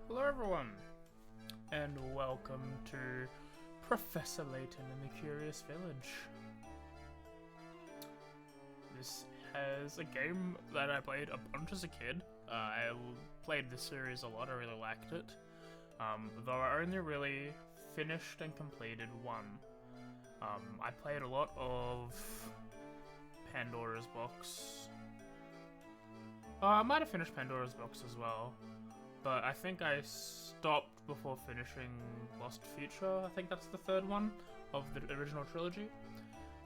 Hello everyone, and welcome to Professor Layton in the Curious Village. This has a game that I played a bunch as a kid. I played this series a lot, I really liked it. Though I only really finished and completed one. I played a lot of Pandora's Box. I might have finished Pandora's Box as well. But I think I stopped before finishing Lost Future. I think that's the third one of the original trilogy.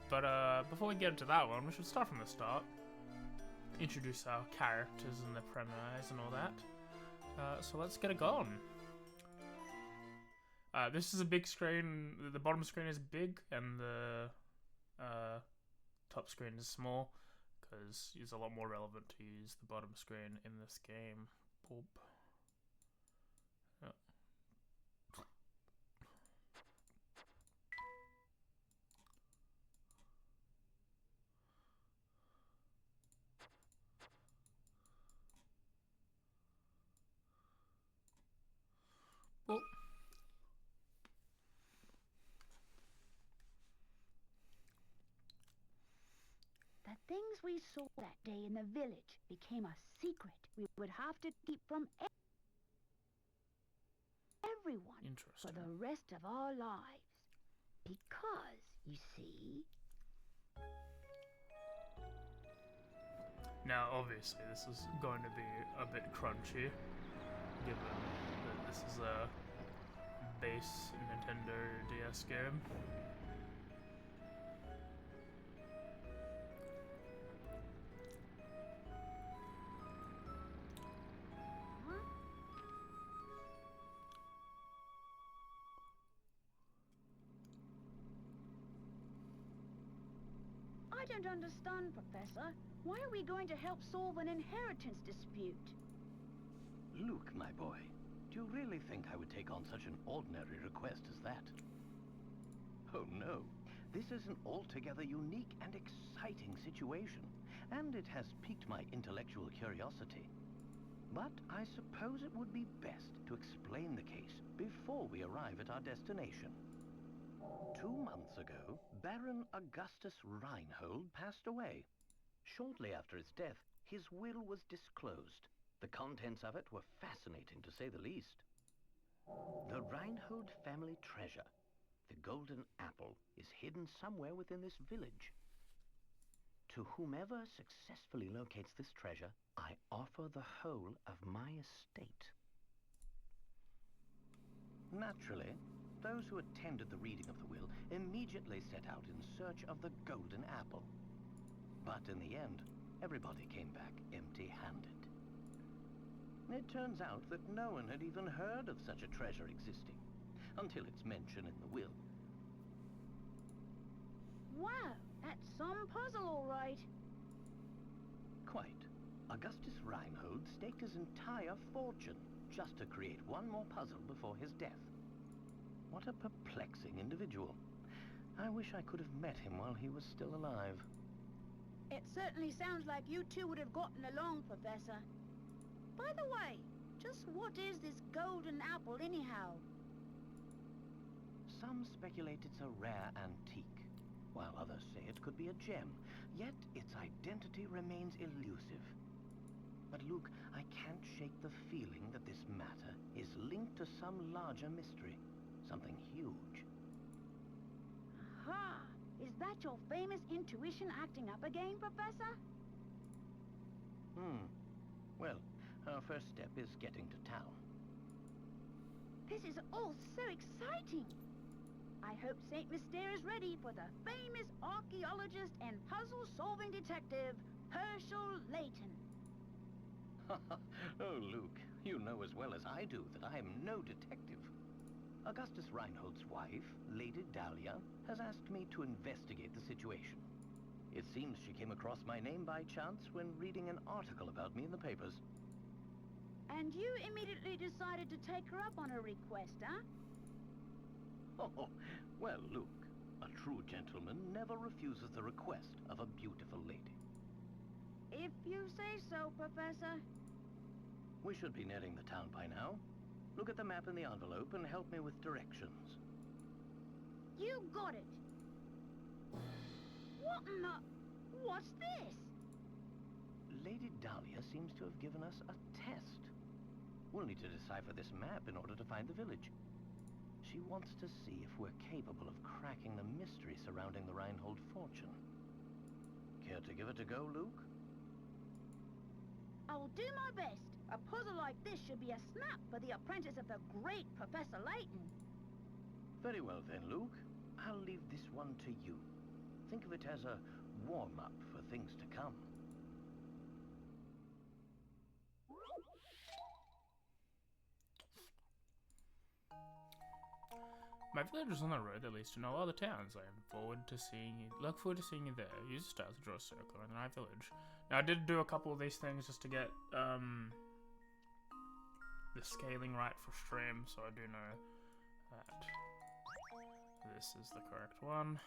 But before we get into that one, we should start from the start. Introduce our characters and their premise and all that. So let's get it going. This is a big screen. The bottom screen is big and the top screen is small, because it's a lot more relevant to use the bottom screen in this game. Boop. Well, the things we saw that day in the village became a secret we would have to keep from everyone for interesting. the rest of our lives. Because, you see... Now, obviously, this is going to be a bit crunchy, given that this is a base Nintendo DS game. I don't understand, Professor. Why are we going to help solve an inheritance dispute? Luke, my boy, do you really think I would take on such an ordinary request as that? Oh no, this is an altogether unique and exciting situation, and it has piqued my intellectual curiosity. But I suppose it would be best to explain the case before we arrive at our destination. 2 months ago, Baron Augustus Reinhold passed away. Shortly after his death, his will was disclosed. The contents of it were fascinating, to say the least. The Reinhold family treasure, the golden apple, is hidden somewhere within this village. To whomever successfully locates this treasure, I offer the whole of my estate. Naturally, those who attended the reading of the will immediately set out in search of the golden apple. But in the end, everybody came back empty-handed. It turns out that no one had even heard of such a treasure existing, until its mention in the will. Wow, that's some puzzle, all right. Quite. Augustus Reinhold staked his entire fortune just to create one more puzzle before his death. What a perplexing individual. I wish I could have met him while he was still alive. It certainly sounds like you two would have gotten along, Professor. By the way, just what is this golden apple anyhow? Some speculate it's a rare antique, while others say it could be a gem, yet its identity remains elusive. But Luke, I can't shake the feeling that this matter is linked to some larger mystery, something huge. Aha! Is that your famous intuition acting up again, Professor? Well, our first step is getting to town. This is all so exciting! I hope St. Mystere is ready for the famous archaeologist and puzzle-solving detective, Herschel Layton. Oh, Luke, you know as well as I do that I am no detective. Augustus Reinhold's wife, Lady Dahlia, has asked me to investigate the situation. It seems she came across my name by chance when reading an article about me in the papers. And you immediately decided to take her up on her request, huh? Oh, well, Luke, a true gentleman never refuses the request of a beautiful lady. If you say so, Professor. We should be nearing the town by now. Look at the map in the envelope and help me with directions. You got it. What in the... What's this? Lady Dahlia seems to have given us a test. We'll need to decipher this map in order to find the village. She wants to see if we're capable of cracking the mystery surrounding the Reinhold fortune. Care to give it a go, Luke? I will do my best. A puzzle like this should be a snap for the apprentice of the great Professor Layton. Very well then, Luke. I'll leave this one to you. Think of it as a warm-up for things to come. My village is on the road that leads to no other towns. Look forward to seeing you there. Use a star to draw a circle around the right village. Now I did do a couple of these things just to get the scaling right for stream, so I do know that this is the correct one.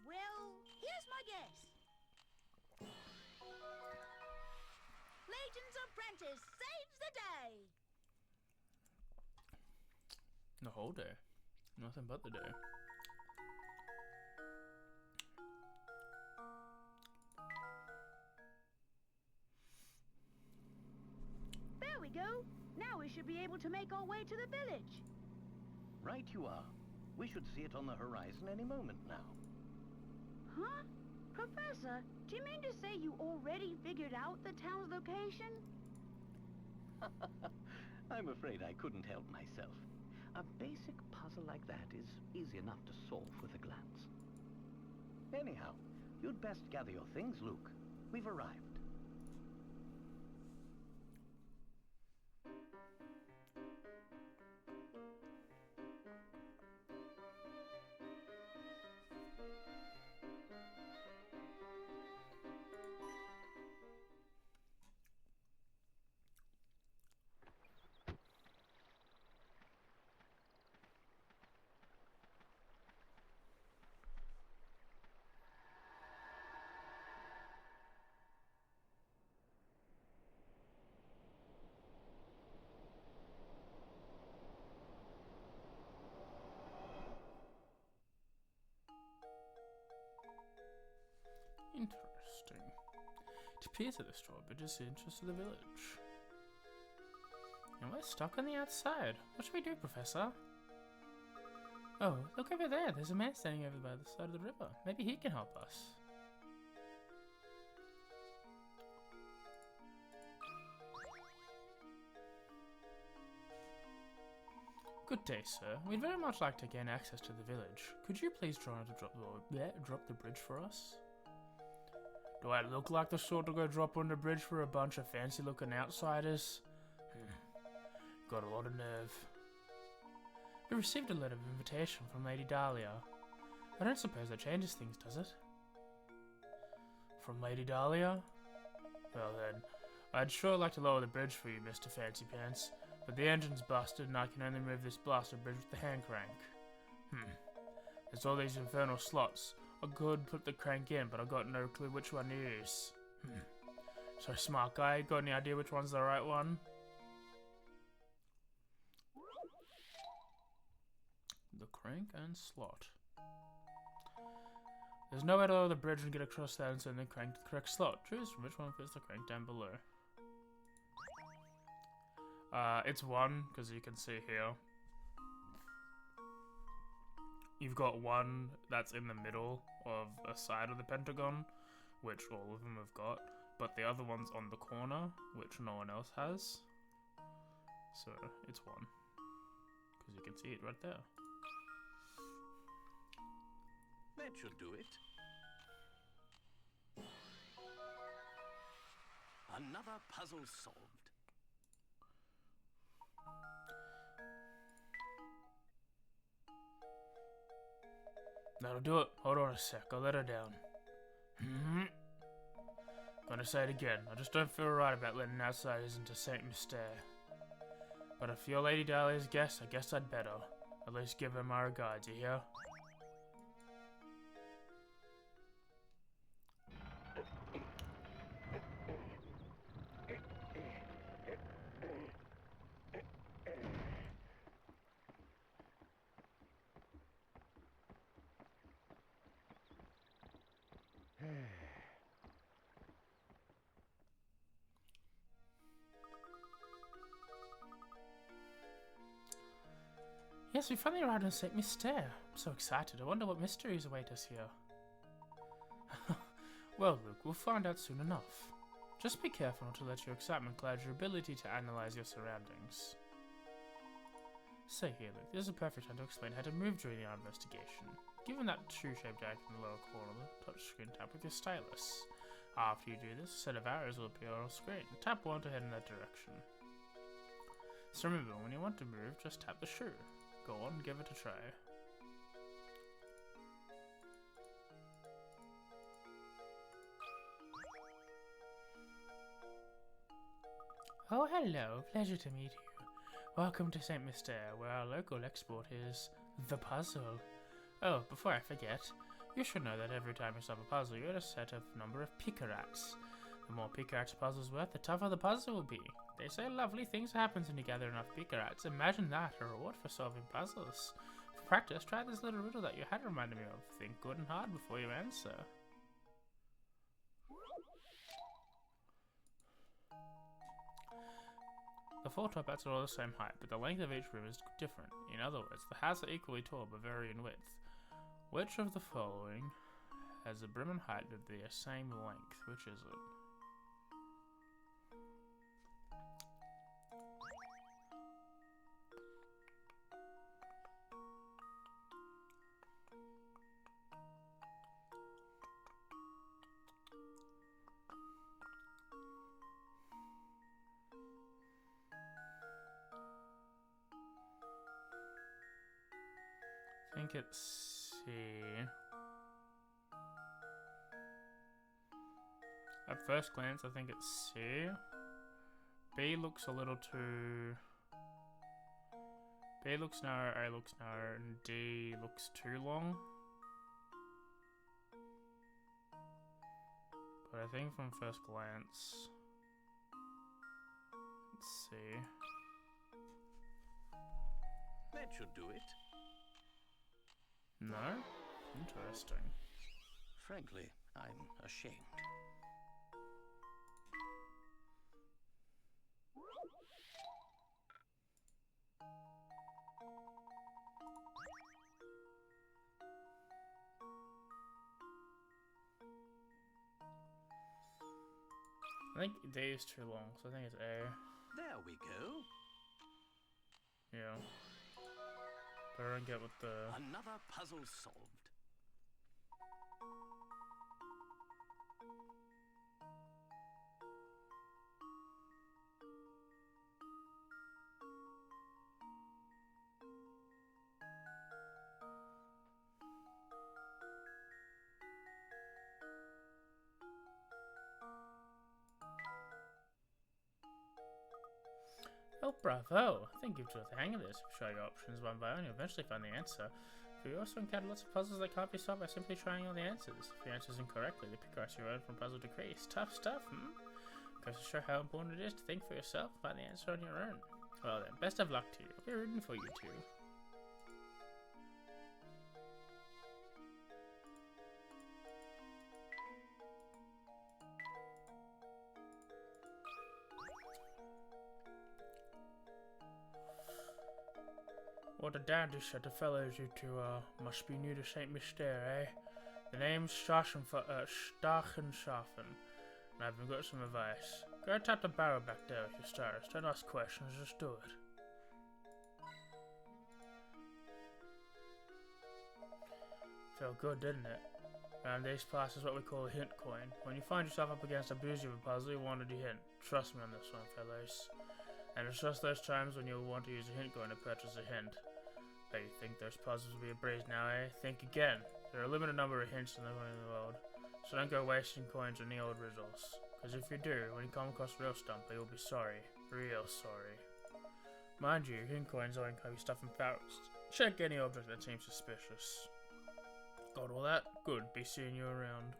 Well, here's my guess. Layton's apprentice saves the day. The whole day. Nothing but the day. There we go. Now we should be able to make our way to the village. Right you are. We should see it on the horizon any moment now. Huh? Professor, do you mean to say you already figured out the town's location? I'm afraid I couldn't help myself. A basic puzzle like that is easy enough to solve with a glance. Anyhow, you'd best gather your things, Luke. We've arrived. Interesting. It appears that this drawbridge is the interest of the village. And we're stuck on the outside. What should we do, Professor? Oh, look over there. There's a man standing over by the side of the river. Maybe he can help us. Good day, sir. We'd very much like to gain access to the village. Could you please try to drop the bridge for us? Do I look like the sort to go drop on the bridge for a bunch of fancy-looking outsiders? Got a lot of nerve. We received a letter of invitation from Lady Dahlia. I don't suppose that changes things, does it? From Lady Dahlia? Well then, I'd sure like to lower the bridge for you, Mr. Fancy Pants, but the engine's busted and I can only move this blasted bridge with the hand crank. There's all these infernal slots. I could put the crank in, but I've got no clue which one to use. So smart guy, got any idea which one's the right one? The crank and slot. There's no way to lower the bridge and get across that and send the crank to the correct slot. Choose from which one fits the crank down below. It's one, because you can see here. You've got one that's in the middle of a side of the pentagon, which all of them have got, but the other one's on the corner, which no one else has. So, it's one. Because you can see it right there. That should do it. Another puzzle solved. That'll do it. Hold on a sec, I'll let her down. Gonna say it again, I just don't feel right about letting outsiders into St. Mystere. But if you're Lady Dahlia's guest, I guess I'd better. At least give her my regards, you hear? Yes, we finally arrived in St. Mystere. I'm so excited. I wonder what mysteries await us here. Well, Luke, we'll find out soon enough. Just be careful not to let your excitement cloud your ability to analyze your surroundings. Say here, Luke, this is a perfect time to explain how to move during our investigation. Given that shoe-shaped icon in the lower corner of the touchscreen, tap with your stylus. After you do this, a set of arrows will appear on the screen. Tap 1 to head in that direction. So remember, when you want to move, just tap the shoe. Go on, give it a try. Oh, hello. Pleasure to meet you. Welcome to St. Mystere, where our local export is the puzzle. Oh, before I forget, you should know that every time you solve a puzzle, you get a set of number of picarats. The more picarats a puzzle's worth, the tougher the puzzle will be. They say lovely things happen when you gather enough picarats. Imagine that, a reward for solving puzzles. For practice, try this little riddle that you had reminded me of. Think good and hard before you answer. The 4 top hats are all the same height, but the length of each room is different. In other words, the hats are equally tall but vary in width. Which of the following has a brim and height of the same length? Which is it? I think it's C. At first glance, I think it's C. B looks a little too... B looks narrow, A looks narrow, and D looks too long. But I think from first glance, it's C. That should do it. No? Interesting. Frankly, I'm ashamed. I think D is too long, so I think it's A. There we go. Yeah. But I don't get what the... Another puzzle solved. Oh, bravo! I think you've got the hang of this. If you try your options one by one, you'll eventually find the answer. But you also encounter lots of puzzles that can't be solved by simply trying all the answers. If you answer incorrectly, the picarats you earn from puzzle decrease. Tough stuff, hmm? Goes to show how important it is to think for yourself and find the answer on your own. Well then, best of luck to you. I'll be rooting for you two. What a dandy set of fellows you two are. Must be new to St. Mystere, eh? The name's Stachenschaffen, and I've got some advice. Go tap the barrel back there with your stars. Don't ask questions, just do it. Felt good, didn't it? Around these parts is what we call a hint coin. When you find yourself up against a boozy of a puzzle, you wanted a hint. Trust me on this one, fellows. And it's just those times when you'll want to use a hint coin to purchase a hint. Bet you think those puzzles will be a breeze now, eh? Think again. There are a limited number of hints in the world, so don't go wasting coins on the old riddles. Because if you do, when you come across a real stumper, you'll be sorry. Real sorry. Mind you, hint coins only can be stuff in barrels. Check any object that seems suspicious. Got all that? Good. Be seeing you around.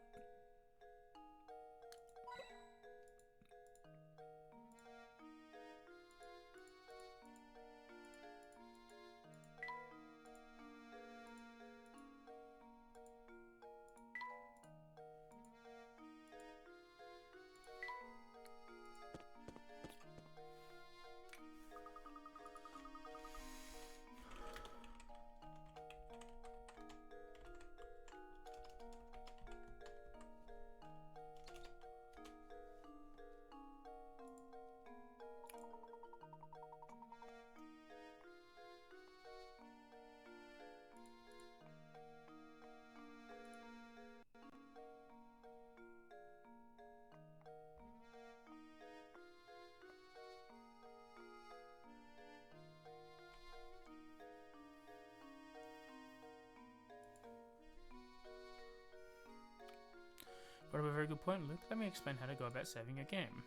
But a very good point, Luke. Let me explain how to go about saving a game.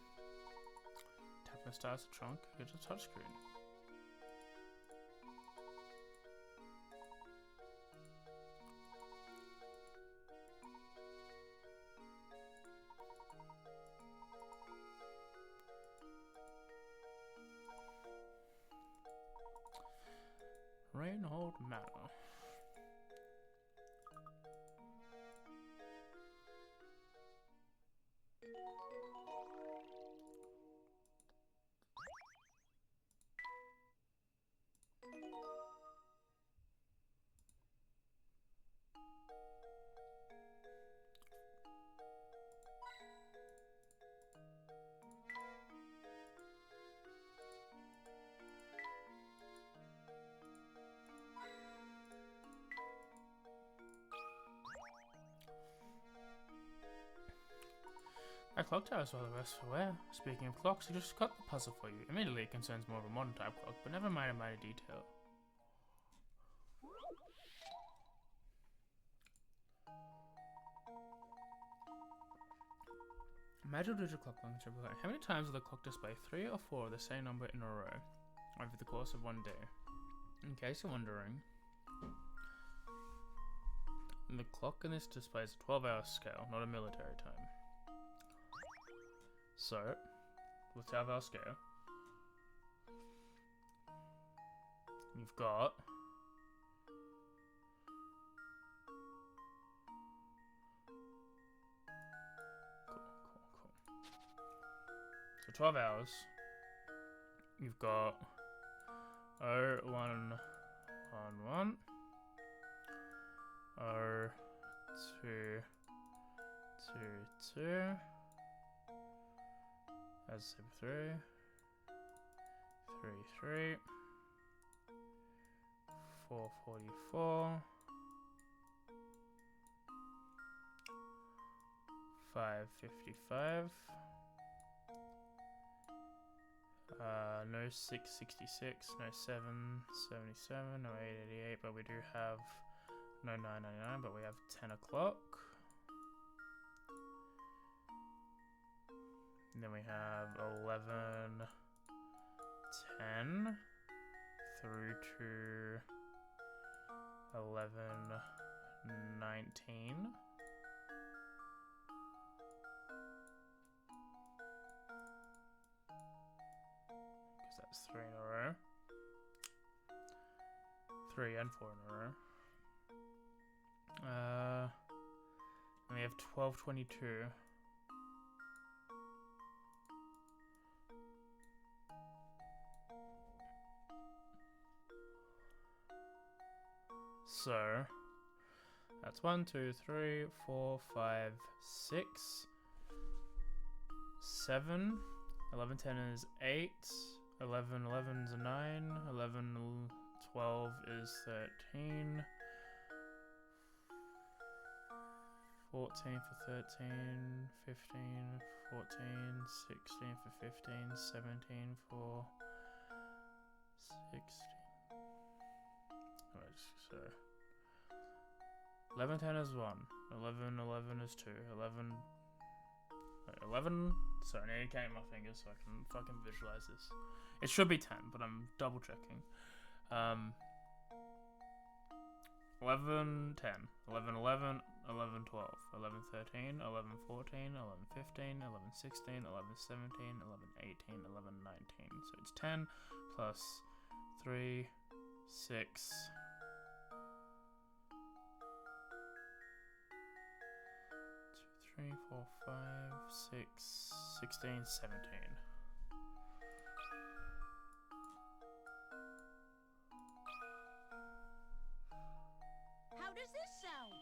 Tap and start the trunk, go to the touchscreen. Rainhold Manor. Our clock tower is well the rest for wear. Speaking of clocks, I just got the puzzle for you. Admittedly, it concerns more of a modern type clock, but never mind a minor detail. Magical digital clock function. How many times will the clock display 3 or 4 of the same number in a row over the course of one day? In case you're wondering, the clock in this displays a 12-hour scale, not a military time. So, with 12-hour scale, you've got cool. So 12 hours. You've got 0111, 0222. That's 3, 3, 444, 555, no 666, no 777, no 888, but we do have no 999, but we have 10 o'clock. And then we have 11:10 through to 11:19. Because that's 3 in a row. 3 and 4 in a row. And we have 12:22. So that's 1, 2, 3, 4, 5, 6, 7. 11:10 is 8. 11:11 is 9. 11:12 is 13. 14 for 13. 15, 14, 16 for 15. 17 for 16. Right, so 11:10 is 1. 11:11 is 2. 11. Sorry, I need to count my fingers so I can fucking visualize this. It should be 10, but I'm double checking. 11:10, 11:11, 11:12, 11:13, 11:14, 11:15, 11:16, 11:17, 11:18, 11:19. So it's 10 plus 3, 6. 3, 4, 5, 6, 16, 17. How does this sound?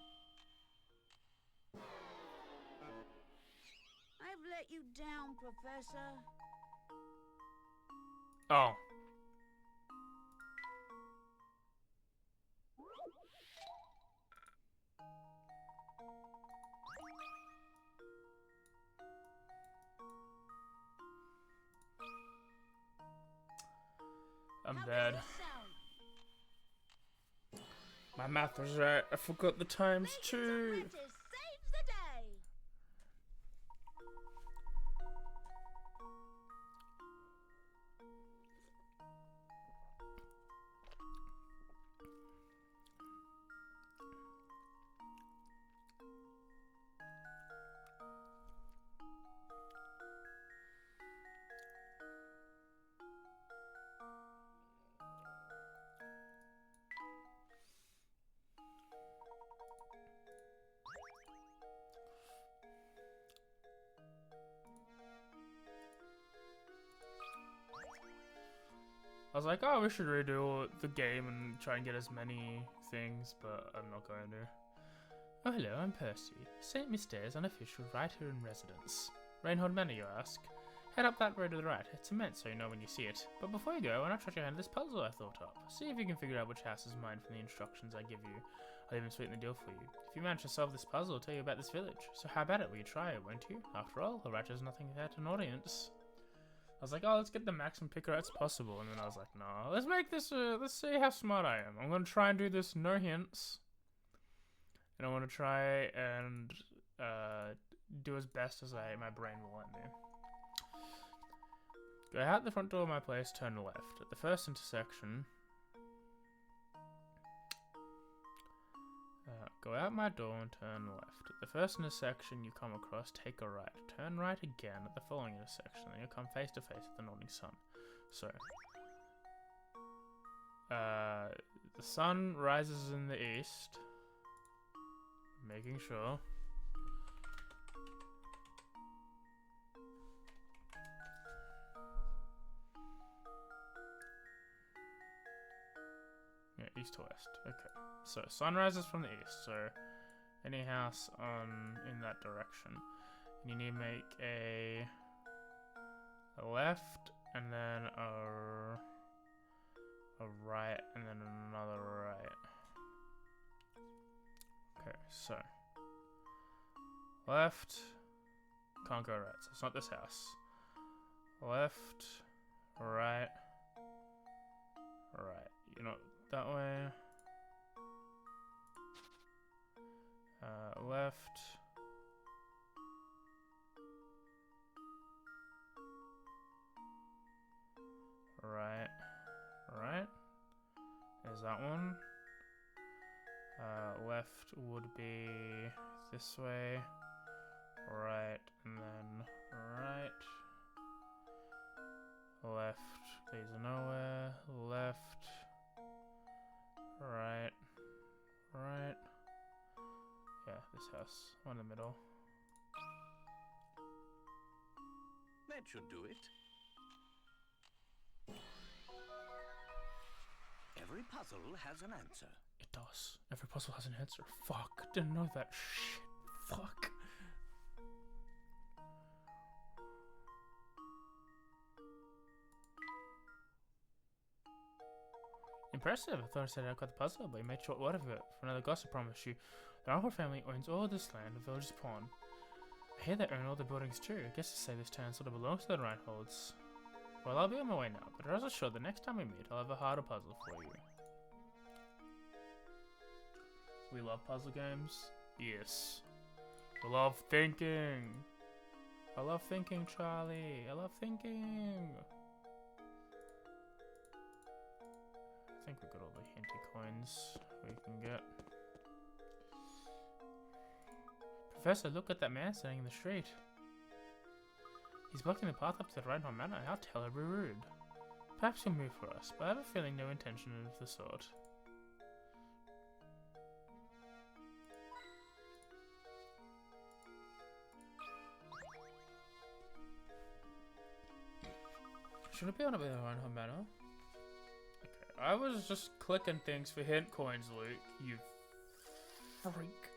I've let you down, Professor. Oh. I'm bad. My math was right. I forgot the times too. Saves the day. I was like, oh, we should redo the game and try and get as many things, but I'm not going to. Oh, hello, I'm Percy. St. Mystere's unofficial writer in residence. Rainhold Manor, you ask? Head up that road to the right. It's immense, so you know when you see it. But before you go, why not try your hand at this puzzle I thought up? See if you can figure out which house is mine from the instructions I give you. I'll even sweeten the deal for you. If you manage to solve this puzzle, I'll tell you about this village. So how about it? Will you try it, won't you? After all, a writer's nothing without an audience. I was like, oh, let's get the maximum picker as possible. And then I was like, no, let's make this, let's see how smart I am. I'm going to try and do this no hints. And I want to try and do as best as my brain will let me. Go out the front door of my place, turn left. At the first intersection... go out my door and turn left. At the first intersection you come across, take a right. Turn right again at the following intersection, and you'll come face to face with the morning sun. So... the sun rises in the east. Making sure. Yeah, east to west. Okay. So sun rises from the east. So any house in that direction. And you need to make a left and then a right and then another right. Okay, so left, can't go right, so it's not this house. Left, right, right. You're not that way. Left. Right, right. There's that one. Left would be this way, right, and then right. Left leads nowhere. Left, right, right. Yeah, this house, one in the middle. That should do it. Every puzzle has an answer. It does. Every puzzle has an answer. Fuck. Didn't know that. Shit. Fuck. Impressive. I thought I said I got the puzzle, but you made short work of it. For another gossip, I promise you. The Arnold family owns all this land, the village's pawn. I hear they own all the buildings too. I guess to say this town sort of belongs to the Reinholds. Well, I'll be on my way now, but rest assured the next time we meet, I'll have a harder puzzle for you. We love puzzle games? Yes. We love thinking! I love thinking, Charlie! I love thinking! I think we've got all the hinty coins we can get. Professor, look at that man standing in the street. He's blocking the path up to the Reinhold Manor. How terribly rude. Perhaps he'll move for us, but I have a feeling no intention of the sort. Should it be on a bit of the Reinhold Manor? Okay, I was just clicking things for hint coins, Luke. You freak.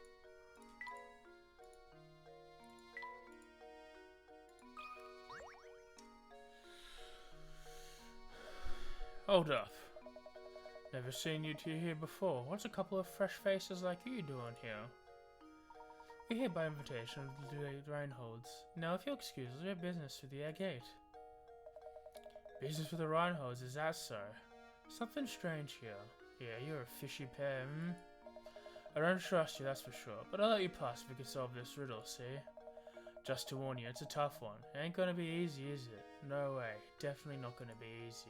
Hold up. Never seen you two here before. What's a couple of fresh faces like you doing here? We're here by invitation of the Reinholds. Now, if you'll excuse us, we have business with the gate. Business with the Reinholds, is that so? Something strange here. Yeah, you're a fishy pair, hmm? I don't trust you, that's for sure, but I'll let you pass if we can solve this riddle, see? Just to warn you, it's a tough one. It ain't gonna be easy, is it? No way. Definitely not gonna be easy.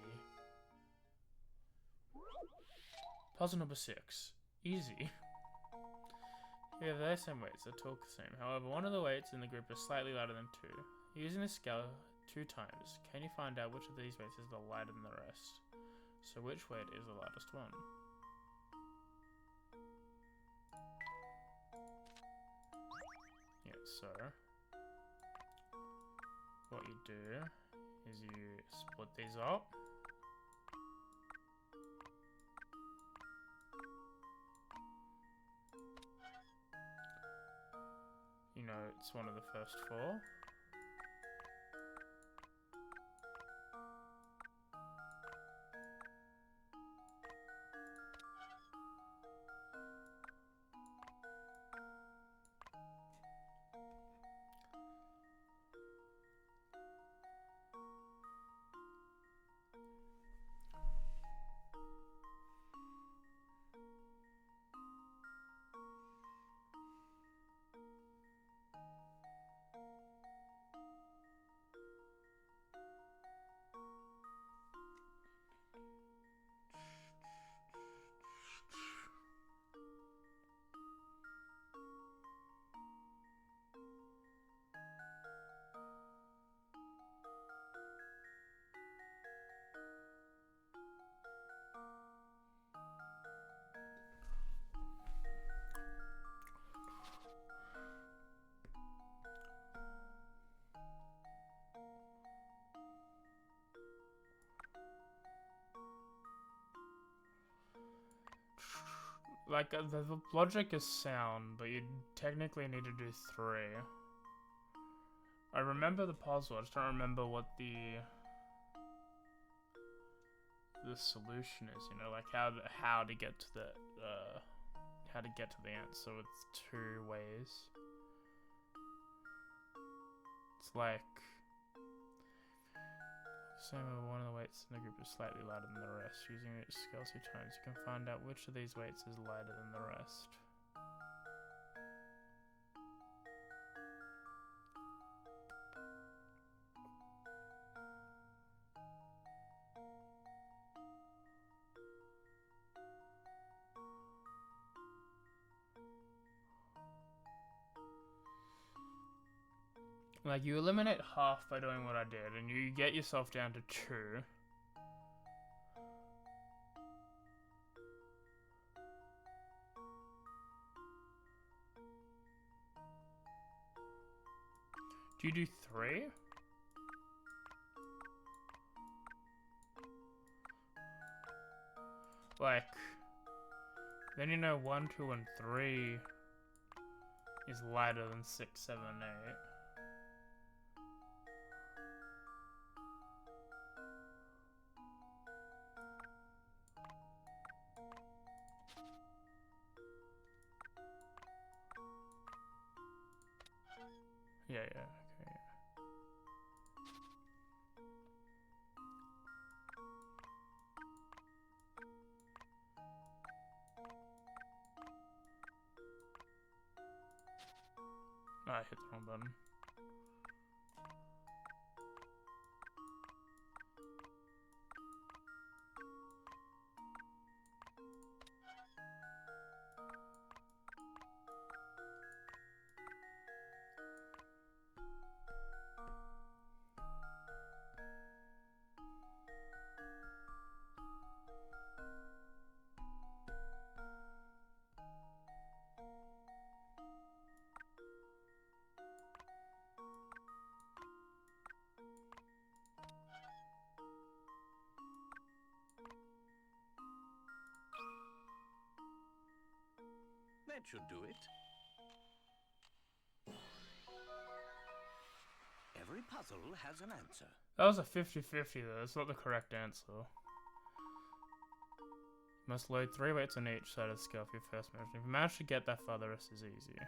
Puzzle number 6. Easy. Yeah, they're the same weights, they talk the same. However, one of the weights in the group is slightly lighter than 2. Using the scale 2 times, can you find out which of these weights is the lighter than the rest? So which weight is the lightest one? Yeah, so what you do is you split these up. you know, it's one of the first four. Like, the logic is sound, but you technically need to do 3. I remember the puzzle, I just don't remember what the solution is, you know, like how to get to the answer with 2 ways. It's like, same with one of the weights in the group is slightly lighter than the rest. Using each scale 2 times, you can find out which of these weights is lighter than the rest. Like, you eliminate half by doing what I did, and you get yourself down to 2. Do you do 3? Like, then you know 1, 2, and 3 is lighter than 6, 7, 8. Yeah, okay, yeah. Oh, I hit the wrong button. That should do it. Every puzzle has an answer. That was a 50-50 though, that's not the correct answer. You must load 3 weights on each side of the scale for your first motion. If you manage to get that far, the rest is easy.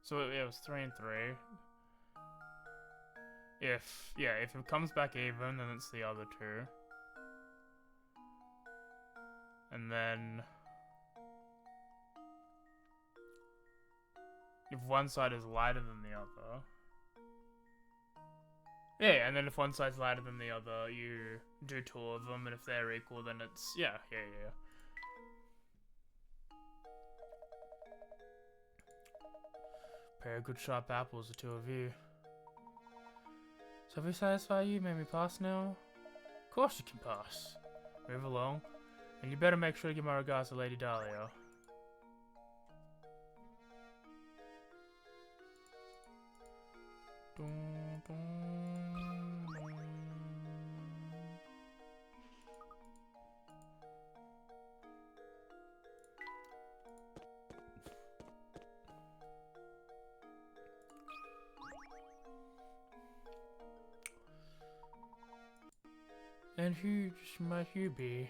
So it was 3 and 3. If it comes back even, then it's the other 2. And then if one side is lighter than the other. Yeah, and then if one side's lighter than the other, you do 2 of them, and if they're equal, then it's, yeah. Pair of good sharp apples, the 2 of you. So if we satisfy you, may we pass now? Of course you can pass. Move along. And you better make sure to give my regards to Lady Dahlia. And who might you be?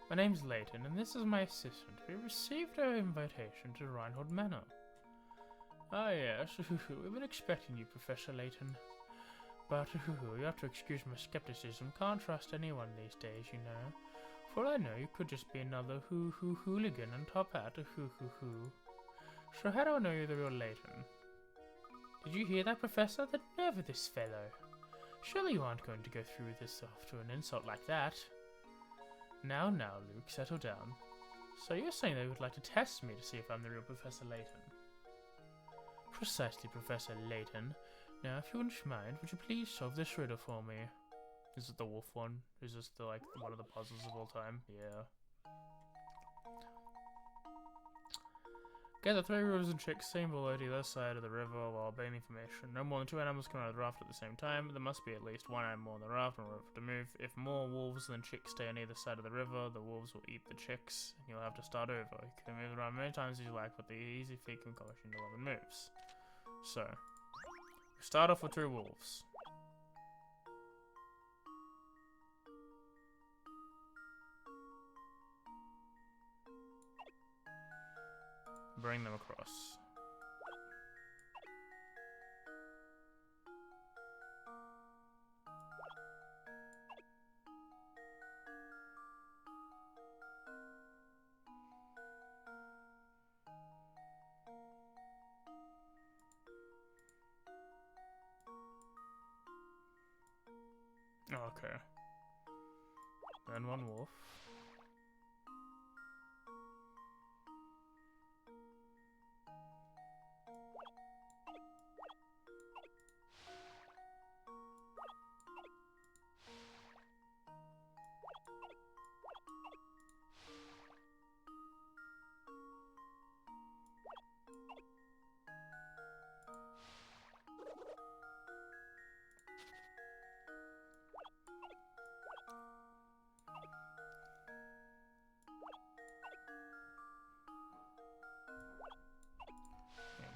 My name's Layton, and this is my assistant. We received our invitation to Reinhold Manor. Ah yes, we've been expecting you, Professor Layton. But you have to excuse my skepticism. Can't trust anyone these days, you know. For all I know, you could just be another hooligan and top hat. So how do I know you're the real Layton? Did you hear that, Professor? The nerve of this fellow. Surely you aren't going to go through with this after an insult like that. Now, Luke, settle down. So you're saying they would like to test me to see if I'm the real Professor Layton? Precisely, Professor Layton. Now, if you wouldn't mind, would you please solve this riddle for me? Is it the wolf one? Is this the, one of the puzzles of all time? Yeah. Gather 3 rivers and chicks same below the other side of the river while obeying information. No more than 2 animals come out of the raft at the same time. There must be at least 1 animal on the raft in order to move. If more wolves than chicks stay on either side of the river, the wolves will eat the chicks, and you'll have to start over. You can move around many times as you like, but the easy feat can accomplish in 11 moves. So, we start off with 2 wolves. Bring them across. Okay. Then 1 wolf.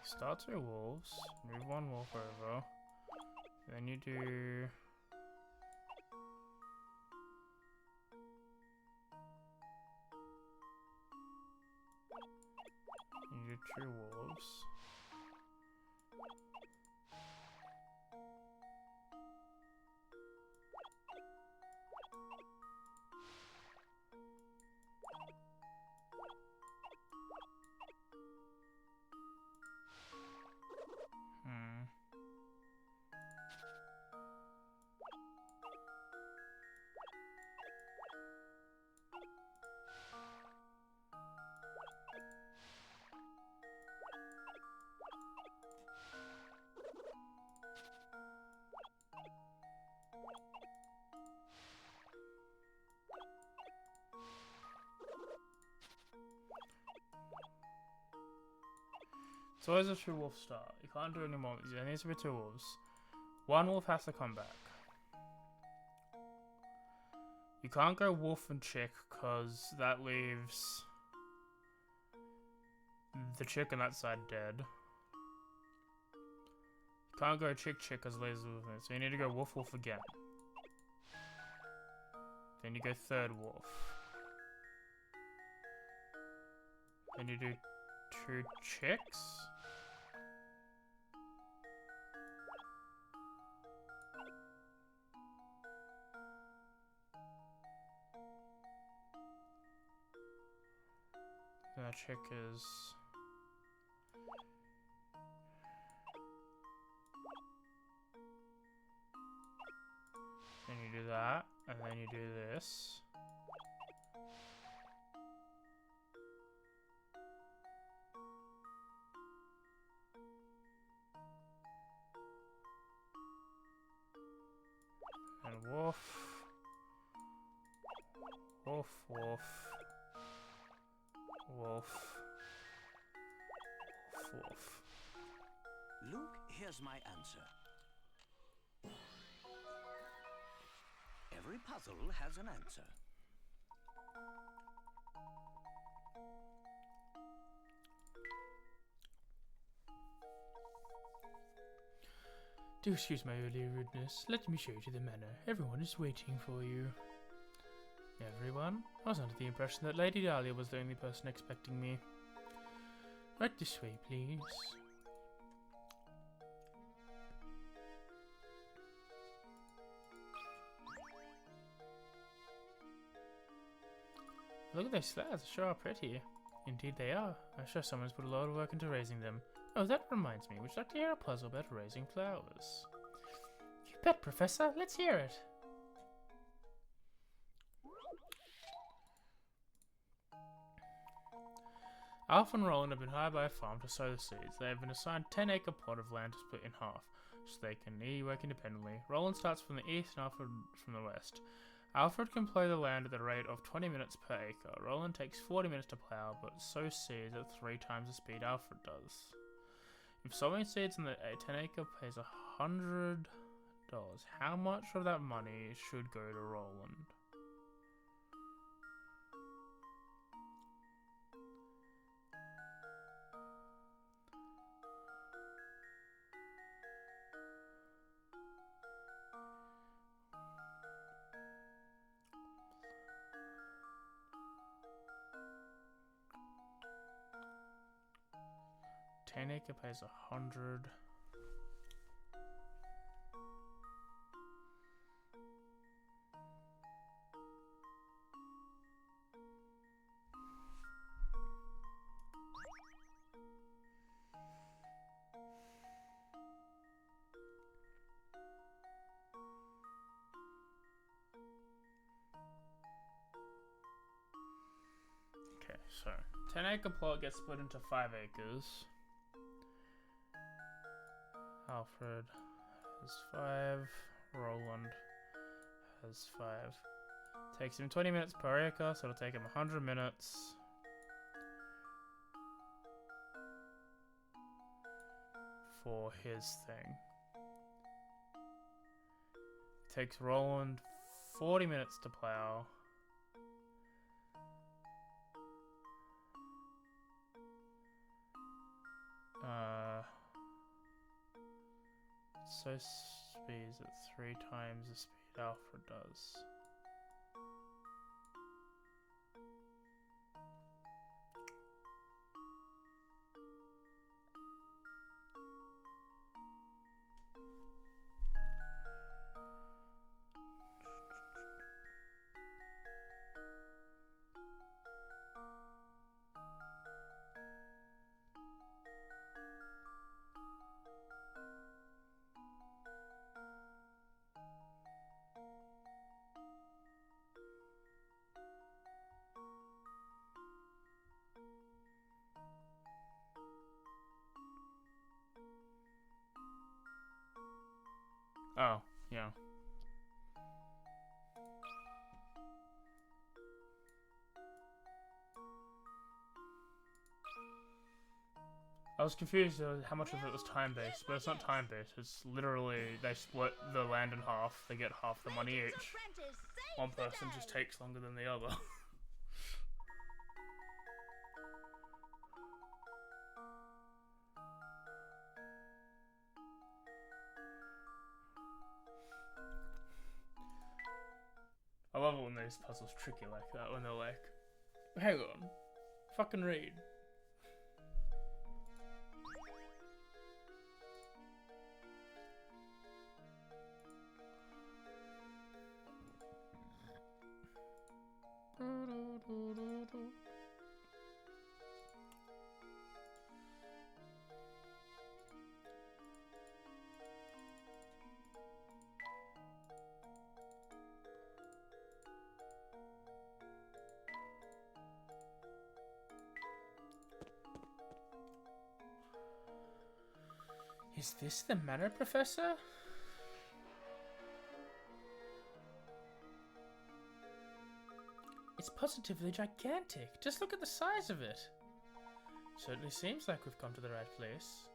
Start 2 wolves, move 1 wolf over, then you do... You do 2 wolves. It's always a 2 wolf start. You can't do any more. There needs to be 2 wolves. 1 wolf has to come back. You can't go wolf and chick because that leaves the chick on that side dead. You can't go chick because it leaves the wolf in it. So you need to go wolf wolf again. Then you go 3rd wolf. Then you do 2 chicks. That chick is... Then you do that, and then you do this. And wolf. Wolf, wolf. Wolf. Wolf. Luke, here's my answer. Every puzzle has an answer. Do excuse my earlier rudeness. Let me show you to the manor. Everyone is waiting for you. Everyone? I was under the impression that Lady Dahlia was the only person expecting me. Right this way, please. Look at those slabs, they sure are pretty. Indeed they are. I'm sure someone's put a lot of work into raising them. Oh, that reminds me, would you like to hear a puzzle about raising flowers? You bet, Professor. Let's hear it. Alf and Roland have been hired by a farm to sow the seeds. They have been assigned a 10-acre plot of land to split in half, so they can work independently. Roland starts from the east and Alfred from the west. Alfred can plough the land at the rate of 20 minutes per acre. Roland takes 40 minutes to plough, but sows seeds at 3 times the speed Alfred does. If sowing seeds in the 10-acre pays $100, how much of that money should go to Roland? Acre pays 100. Okay, so 10-acre plot gets split into 5 acres. Alfred has 5, Roland has 5. Takes him 20 minutes per acre, so it'll take him 100 minutes. For his thing. It takes Roland 40 minutes to plow. So speeds at 3 times the speed Alfred does. Oh, yeah. I was confused how much of it was time-based, but it's not time-based. It's literally, they split the land in half. They get half the money each. One person just takes longer than the other. I love it when these puzzles trick you like that, when they're like, hang on, fucking read. Is this the manor, Professor? It's positively gigantic. Just look at the size of it. Certainly seems like we've come to the right place.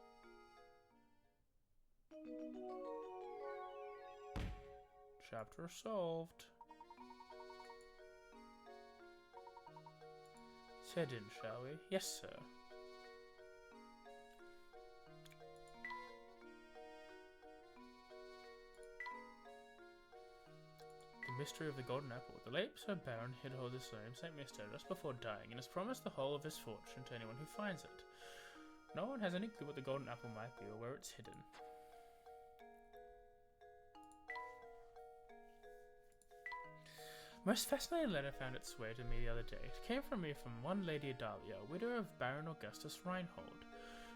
Chapter solved. Let's head in, shall we? Yes, sir. mystery of the golden apple. The late Sir Baron hid his name, St. Mystere, just before dying, and has promised the whole of his fortune to anyone who finds it. No one has any clue what the golden apple might be or where it's hidden. The most fascinating letter found its way to me the other day. It came from me from one Lady Dahlia, widow of Baron Augustus Reinhold.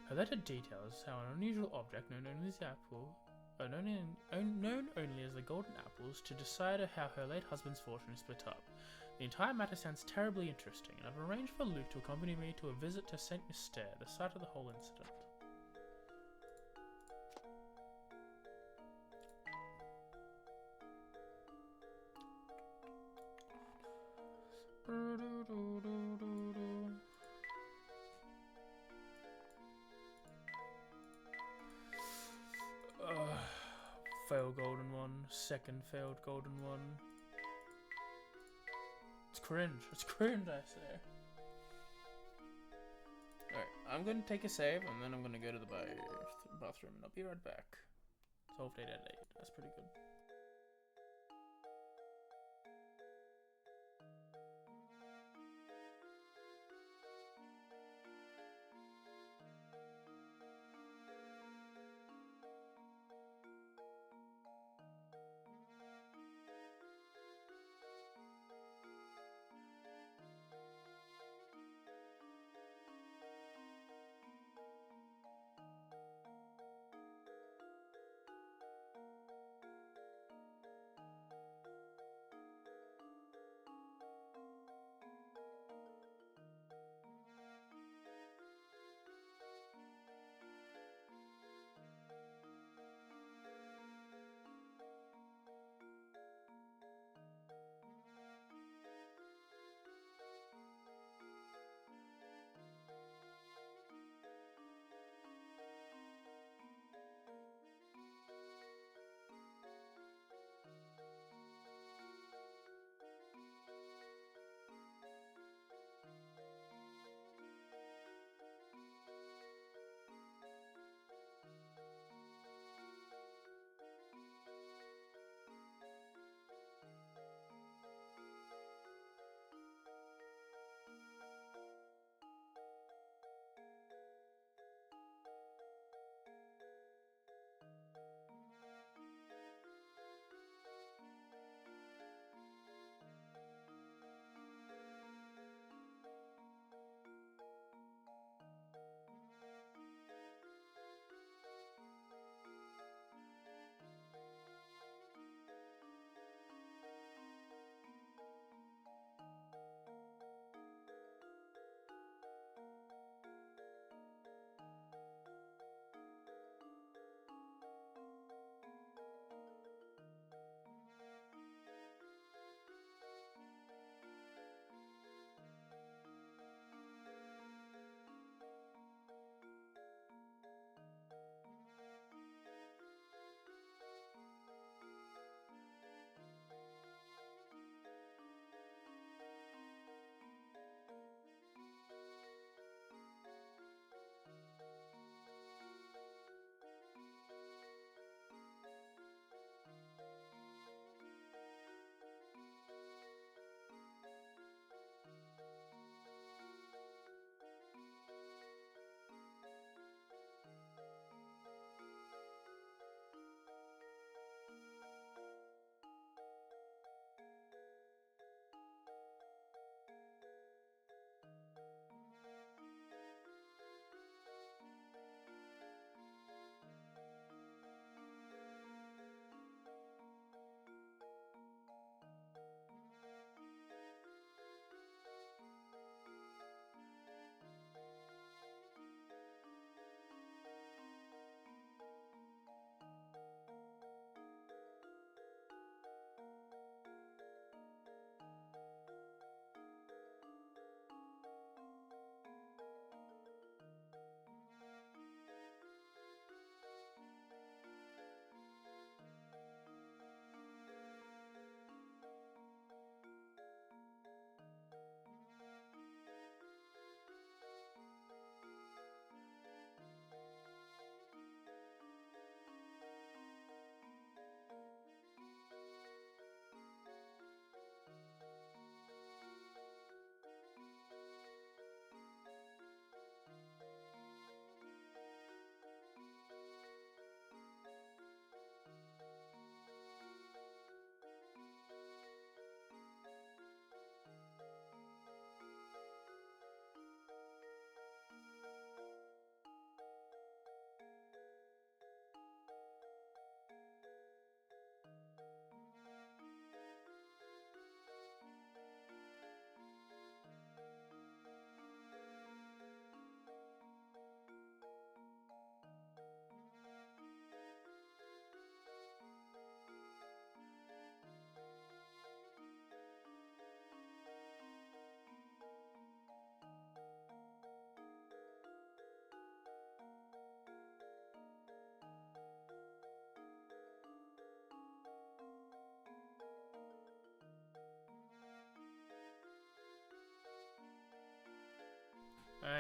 Her letter details how an unusual object known only as the apple, known only as the golden apples, to decide how her late husband's fortune is split up. The entire matter sounds terribly interesting, and I've arranged for Luke to accompany me to a visit to St. Mystere, the site of the whole incident. Failed golden one, second failed golden one. It's cringe, I say. Alright, I'm gonna take a save and then I'm gonna go to the bathroom and I'll be right back. Solved 8 out of 8, that's pretty good.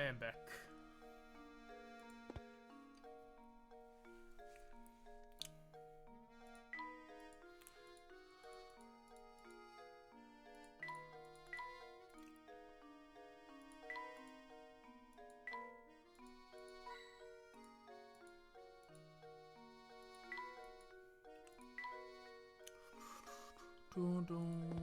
am back. Dun, dun, dun.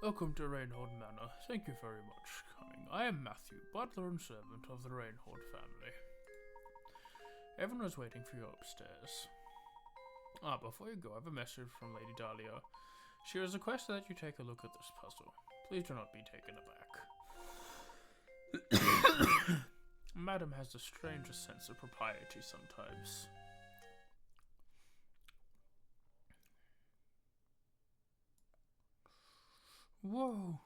Welcome to Rainhold Manor. Thank you very much for coming. I am Matthew, butler and servant of the Rainhold family. Everyone is waiting for you upstairs. Before you go, I have a message from Lady Dahlia. She has requested that you take a look at this puzzle. Please do not be taken aback. Madam has the strangest sense of propriety sometimes. Whoa.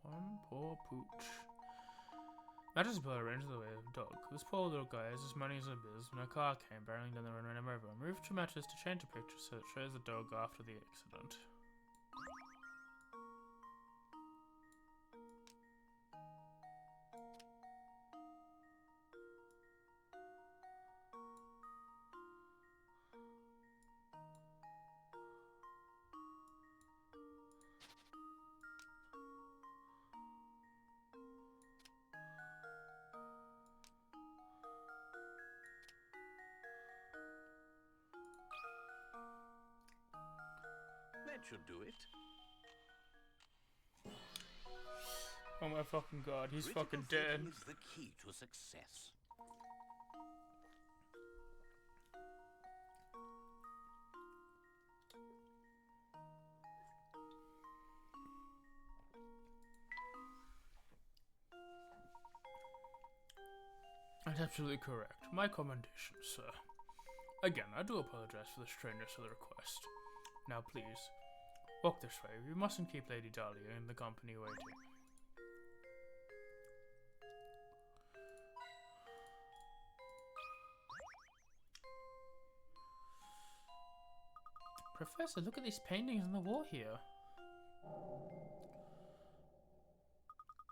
One poor pooch. Mattress blow arranged the way of a dog. This poor little guy has as money as a biz when a car came barreling down the road and ran him over. I moved to mattress to change the picture so it shows the dog after the accident. That should do it. Oh my fucking god, he's Critical fucking dead. thinking is the key to success. That's absolutely correct. My commendation, sir. Again, I do apologize for the strangeness of the request. Now please, walk this way. We mustn't keep Lady Dahlia in the company waiting. Professor, look at these paintings on the wall here.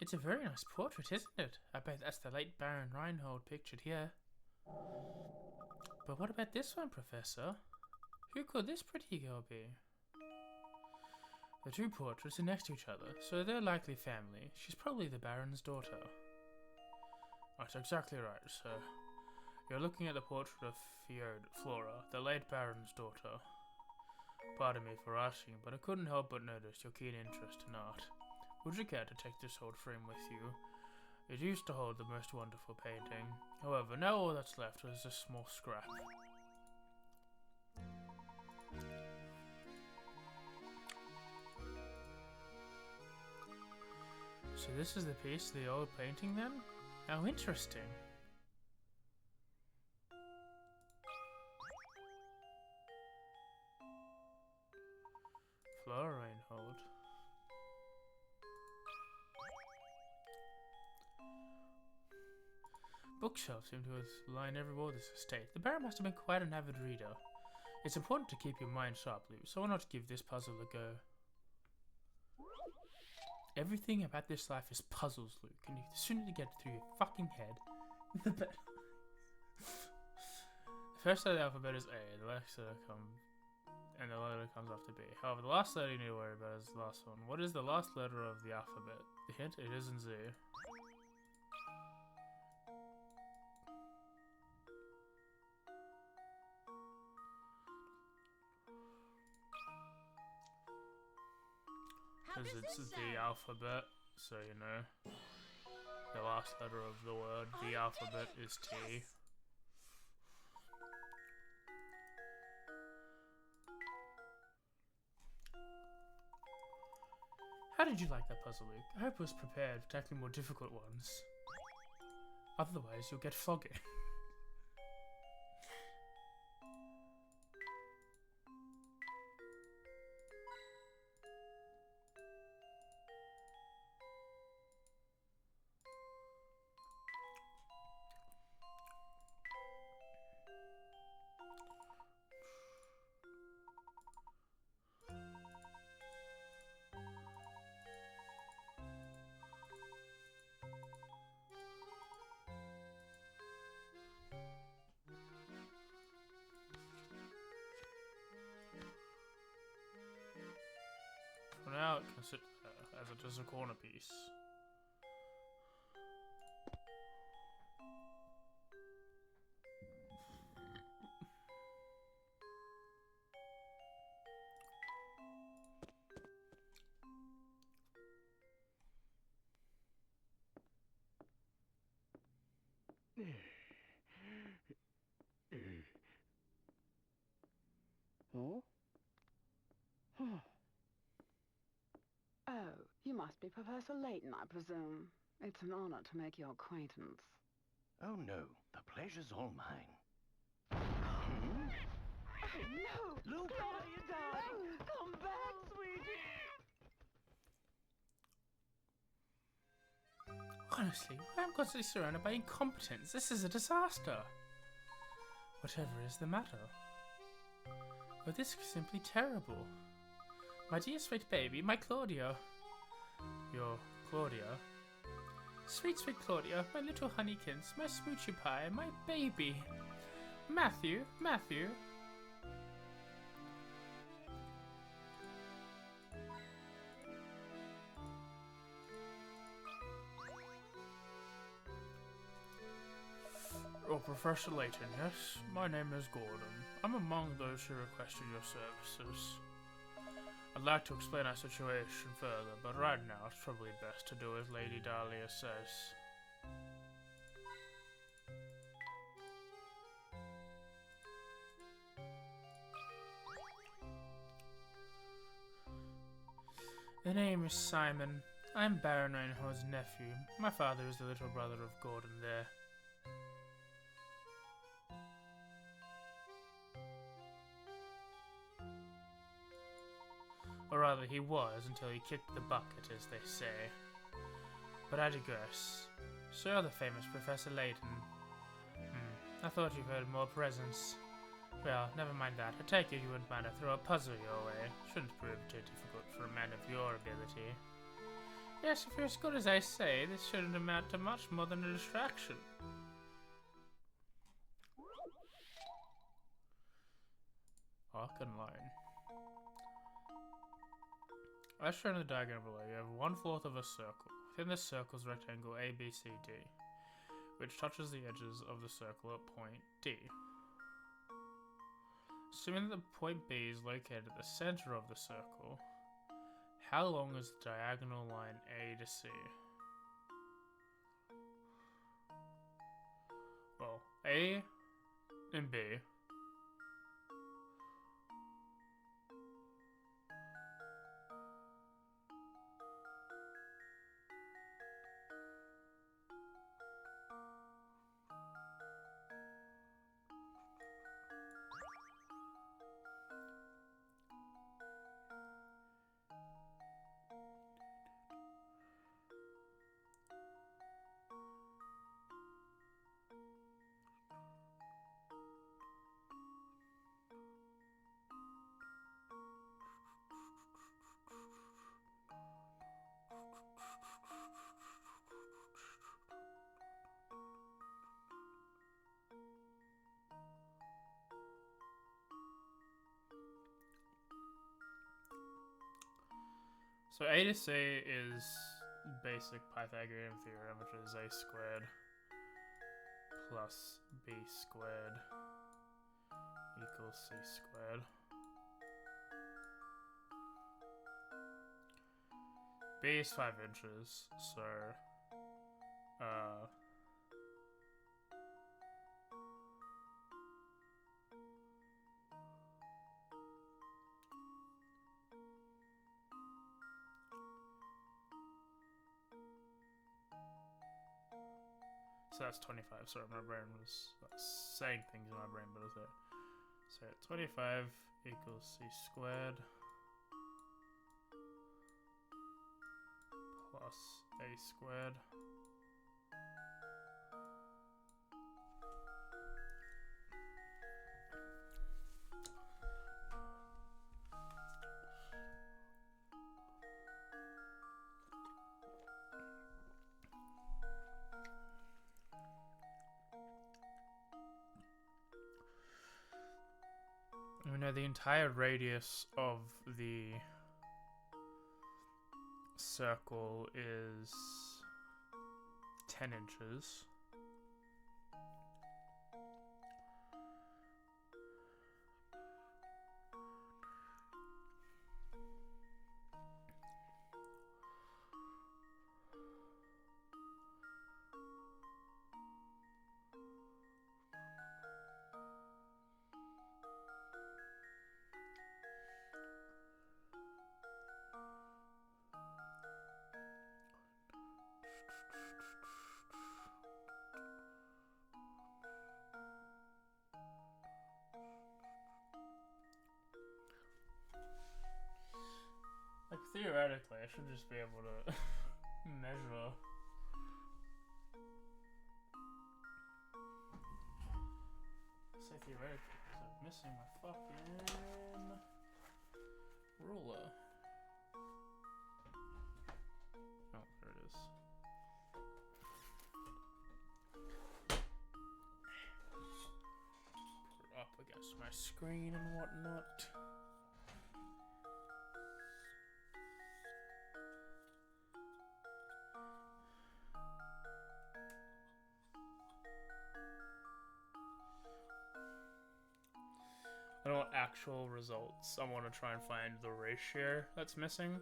It's a very nice portrait, isn't it? I bet that's the late Baron Reinhold pictured here. But what about this one, Professor? Who could this pretty girl be? The two portraits are next to each other, so they're likely family. She's probably the Baron's daughter. That's exactly right, sir. You're looking at the portrait of Flora, the late Baron's daughter. Pardon me for asking, but I couldn't help but notice your keen interest in art. Would you care to take this old frame with you? It used to hold the most wonderful painting. However, now all that's left is a small scrap. So this is the piece of the old painting then? How interesting. Flora Reinhold. Bookshelves seem to have lined every wall of this estate. The Baron must have been quite an avid reader. It's important to keep your mind sharp, Luke, so why not give this puzzle a go? Everything about this life is puzzles, Luke, and the sooner you get it through your fucking head, the better. The first letter of the alphabet is A, the next letter comes, and the letter comes after B. However, the last letter you need to worry about is the last one. What is the last letter of the alphabet? The hint? It isn't Z. Because it's the alphabet, so you know. The last letter of the word, the alphabet, is T. How did you like that puzzle, Luke? I hope it was prepared for tackling more difficult ones. Otherwise, you'll get foggy. For now, it can sit there, as it is a corner piece. Oh? Oh, you must be Professor Layton, I presume. It's an honor to make your acquaintance. Oh no, the pleasure's all mine. Oh, no! Luke! What are you doing? Come back, sweetie! Honestly, why am I constantly surrounded by incompetence? This is a disaster. Whatever is the matter? Oh, this is simply terrible. My dear sweet baby, my Claudia. Your Claudia? Sweet, sweet Claudia, my little honeykins, my smoochy pie, my baby. Matthew, Matthew. Oh, Professor Layton, yes? My name is Gordon. I'm among those who requested your services. I'd like to explain our situation further, but right now it's probably best to do as Lady Dahlia says. The name is Simon. I'm Baron Reinhardt's nephew. My father is the little brother of Gordon there. Or rather, he was until he kicked the bucket, as they say. But I digress. So, the famous Professor Layton. I thought you heard more presents. Well, never mind that. I take it you wouldn't mind I throw a puzzle your way. Shouldn't prove too difficult for a man of your ability. Yes, if you're as good as I say, this shouldn't amount to much more than a distraction. Arc and line. As shown in the diagram below, you have 1/4 of a circle. Within this circle is rectangle ABCD, which touches the edges of the circle at point D. Assuming that the point B is located at the center of the circle, how long is the diagonal line A to C? Well, A and B. So A to C is basic Pythagorean theorem, which is A squared plus B squared equals C squared. B is 5 inches, so So that's 25. Sorry, my brain was saying things in my brain, but it was there. So 25 equals c squared plus a squared we know the entire radius of the circle is 10 inches. Like, theoretically, I should just be able to measure. I say theoretically because I'm missing my fucking ruler. Oh, there it is. Put it up against my screen and whatnot. I don't want actual results. I want to try and find the ratio that's missing.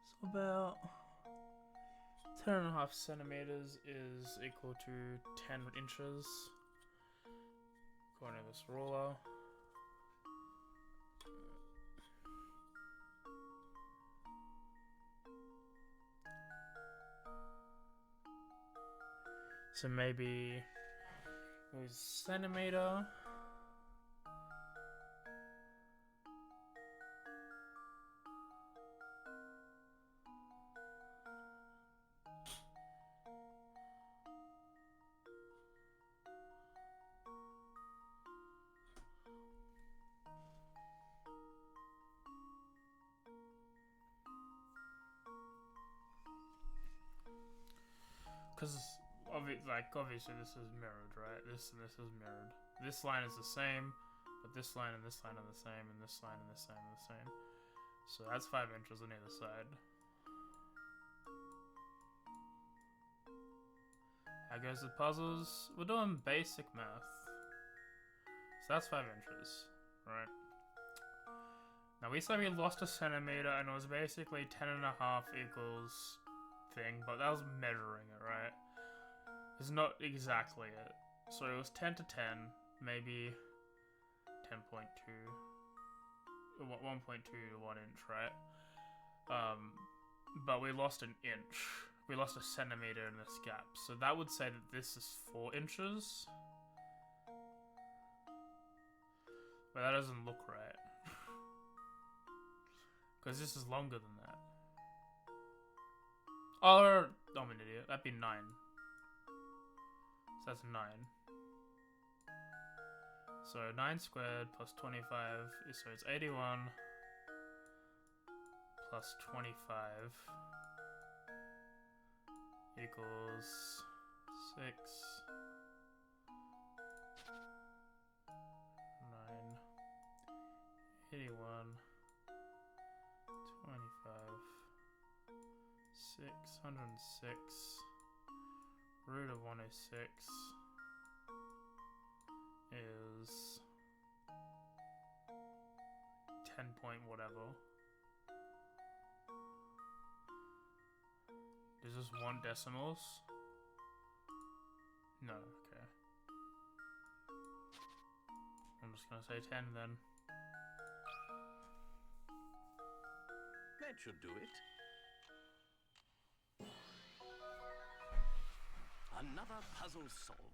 So about 10.5 centimeters is equal to 10 inches. According to this ruler. So maybe it was centimeter. Because obviously this is mirrored, right? This and this is mirrored. This line is the same, but this line and this line are the same, and this line and this line are the same. So that's 5 inches on either side. How goes the puzzles? We're doing basic math. So that's 5 inches, right? Now we said we lost a centimeter, and it was basically 10.5 equals thing, but that was measuring it, right? It's not exactly it. So it was 10 to 10, maybe 10.2, 1.2 to 1 inch, right? But we lost an inch. We lost a centimeter in this gap. So that would say that this is 4 inches. But that doesn't look right. Because this is longer than that. Oh, I'm an idiot. That'd be 9. So that's 9. So 9 squared plus 25 is, so it's 81 plus 25 equals 6, 9, 81, 25, 606, root of 106 is 10 point whatever. Is this 1 decimals? No, okay. just gonna say 10 then. That should do it. Another puzzle solved.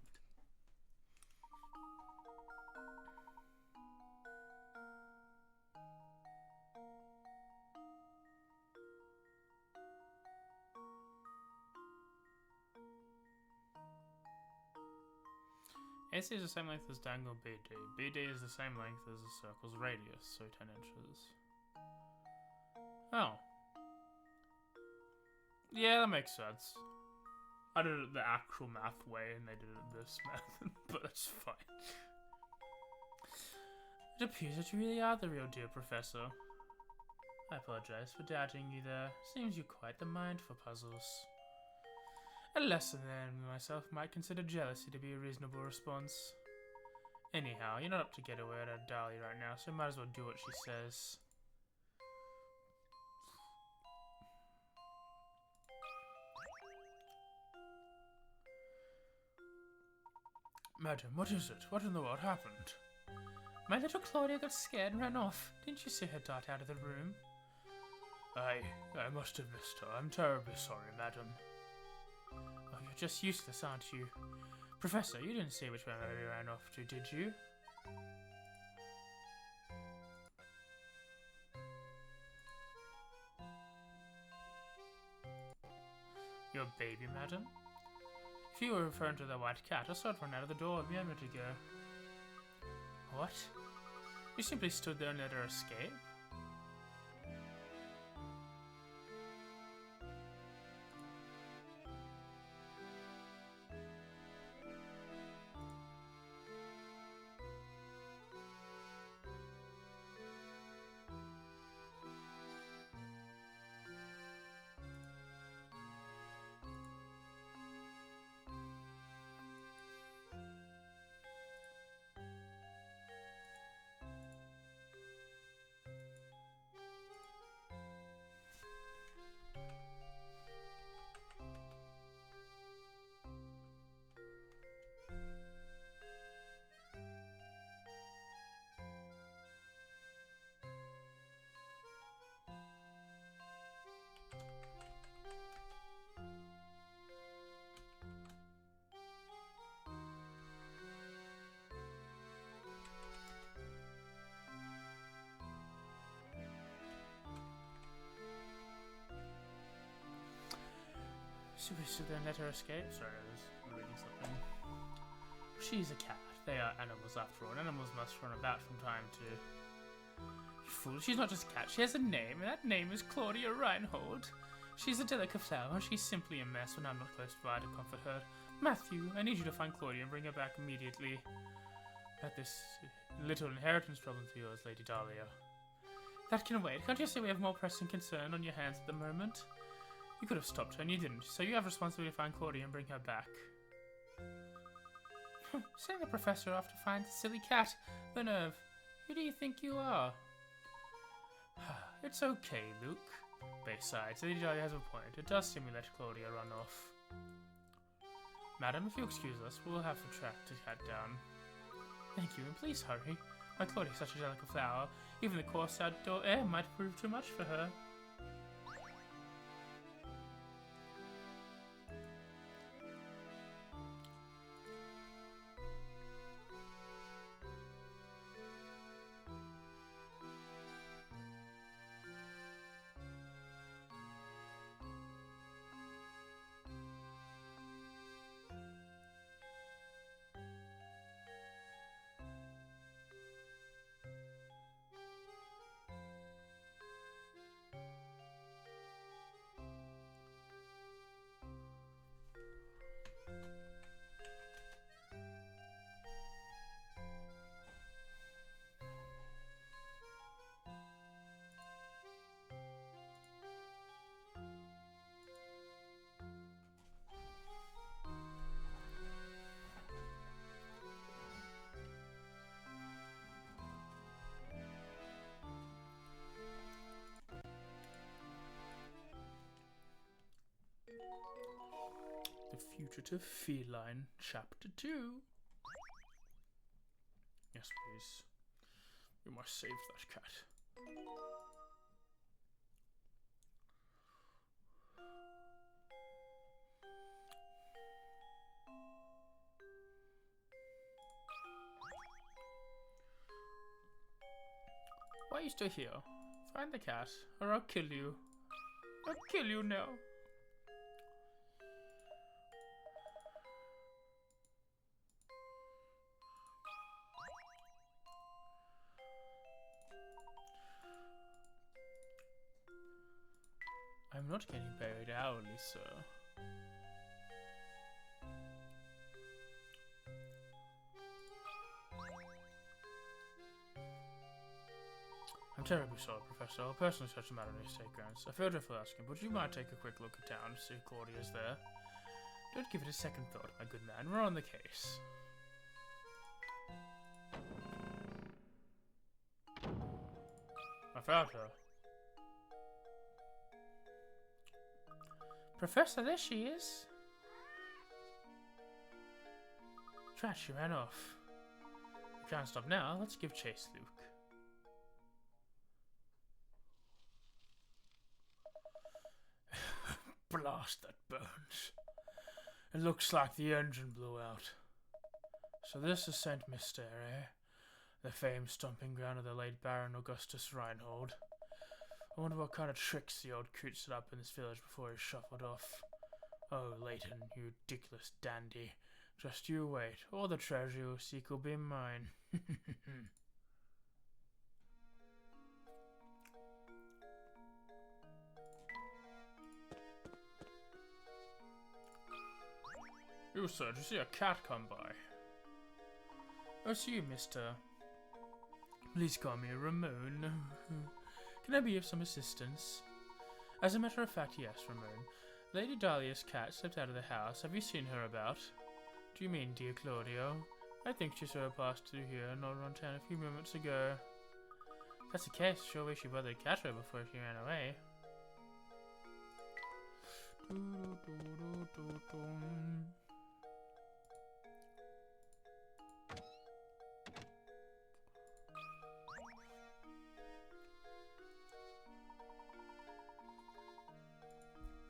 AC is the same length as Dangle BD. BD is the same length as the circle's radius, so 10 inches. Oh. Yeah, that makes sense. I did it the actual math way and they did it this method, but that's fine. It appears that you really are the real deal, Professor. I apologize for doubting you there. Seems you're quite the mind for puzzles. A lesser than myself might consider jealousy to be a reasonable response. Anyhow, you're not up to get away at Dahlia right now, so might as well do what she says. Madam, what is it? What in the world happened? My little Claudia got scared and ran off. Didn't you see her dart out of the room? I must have missed her. I'm terribly sorry, madam. Oh, you're just useless, aren't you? Professor, you didn't see which way Mary ran off to, did you? Your baby, madam? If you were referring to the white cat, I saw it run out of the door a minute ago. What? You simply stood there and let her escape? Should we sit there and let her escape? Sorry, I was reading something. She's a cat. They are animals after all, and animals must run about from time to... You fool, she's not just a cat, she has a name, and that name is Claudia Reinhold. She's a delicate flower, she's simply a mess when I'm not close by to comfort her. Matthew, I need you to find Claudia and bring her back immediately. At this little inheritance problem for yours, Lady Dahlia. That can wait. Can't you see we have more pressing concern on your hands at the moment? You could have stopped her and you didn't, so you have responsibility to find Claudia and bring her back. Send the professor off to find the silly cat. The nerve. Who do you think you are? It's okay, Luke. Besides, Lady Dahlia has a point. It does seem we let Claudia run off. Madam, if you excuse us, we'll have to track the cat down. Thank you, and please hurry. My Claudia is such a delicate flower. Even the coarse outdoor air might prove too much for her. The Fugitive Feline, Chapter 2. Yes, please. You must save that cat. Why are you still here? Find the cat, or I'll kill you. I'll kill you now. I'm not getting buried hourly, sir. I'm terribly sorry, Professor. I'll personally search the matter in estate grounds. I feel dreadful asking, but would you mind take a quick look at town to see if Claudia's there? Don't give it a second thought, my good man. We're on the case. I found her. Professor, there she is. Drat, she ran off. We can't stop now. Let's give chase, Luke. Blast, that burns. It looks like the engine blew out. So this is St. Mystere, the famed stomping ground of the late Baron Augustus Reinhold. I wonder what kind of tricks the old coot set up in this village before he shuffled off. Oh, Layton, you ridiculous dandy. Just you wait. All the treasure you'll seek will be mine. You, sir, did you see a cat come by? Oh, it's you, mister. Please call me Ramon. Can I be of some assistance? As a matter of fact, yes, Ramon. Lady Dahlia's cat stepped out of the house. Have you seen her about? Do you mean dear Claudio? I think she saw her pass through here not around town a few moments ago. If that's the case, surely she bothered catch her before she ran away.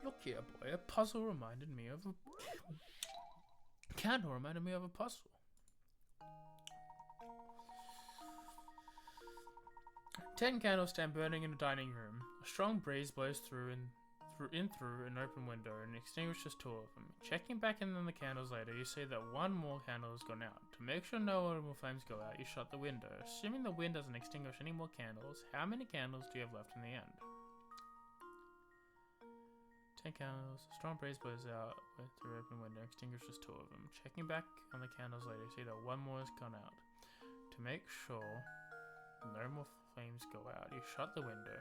Look here, boy, a puzzle reminded me of a... candle reminded me of a puzzle. Ten candles stand burning in the dining room. A strong breeze blows through an open window and extinguishes two of them. Checking back in on the candles later, you see that one more candle has gone out. To make sure no more flames go out, you shut the window. Assuming the wind doesn't extinguish any more candles, how many candles do you have left in the end? 10 candles. A strong breeze blows out through open window, extinguishes two of them. Checking back on the candles later, you see that one more has gone out. To make sure no more flames go out, you shut the window.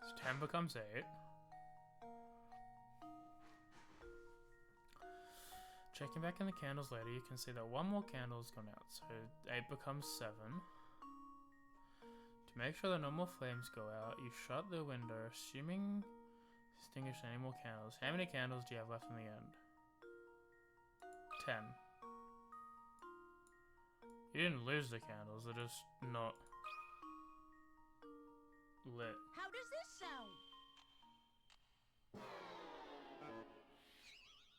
So 10 becomes 8. Checking back in the candles later, you can see that one more candle has gone out, so 8 becomes 7. To make sure that no more flames go out, you shut the window, assuming extinguish any more candles. How many candles do you have left in the end? 10. You didn't lose the candles, they're just not lit. How does this sound?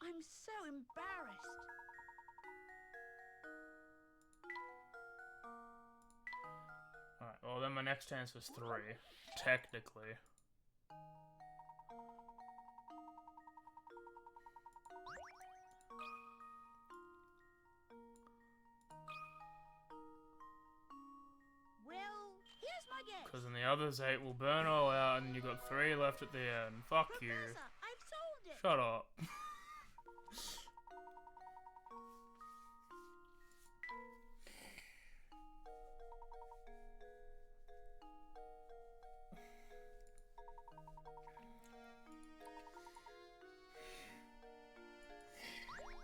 I'm so embarrassed. Alright, well then my next answer is 3. Technically. Well, here's my guess. Because then the others 8 will burn all out and you got 3 left at the end. Fuck you. Professor, I've solved it. Shut up.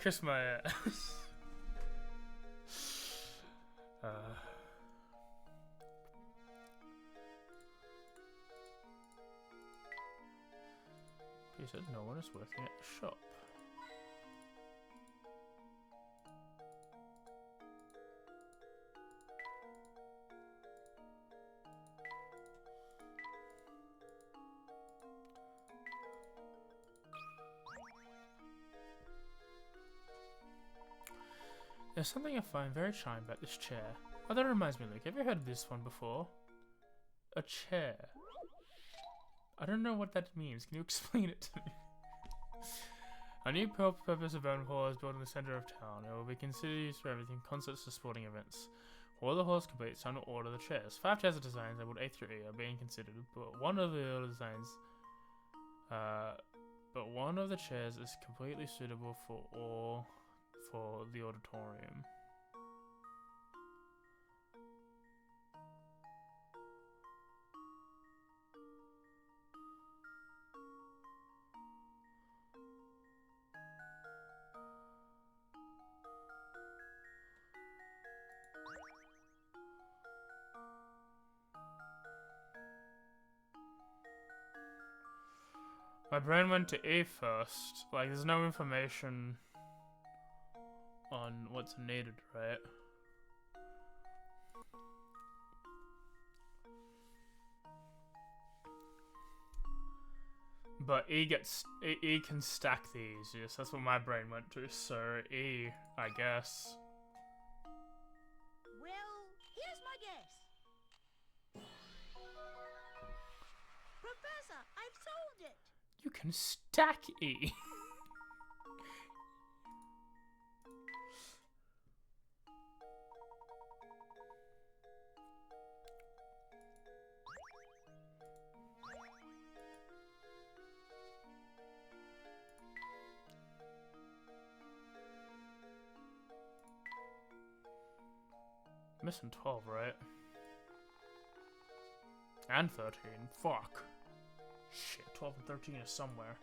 Kiss my ass. He said no one is working at the shop. There's something I find very charming about this chair. Oh, that reminds me, Luke. Have you heard of this one before? A chair. I don't know what that means. Can you explain it to me? A new purpose event hall is built in the center of town. It will be considered used for everything, concerts to sporting events. While the hall is complete, it's time to order the chairs. 5 chairs of designs labeled A through E are being considered, but one of the designs, one of the chairs is completely suitable for the auditorium. My brain went to A first. Like, there's no information on what's needed, right? But E can stack these. Yes, that's what my brain went to. So E, I guess. Well, here's my guess. Professor, I've solved it. You can stack E. Missing 12, right? And 13. Fuck. Shit, 12 and 13 is somewhere.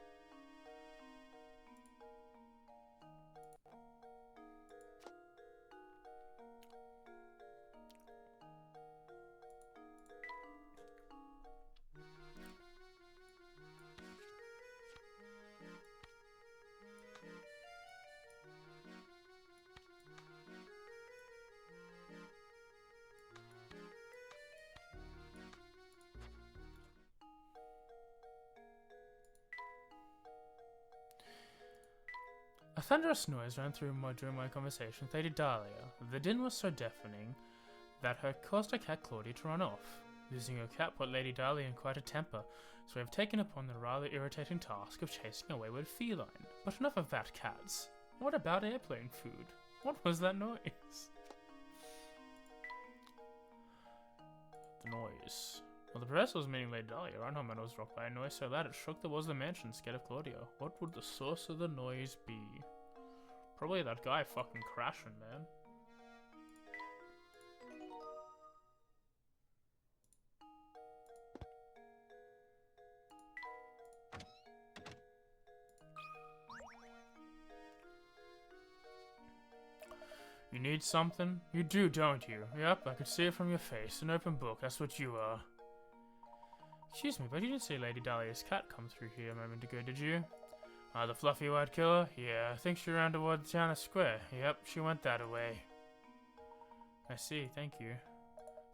A thunderous noise ran through during my conversation with Lady Dahlia. The din was so deafening that it caused her cat Claudia to run off. Losing her cat put Lady Dahlia in quite a temper, so we have taken upon the rather irritating task of chasing a wayward feline. But enough of that, cats. What about airplane food? What was that noise? The noise. Well, the professor was meeting Lady Dahlia. Our home was rocked by a noise so loud it shook the walls of the mansion, scared of Claudia. What would the source of the noise be? Probably that guy fucking crashing, man. You need something? You do, don't you? Yep, I could see it from your face. An open book, that's what you are. Excuse me, but you didn't see Lady Dahlia's cat come through here a moment ago, did you? Ah, the fluffy white killer? Yeah, I think she ran toward the town of Square. Yep, she went that way. I see, thank you.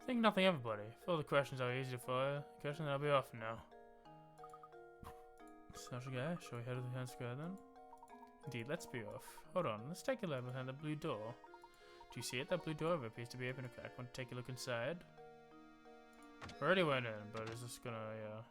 Think nothing of it, buddy. If all the questions are easy for you, questions, I'll be off now. Such a guy, shall we head to the town square then? Indeed, let's be off. Hold on, let's take a look behind the blue door. Do you see it? That blue door over appears to be open. Okay, I want to take a look inside. We already went in, but is this gonna, yeah.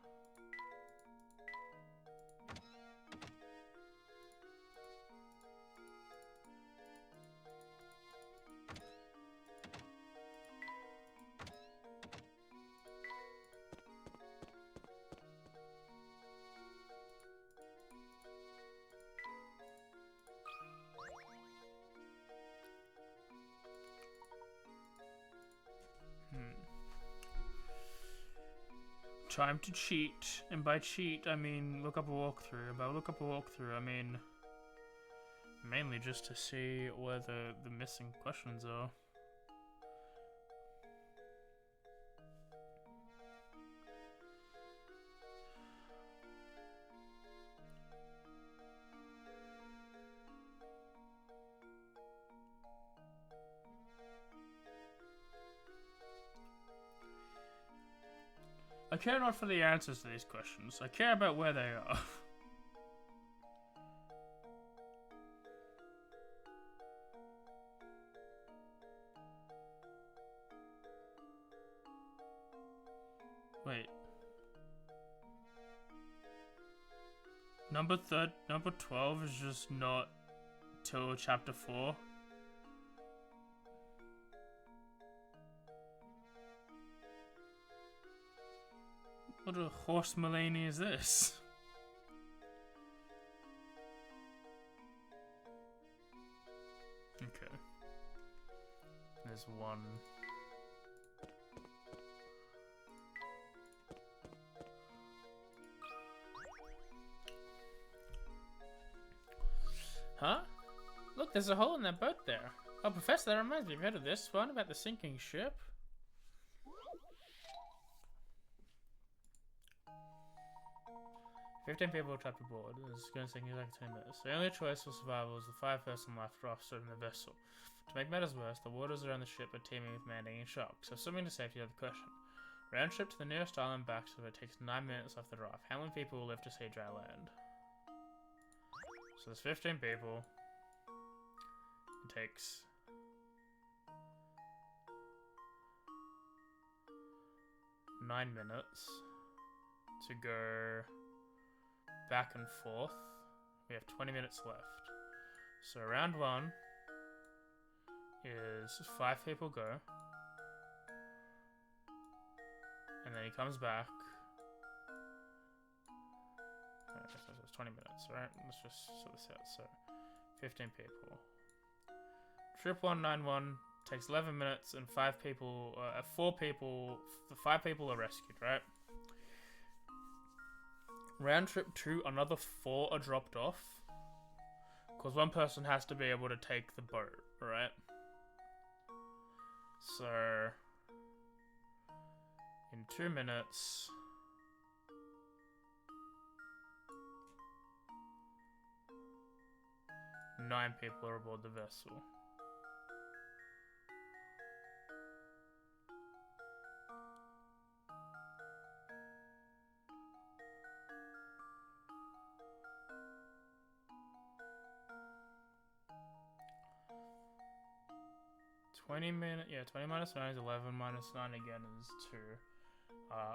Time to cheat, and by cheat I mean look up a walkthrough. By look up a walkthrough I mean mainly just to see where the missing questions are. care not for the answers to these questions. I care about where they are. Wait. Number 12 is just not till chapter 4. What a horse Mulaney is this? Okay. There's one. Huh? Look, there's a hole in that boat there. Oh, Professor, that reminds me. Have you heard of this one about the sinking ship? 15 people trapped aboard. This is going to take like 10 minutes. The only choice for survival is the 5-person life raft in the vessel. To make matters worse, the waters around the ship are teeming with man-eating sharks. So, swimming to safety is the question. Round trip to the nearest island back, so it takes 9 minutes off the raft. How many people will live to see dry land? So there's 15 people. It takes 9 minutes to go back and forth. We have 20 minutes left. So round 1 is 5 people go. And then he comes back. So it's 20 minutes, right? Let's just sort this out. So 15 people. Trip 191 takes 11 minutes and 5 people, 4 people, the 5 people are rescued, right? Round trip 2, another 4 are dropped off. Because one person has to be able to take the boat, right? So, in 2 minutes, nine people are aboard the vessel. $20 minus 9 is 11, minus 9 again is 2.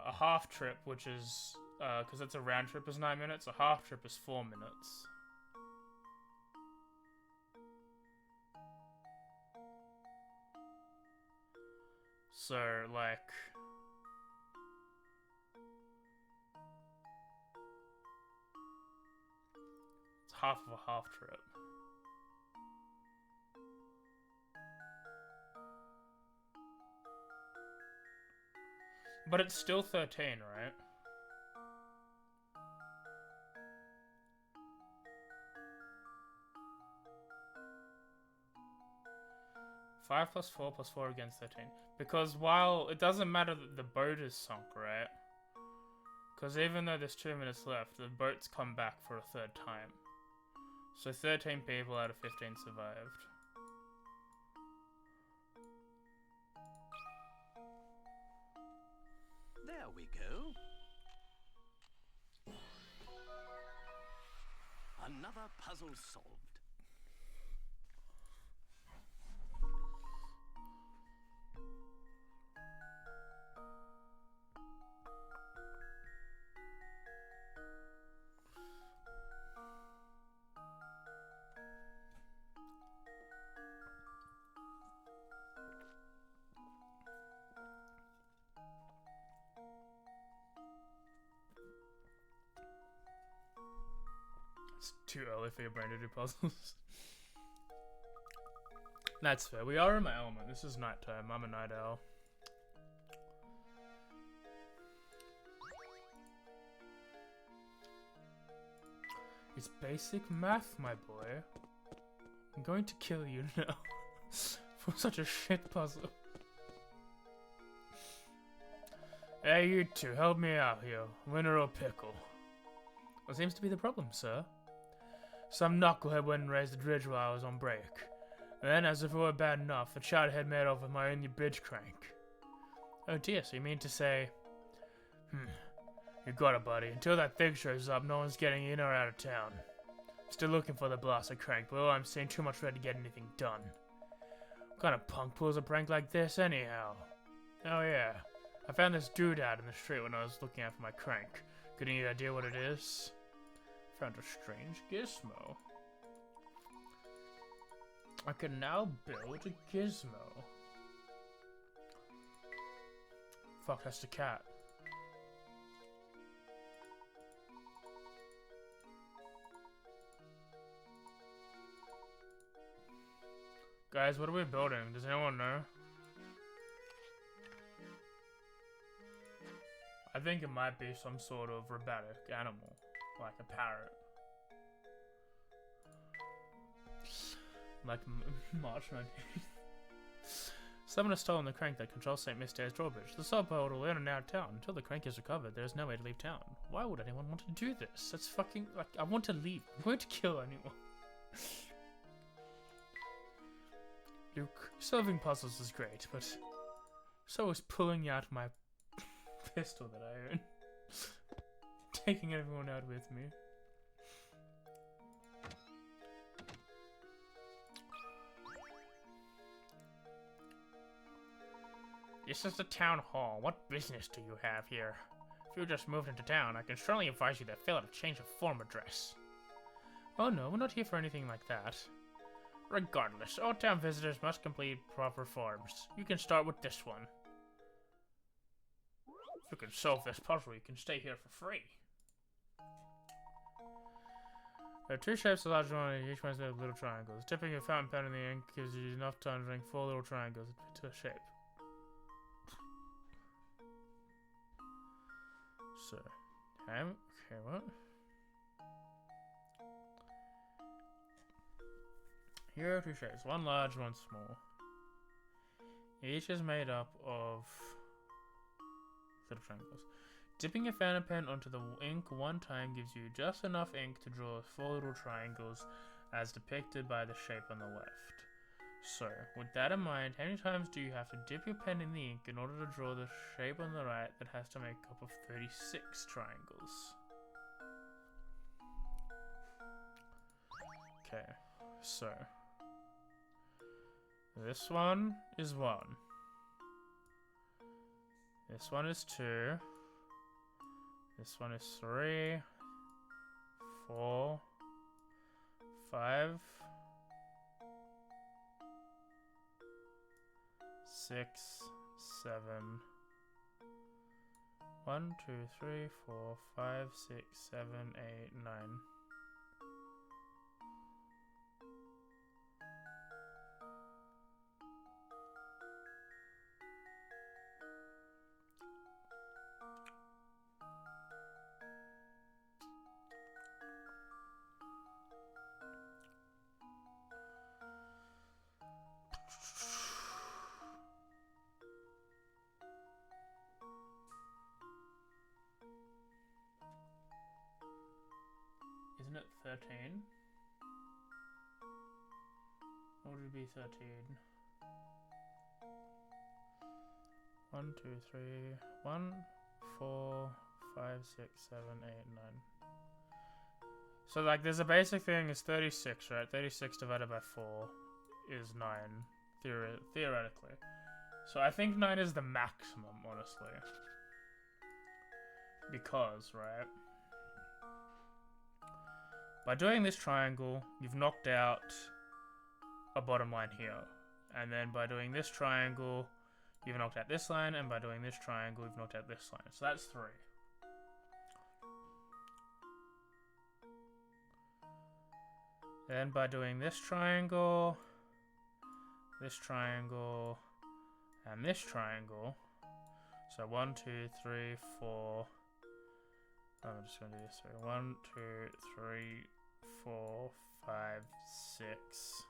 A half trip, which is, because it's a round trip, is 9 minutes. A half trip is 4 minutes. So, like, it's half of a half trip. But it's still 13, right? Five plus 4 against 13. Because while it doesn't matter that the boat is sunk, right? Because even though there's 2 minutes left, the boat's come back for a third time. So 13 people out of 15 survived. There we go. Another puzzle solved. It's too early for your brain to do puzzles. That's fair. We are in my element. This is nighttime. I'm a night owl. It's basic math, my boy. I'm going to kill you now for such a shit puzzle. Hey, you two, help me out here. Winner or pickle? What seems to be the problem, sir? Some knucklehead went and raised the dredge while I was on break. And then, as if it were bad enough, the child had made off with my only bridge crank. Oh dear, so you mean to say... You got it, buddy. Until that thing shows up, no one's getting in or out of town. Still looking for the blasted crank, but I'm seeing too much red to get anything done. What kind of punk pulls a prank like this, anyhow? Oh yeah, I found this dude out in the street when I was looking out for my crank. Got any idea what it is? Found a strange gizmo. I can now build a gizmo. Fuck, that's the cat. Guys, what are we building? Does anyone know? I think it might be some sort of robotic animal, like a parrot. Like March 19th. Someone has stolen the crank that controls St. Mystere's drawbridge. The subboard will in and out of town. Until the crank is recovered, there is no way to leave town. Why would anyone want to do this? That's fucking, like, I want to leave. I'm going to kill anyone. Luke, solving puzzles is great, but so is pulling out my pistol that I own. Taking everyone out with me. This is the town hall. What business do you have here? If you just moved into town, I can strongly advise you to fill out a change of form address. Oh no, we're not here for anything like that. Regardless, all town visitors must complete proper forms. You can start with this one. If you can solve this puzzle, you can stay here for free. There are two shapes, a large one, and each one's made of little triangles. Dipping your fountain pen in the ink gives you enough time to drink 4 little triangles into a shape. So, okay, what? Here are two shapes, one large, one small. Each is made up of little triangles. Dipping your fountain pen onto the ink one time gives you just enough ink to draw 4 little triangles as depicted by the shape on the left. So, with that in mind, how many times do you have to dip your pen in the ink in order to draw the shape on the right that has to make up of 36 triangles? Okay, so this one is 1. This one is 2. This one is 3, 4, 5, 6, 7. 1, 2, 3, 4, 5, 6, 7, 8, 9. Isn't it 13? Or would it be 13? 1, 2, 3, 1, 4, 5, 6, 7, 8, 9. So like there's a basic thing is 36, right? 36 divided by 4 is 9, theoretically. So I think 9 is the maximum, honestly. Because, right? By doing this triangle, you've knocked out a bottom line here. And then by doing this triangle, you've knocked out this line. And by doing this triangle, you've knocked out this line. So that's 3. Then by doing this triangle, and this triangle. So 1, 2, 3, 4. I'm just going to do this. 1, 2, 3, 4, 5, 6.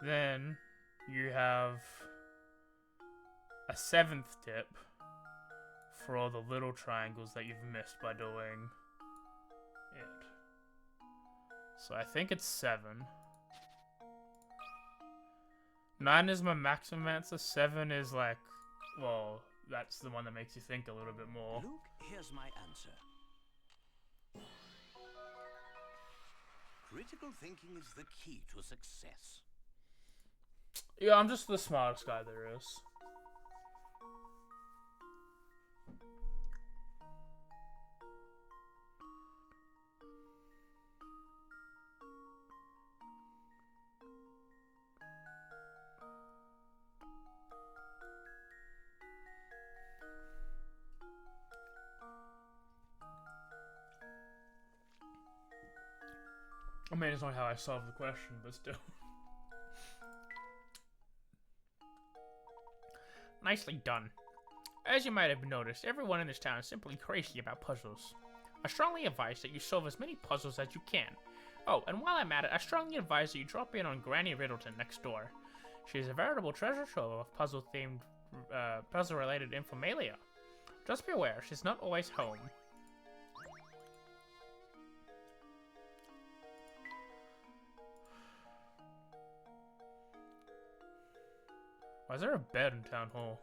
Then you have a 7th dip for all the little triangles that you've missed by doing it. So I think it's 7. 9 is my maximum answer. 7 is like, well, that's the one that makes you think a little bit more. Luke, here's my answer. Critical thinking is the key to success. Yeah, I'm just the smartest guy there is. I mean, it's not how I solved the question, but still. Nicely done. As you might have noticed, everyone in this town is simply crazy about puzzles. I strongly advise that you solve as many puzzles as you can. Oh, and while I'm at it, I strongly advise that you drop in on Granny Riddleton next door. She is a veritable treasure trove of puzzle-themed, puzzle-related infomalia. Just be aware, she's not always home. Why is there a bed in Town Hall?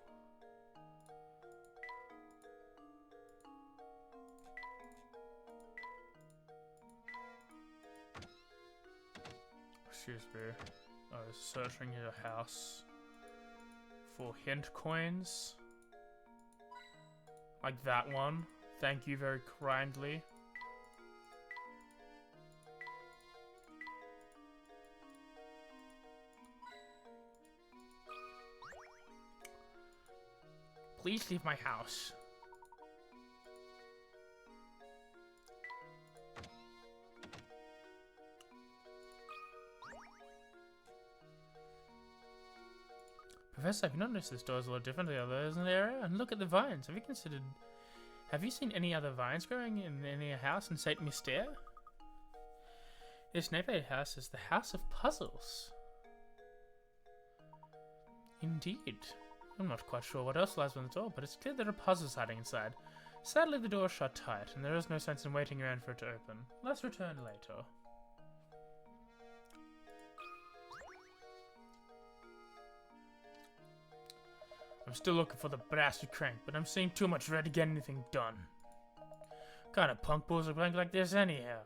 Excuse me. I was searching your house for hint coins. Like that one. Thank you very kindly. Please leave my house. Professor, have you noticed this door is a lot different to the others in the area? And look at the vines. Have you seen any other vines growing in any house in St. Mystere? This neighborhood house is the House of Puzzles. Indeed. I'm not quite sure what else lies on the door, but it's clear there are puzzles hiding inside. Sadly, the door is shut tight, and there is no sense in waiting around for it to open. Let's return later. I'm still looking for the bastard crank, but I'm seeing too much red to get anything done. What kind of punk balls are blank like this anyhow?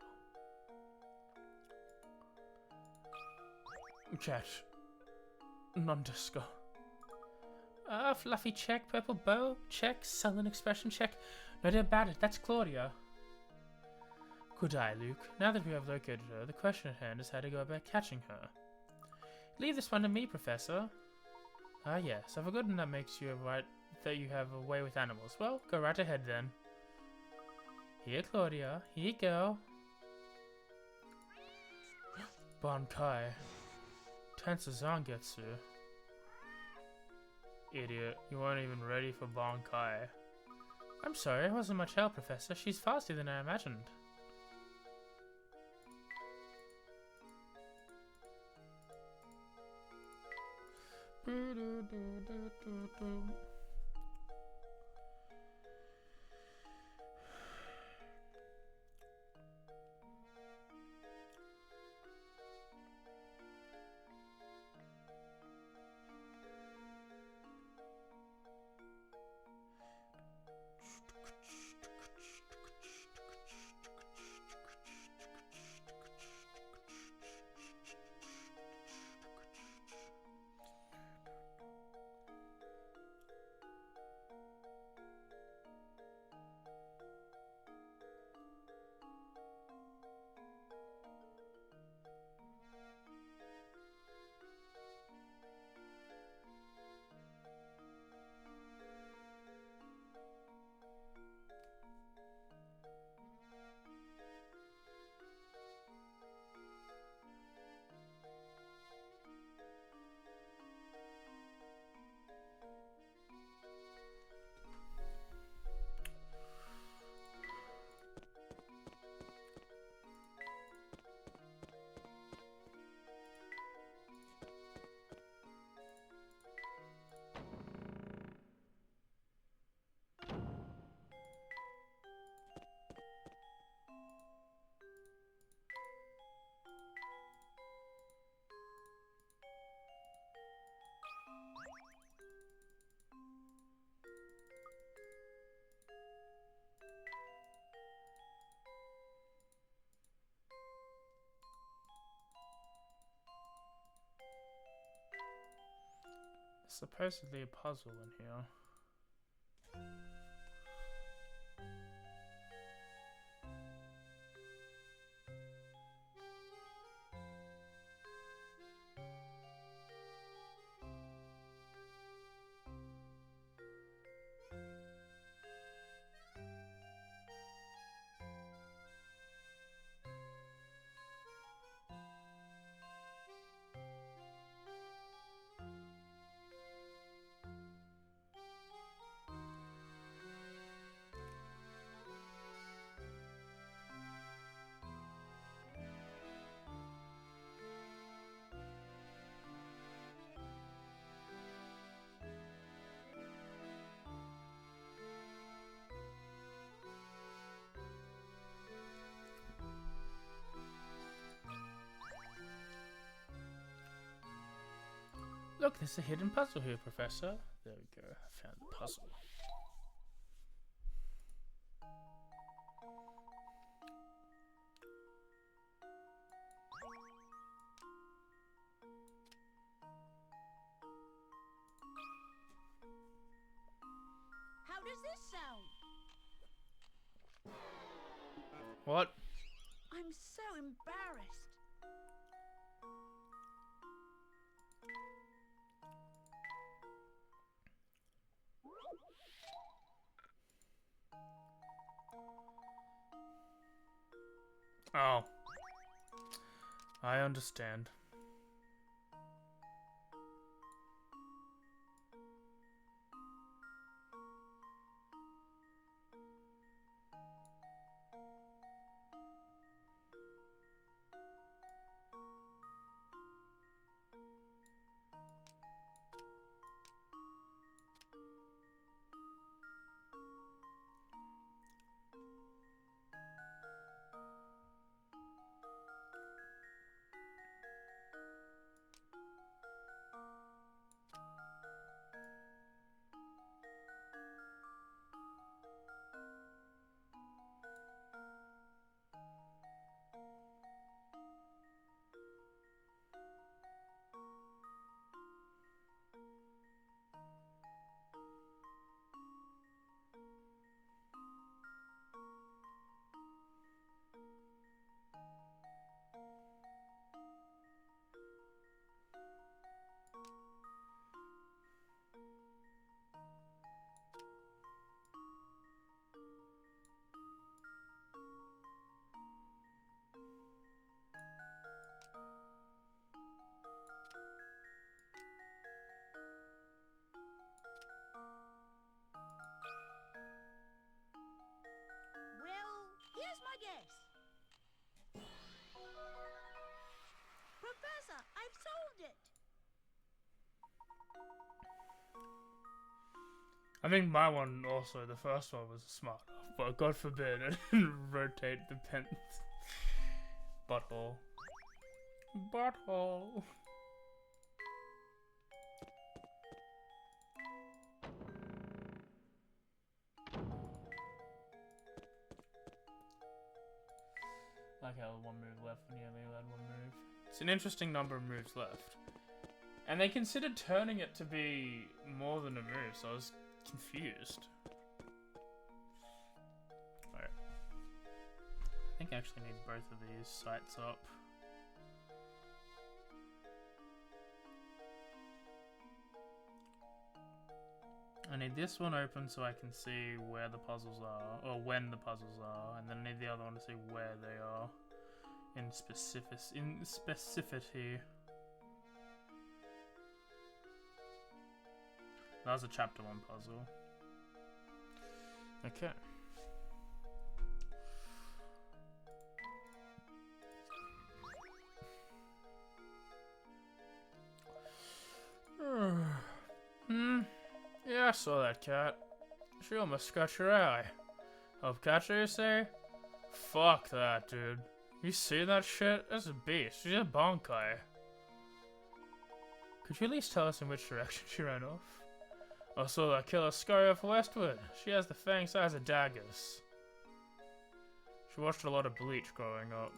Chat. Non-disco. Fluffy check, purple bow, check, sullen expression check. No doubt about it, that's Claudia. Good eye, Luke. Now that we have located her, the question at hand is how to go about catching her. Leave this one to me, Professor. Ah yes, I've forgotten that makes you that you have a way with animals. Well, go right ahead then. Here, Claudia. Here you go. Bankai. Tensa Zangetsu. Idiot, you weren't even ready for Bankai. I'm sorry, I wasn't much help, Professor. She's faster than I imagined. supposedly a puzzle in here. Look, there's a hidden puzzle here, Professor. There we go. I found the puzzle. How does this sound? What? I'm so embarrassed. Oh. I understand. Well, here's my guess. Professor, I've solved it. I think my one also, the first one was smart, but God forbid I didn't rotate the pen. Butthole. Butthole. Like how one move left when you only allowed one move. It's an interesting number of moves left. And they considered turning it to be more than a move, so I was confused. Alright. I think I actually need both of these sites up. I need this one open so I can see where the puzzles are, or when the puzzles are, and then I need the other one to see where they are in specificity. That was a chapter 1 puzzle. Okay. Yeah, I saw that cat. She almost scratched her eye. Help catch her, you say? Fuck that, dude. You see that shit? That's a beast. She's a bonkai. Could you at least tell us in which direction she ran off? I saw that killer scurry off westward. She has the fang size of daggers. She watched a lot of Bleach growing up.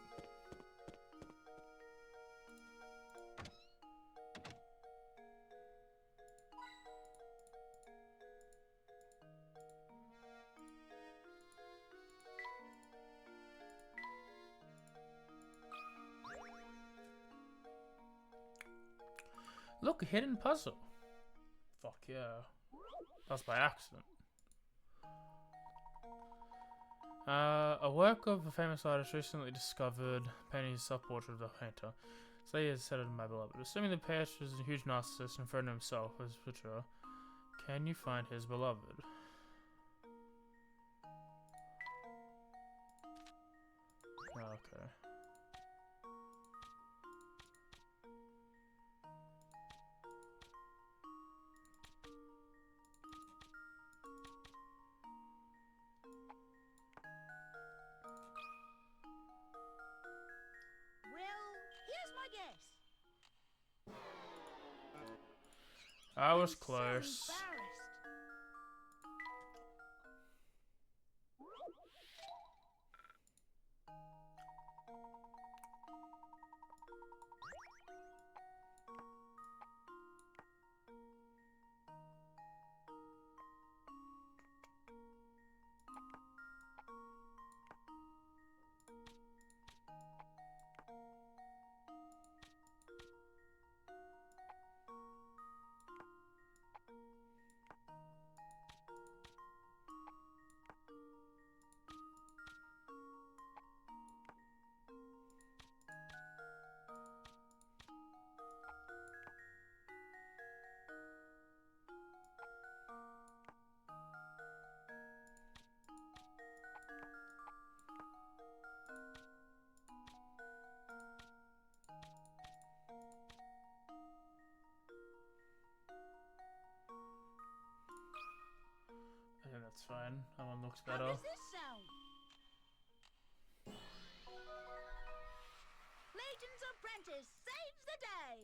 Look, a hidden puzzle. Fuck yeah. That was by accident. A work of a famous artist recently discovered painting a self-portrait of the painter. Slay has said it in my beloved. Assuming the painter is a huge narcissist and friend of himself as picture, can you find his beloved? Okay. Well, here's my guess. I was I'm so close. embarrassed. I think that's fine. That one looks How better. does this sound? Layton's apprentice saves the day.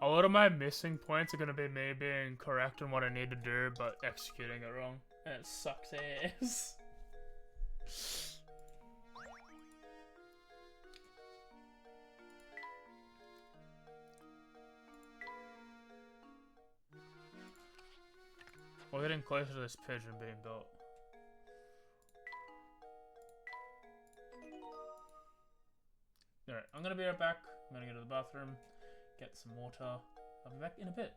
A lot of my missing points are gonna be me being correct in what I need to do, but executing it wrong. And it sucks ass. We're getting closer to this pigeon being built. Alright, I'm gonna be right back. I'm gonna go to the bathroom, get some water. I'll be back in a bit.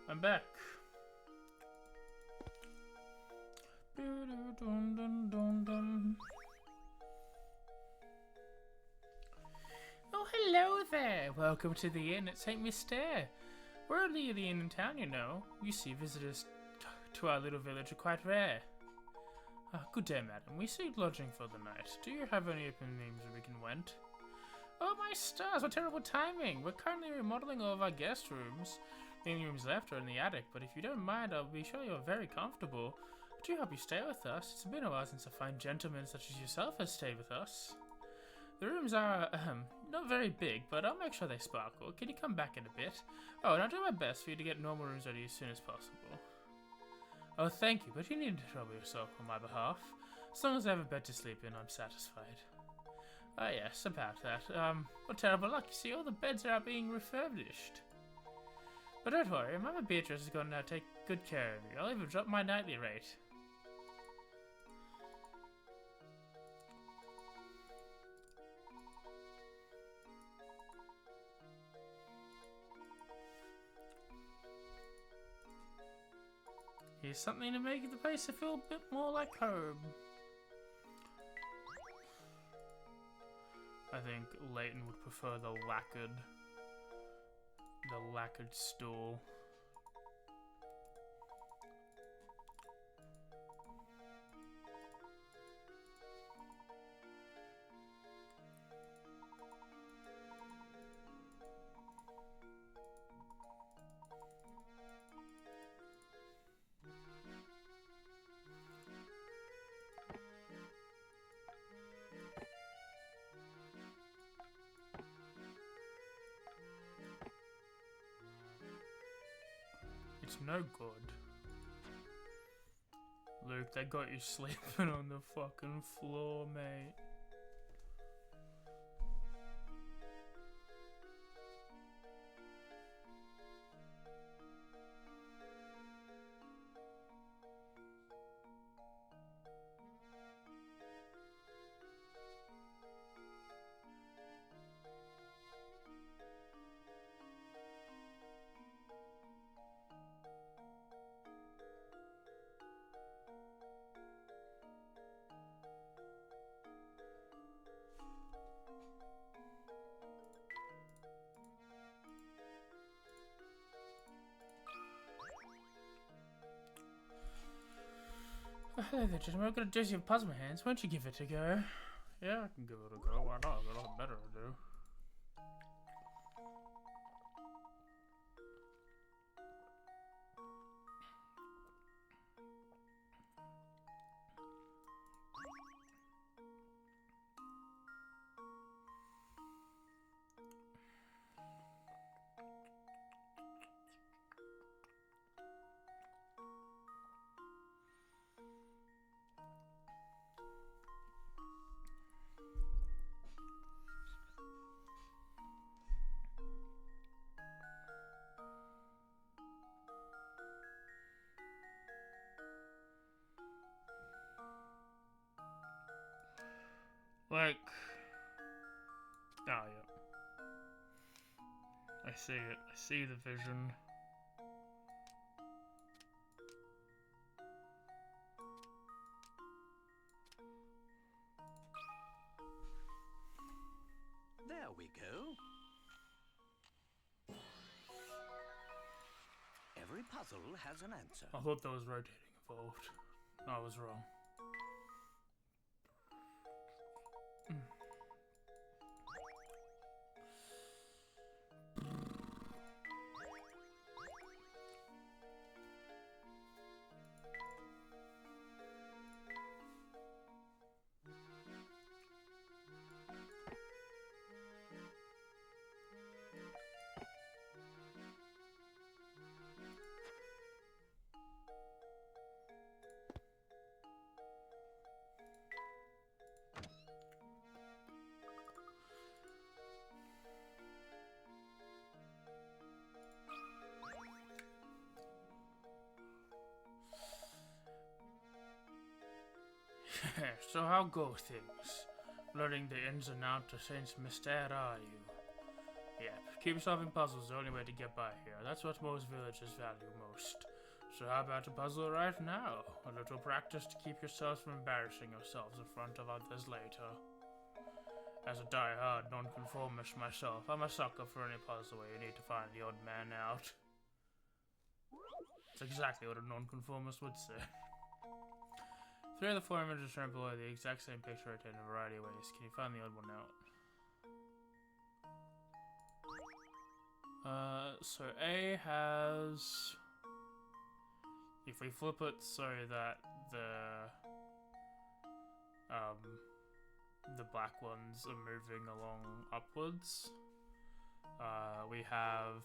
I'm back. Oh, hello there. Welcome to the inn at St. Mystere. We're only the inn in town, you know. You see, visitors to our little village are quite rare. Good day, madam. We seek lodging for the night. Do you have any open names we can rent? Oh, my stars, what terrible timing! We're currently remodeling all of our guest rooms. The only rooms left are in the attic, but if you don't mind, I'll be sure you're very comfortable. I do hope you stay with us. It's been a while since a fine gentleman such as yourself has stayed with us. The rooms are, not very big, but I'll make sure they sparkle. Can you come back in a bit? Oh, and I'll do my best for you to get normal rooms ready as soon as possible. Oh, thank you, but you needn't trouble yourself on my behalf. As long as I have a bed to sleep in, I'm satisfied. Ah, yes, about that. What terrible luck. You see, all the beds are being refurbished. But don't worry, Mama Beatrice is going to take good care of you. I'll even drop my nightly rate. Here's something to make the place feel a bit more like home. I think Layton would prefer the lacquered stool. It's no good. Luke, they got you sleeping on the fucking floor, mate. Oh, hello there, gentlemen. I've got a dozy of puzzle hands. Won't you give it a go? Yeah, I can give it a go. Why not? I've got a lot better to do. Like, oh yeah, I see it. I see the vision. There we go. Every puzzle has an answer. I thought there was rotating involved. I was wrong. So how go things? Learning the ins and outs of Saint Mystere, are you? Yep, Keep solving puzzles is the only way to get by here. That's what most villagers value most. So how about a puzzle right now? A little practice to keep yourselves from embarrassing yourselves in front of others later. As a die-hard nonconformist myself, I'm a sucker for any puzzle where you need to find the odd man out. That's exactly what a nonconformist would say. 3 of the 4 images shown below the exact same picture rotated in a variety of ways. Can you find the odd one out? So A has... If we flip it so that the black ones are moving along upwards, we have...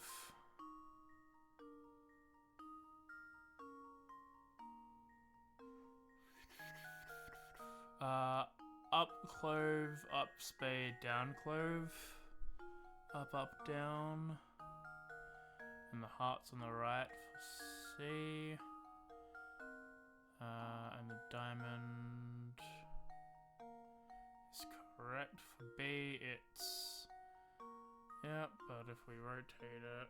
up clove, up spade, down clove, up, down, and the heart's on the right for C, and the diamond is correct for B. It's, yep, but if we rotate it,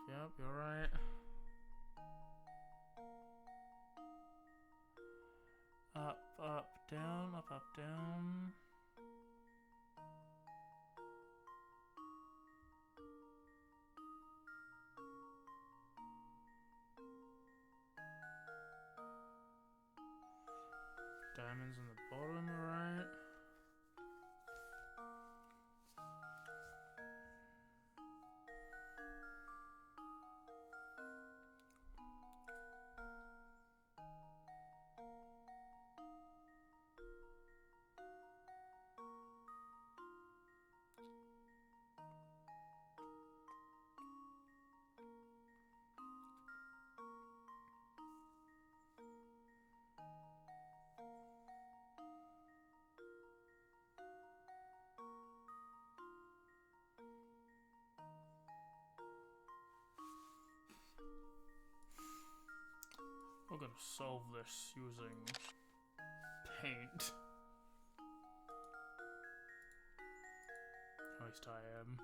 yep, you're right. Up, down, up, down. Diamonds on the bottom, right? We're gonna solve this using paint. At least I am.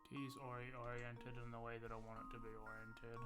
D's oriented in the way that I want it to be oriented.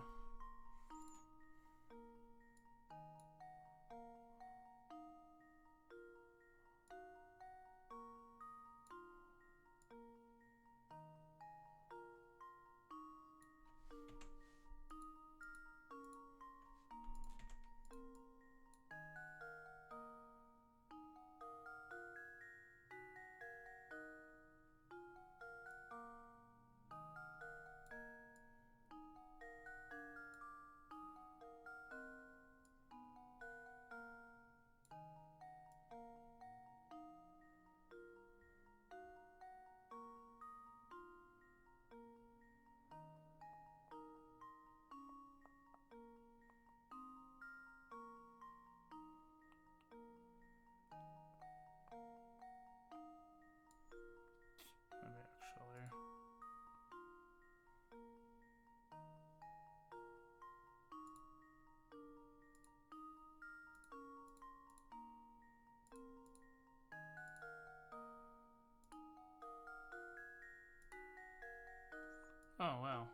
Oh, wow.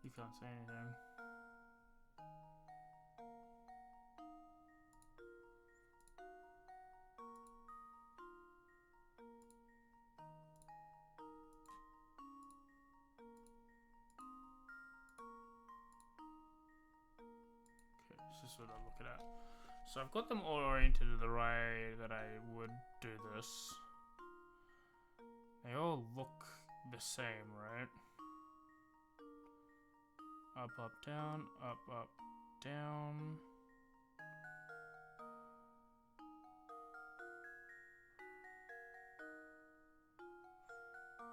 You can't say anything. Okay, this is what I'm looking at. So I've got them all oriented the way that I would do this. They all look the same, right? Up, up, down, up, down.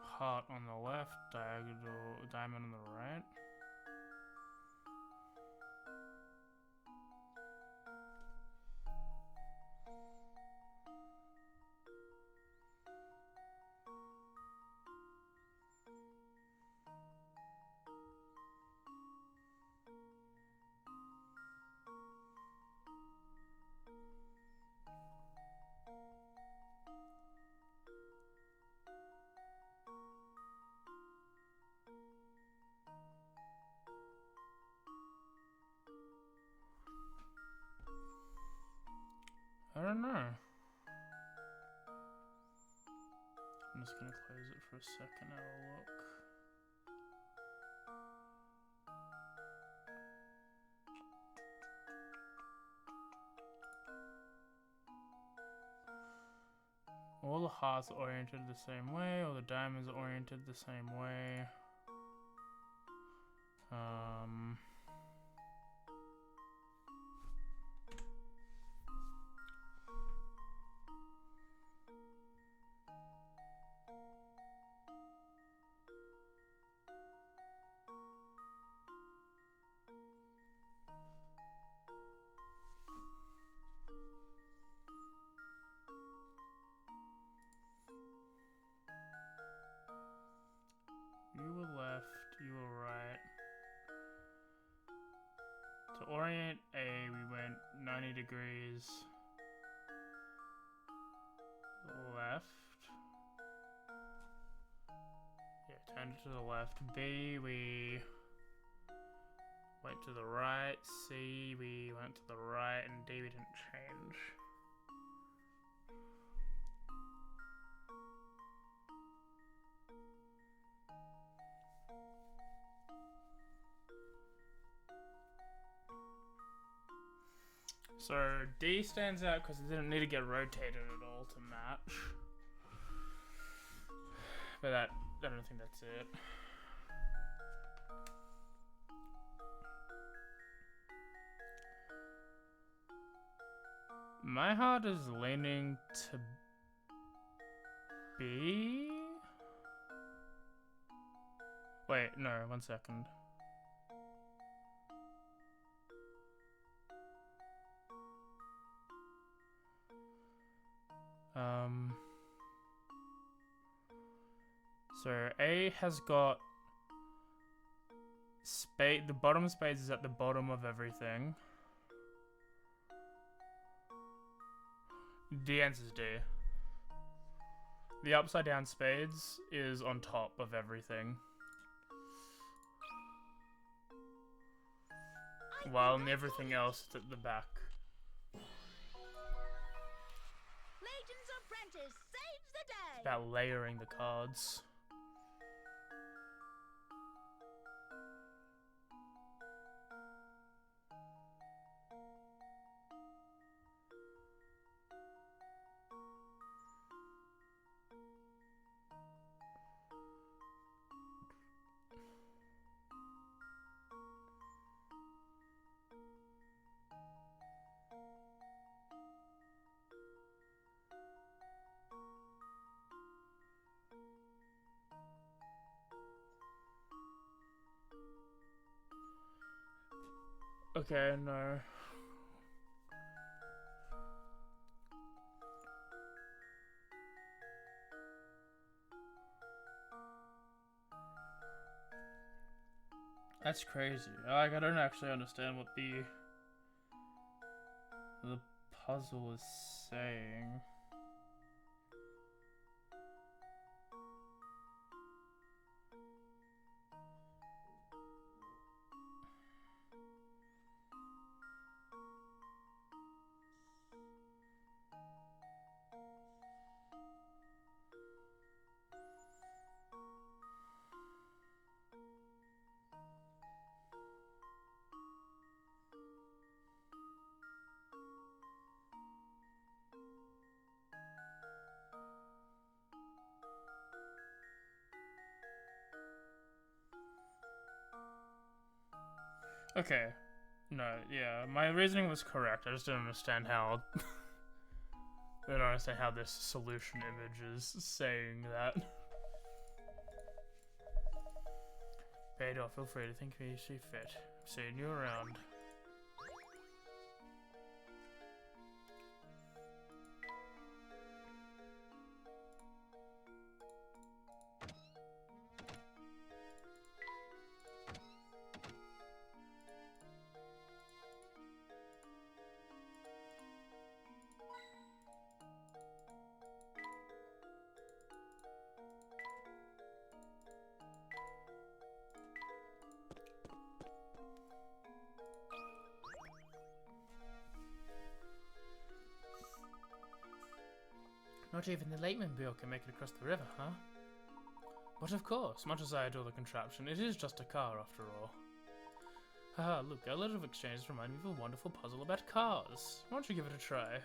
Heart on the left, diamond on the right. I don't know. I'm just gonna close it for a second, have a look. All the hearts are oriented the same way, all the diamonds are oriented the same way. You were left, you were right. To orient A, we went 90 degrees left. Yeah, turned it to the left. B, we went to the right. C, we went to the right. And D, we didn't change. So D stands out because it didn't need to get rotated at all to match. But I don't think that's it. My heart is leaning to B. Wait, no, 1 second. So A has got spade. The bottom spades is at the bottom of everything. The answer is D. The upside down spades is on top of everything. While in everything else is at the back. Layton's apprentice saves the day. It's about layering the cards. Okay, no. That's crazy. Like, I don't actually understand what the puzzle is saying. Okay. No, yeah, my reasoning was correct. I just don't understand how. I don't understand how this solution image is saying that. Bador, feel free to think you see fit. Seeing you around. Not even the Layton Bill can make it across the river, huh? But of course, much as I adore the contraption, it is just a car after all. Haha, look, our letter of exchange reminds me of a wonderful puzzle about cars. Why don't you give it a try?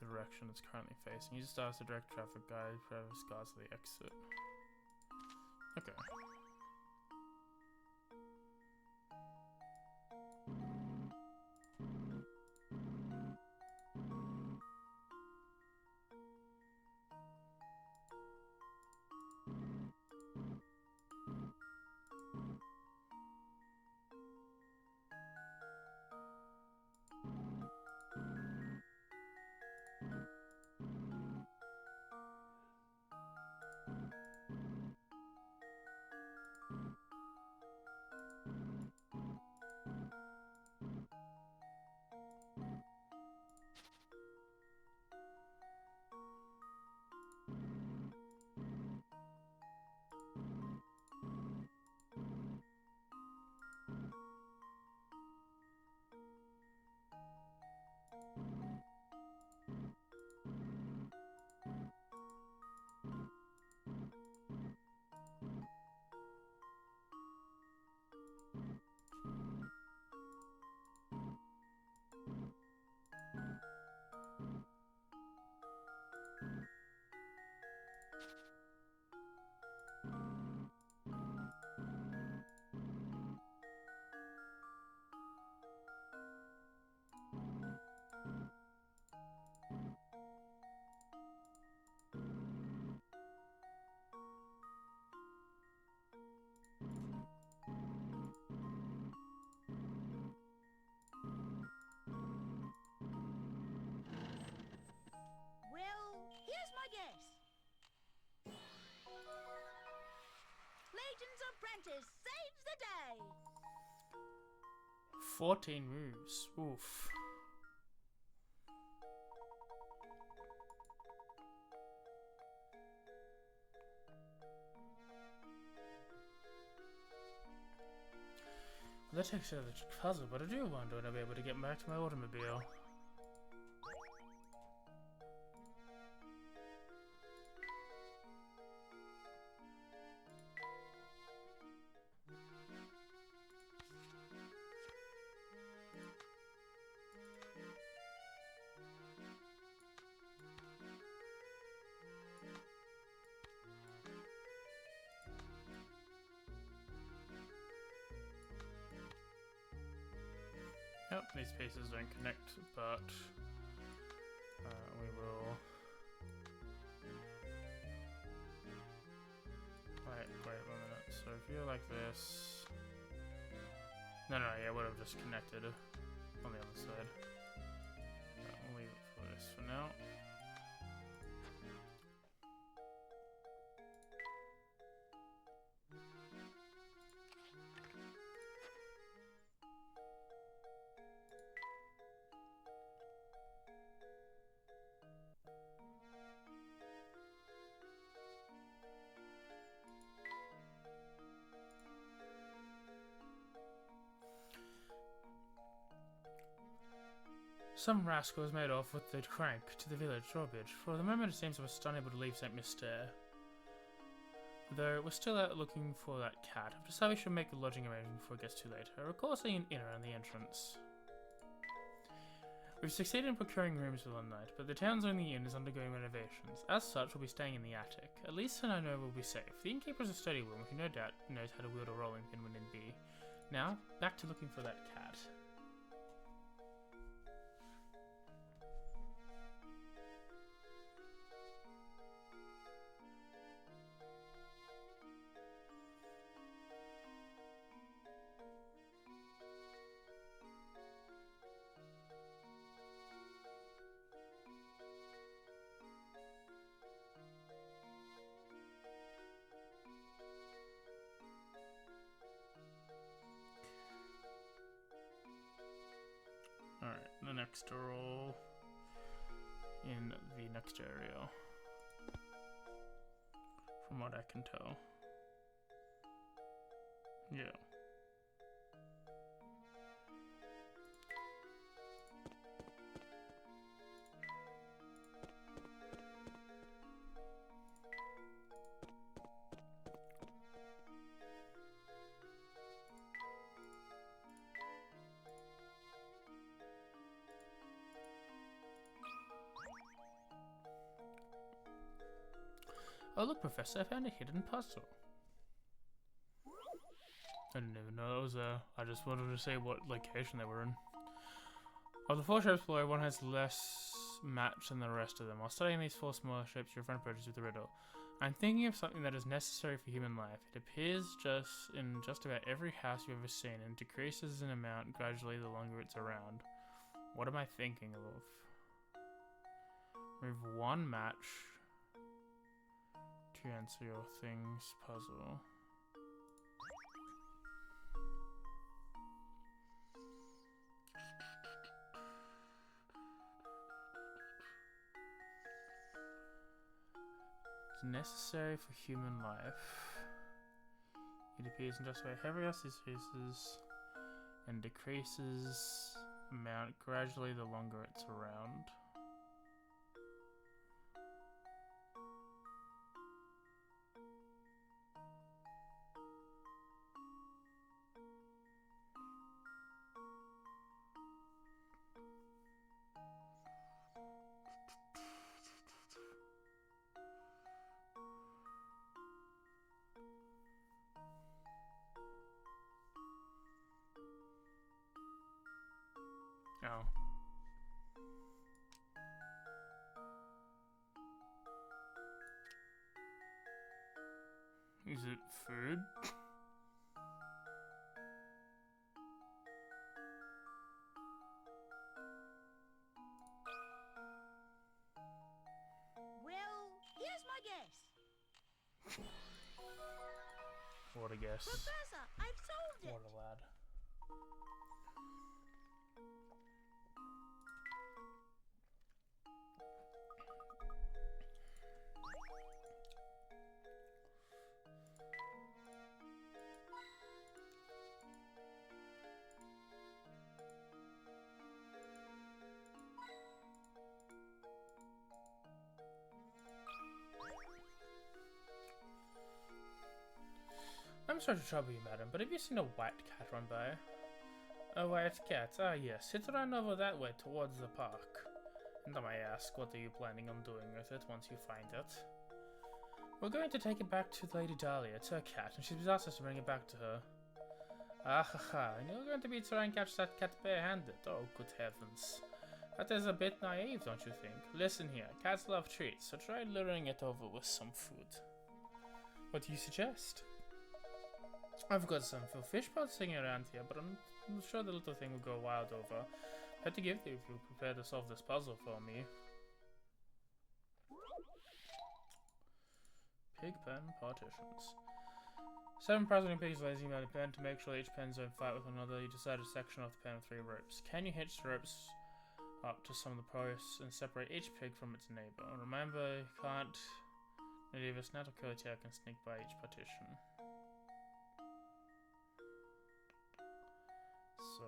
The direction it's currently facing. Use stars to direct traffic guide, drive cars to the exit. Okay. Layton's apprentice saves the day! 14 moves. Oof. That takes care of the puzzle, but I do wonder when I'll be able to get back to my automobile. Yep, these pieces don't connect, but we will. Wait a minute. So if you're like this, no, yeah, would have just connected on the other side. We'll leave it for this for now. Some rascal has made off with the crank to the village drawbridge. For the moment it seems I was unable to leave St. Mystere. Though we're still out looking for that cat, I've decided we should make a lodging arrangement before it gets too late. I recall seeing an inn around the entrance. We've succeeded in procuring rooms for one night, but the town's only inn is undergoing renovations. As such, we'll be staying in the attic. At least then I know we'll be safe. The innkeeper is a sturdy woman who no doubt knows how to wield a rolling pin when need be. Now, back to looking for that cat. Alright, the next are all in the next area, from what I can tell. Yeah. Oh look, Professor, I found a hidden puzzle. I didn't even know it was there. I just wanted to see what location they were in. Of the 4 shapes below, one has less match than the rest of them. While studying these 4 smaller shapes, your friend approaches with the riddle. I'm thinking of something that is necessary for human life. It appears in just about every house you've ever seen and decreases in amount gradually the longer it's around. What am I thinking of? Remove 1 match to answer your things puzzle. It's necessary for human life. It appears in just about every house increases and decreases amount gradually the longer it's around. Oh. Is it food? Well, here's my guess. What a guess. Professor, I've solved it. What a lad. I'm sorry to trouble you, madam, but have you seen a white cat run by? A white cat? Ah, yes. It ran over that way towards the park. And I may ask, what are you planning on doing with it once you find it? We're going to take it back to Lady Dahlia. It's her cat, and she's asked us to bring it back to her. Ah ha ha, and you're going to be trying to catch that cat bare-handed? Oh, good heavens. That is a bit naive, don't you think? Listen here, cats love treats, so try luring it over with some food. What do you suggest? I've got some fish pots sitting around here, but I'm sure the little thing will go wild over. I had to give you if you're prepared to solve this puzzle for me. Pig pen partitions. 7 puzzling pigs lazing around a pen to make sure each pens don't fight with another. You decide a section of the pen with 3 ropes. Can you hitch the ropes up to some of the posts and separate each pig from its neighbor? Remember, you can't leave a snap or curly tail can sneak by each partition. So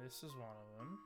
this is one of them.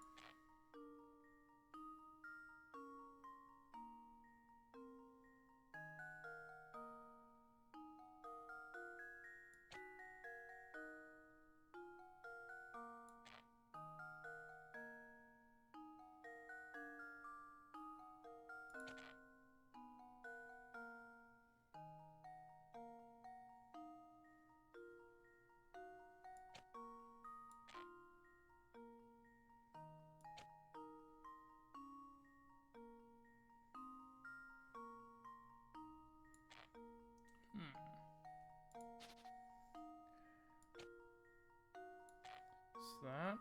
That.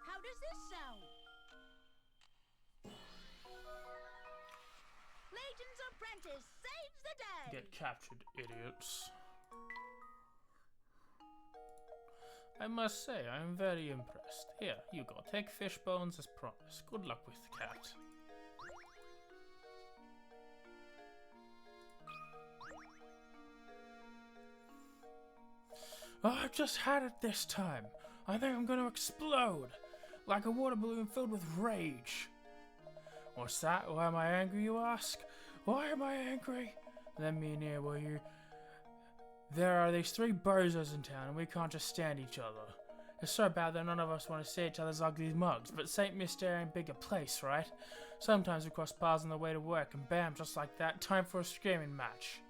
How does this sound? Layton's apprentice saves the day! Get captured, idiots. I must say, I am very impressed. Here, you go. Take fish bones as promised. Good luck with the cat. Oh, I've just had it this time. I think I'm gonna explode. Like a water balloon filled with rage. What's that? Why am I angry, you ask? Why am I angry? Let me near, will you? There are these three bozos in town, and we can't just stand each other. It's so bad that none of us want to see each other's ugly mugs, but St. Mystere ain't big a place, right? Sometimes we cross paths on the way to work, and bam, just like that, time for a screaming match.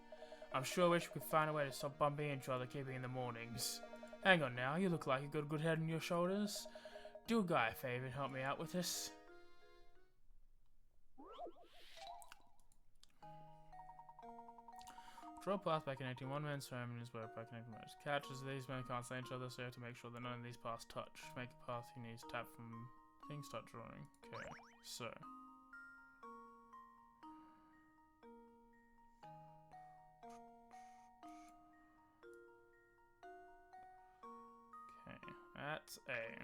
I'm sure I wish we could find a way to stop bumping each other, keeping in the mornings. Hang on now, you look like you got a good head on your shoulders. Do a guy a favor and help me out with this. Draw a path by connecting one man's home and his work by connecting others. Catch as these men can't see each other, so you have to make sure that none of these paths touch. Make a path you need to tap from things, start drawing. Okay, so. Okay, that's A.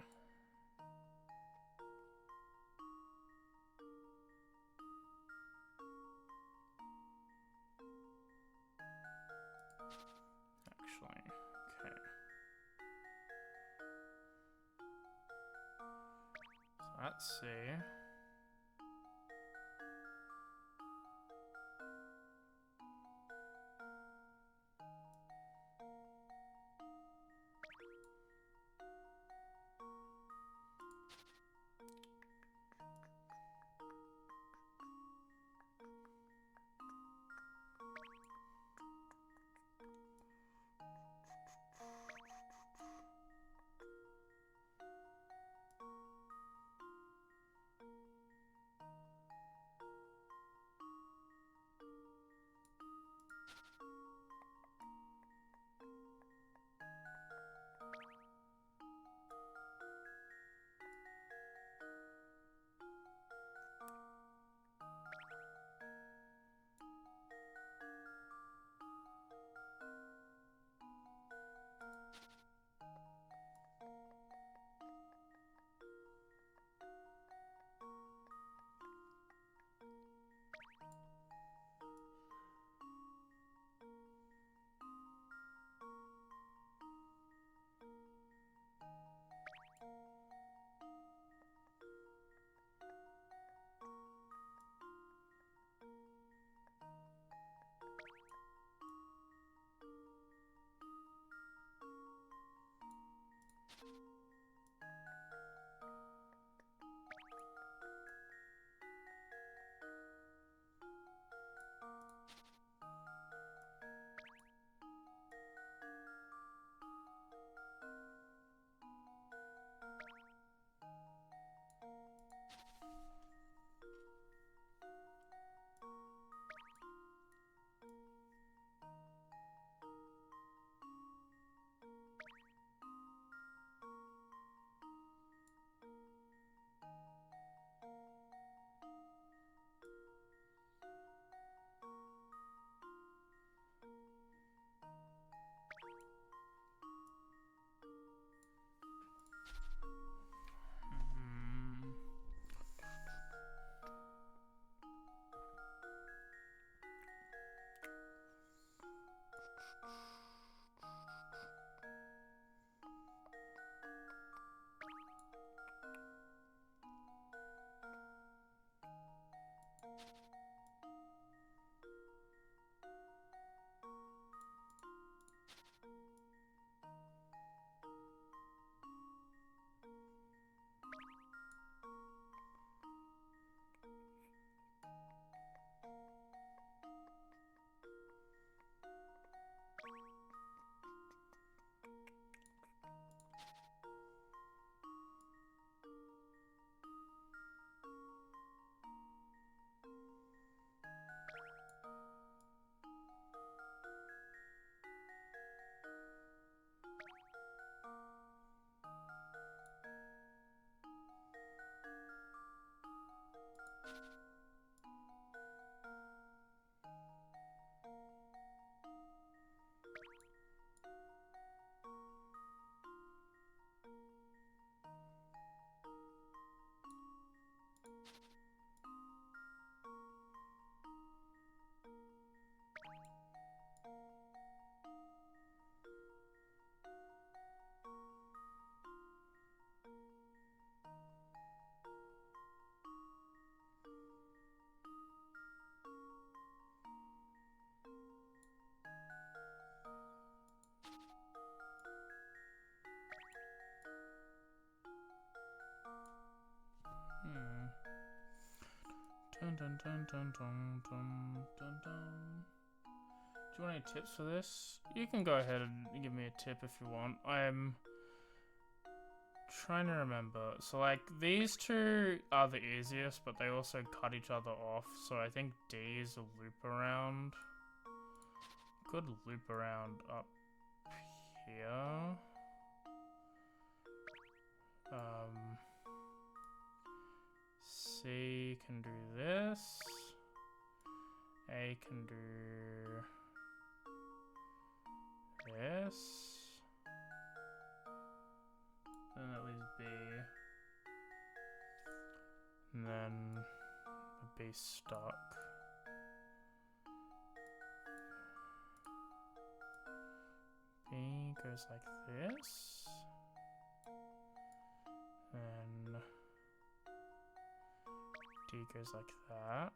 Actually, okay. So that's C. Dun dun dun dun dun dun dun dun. Do you want any tips for this? You can go ahead and give me a tip if you want. I'm trying to remember. So like these two are the easiest, but they also cut each other off. So I think D is a loop around. Could loop around up here. C can do this. A can do this. Then that leaves B. And then the B stuck. B goes like this. And D goes like that.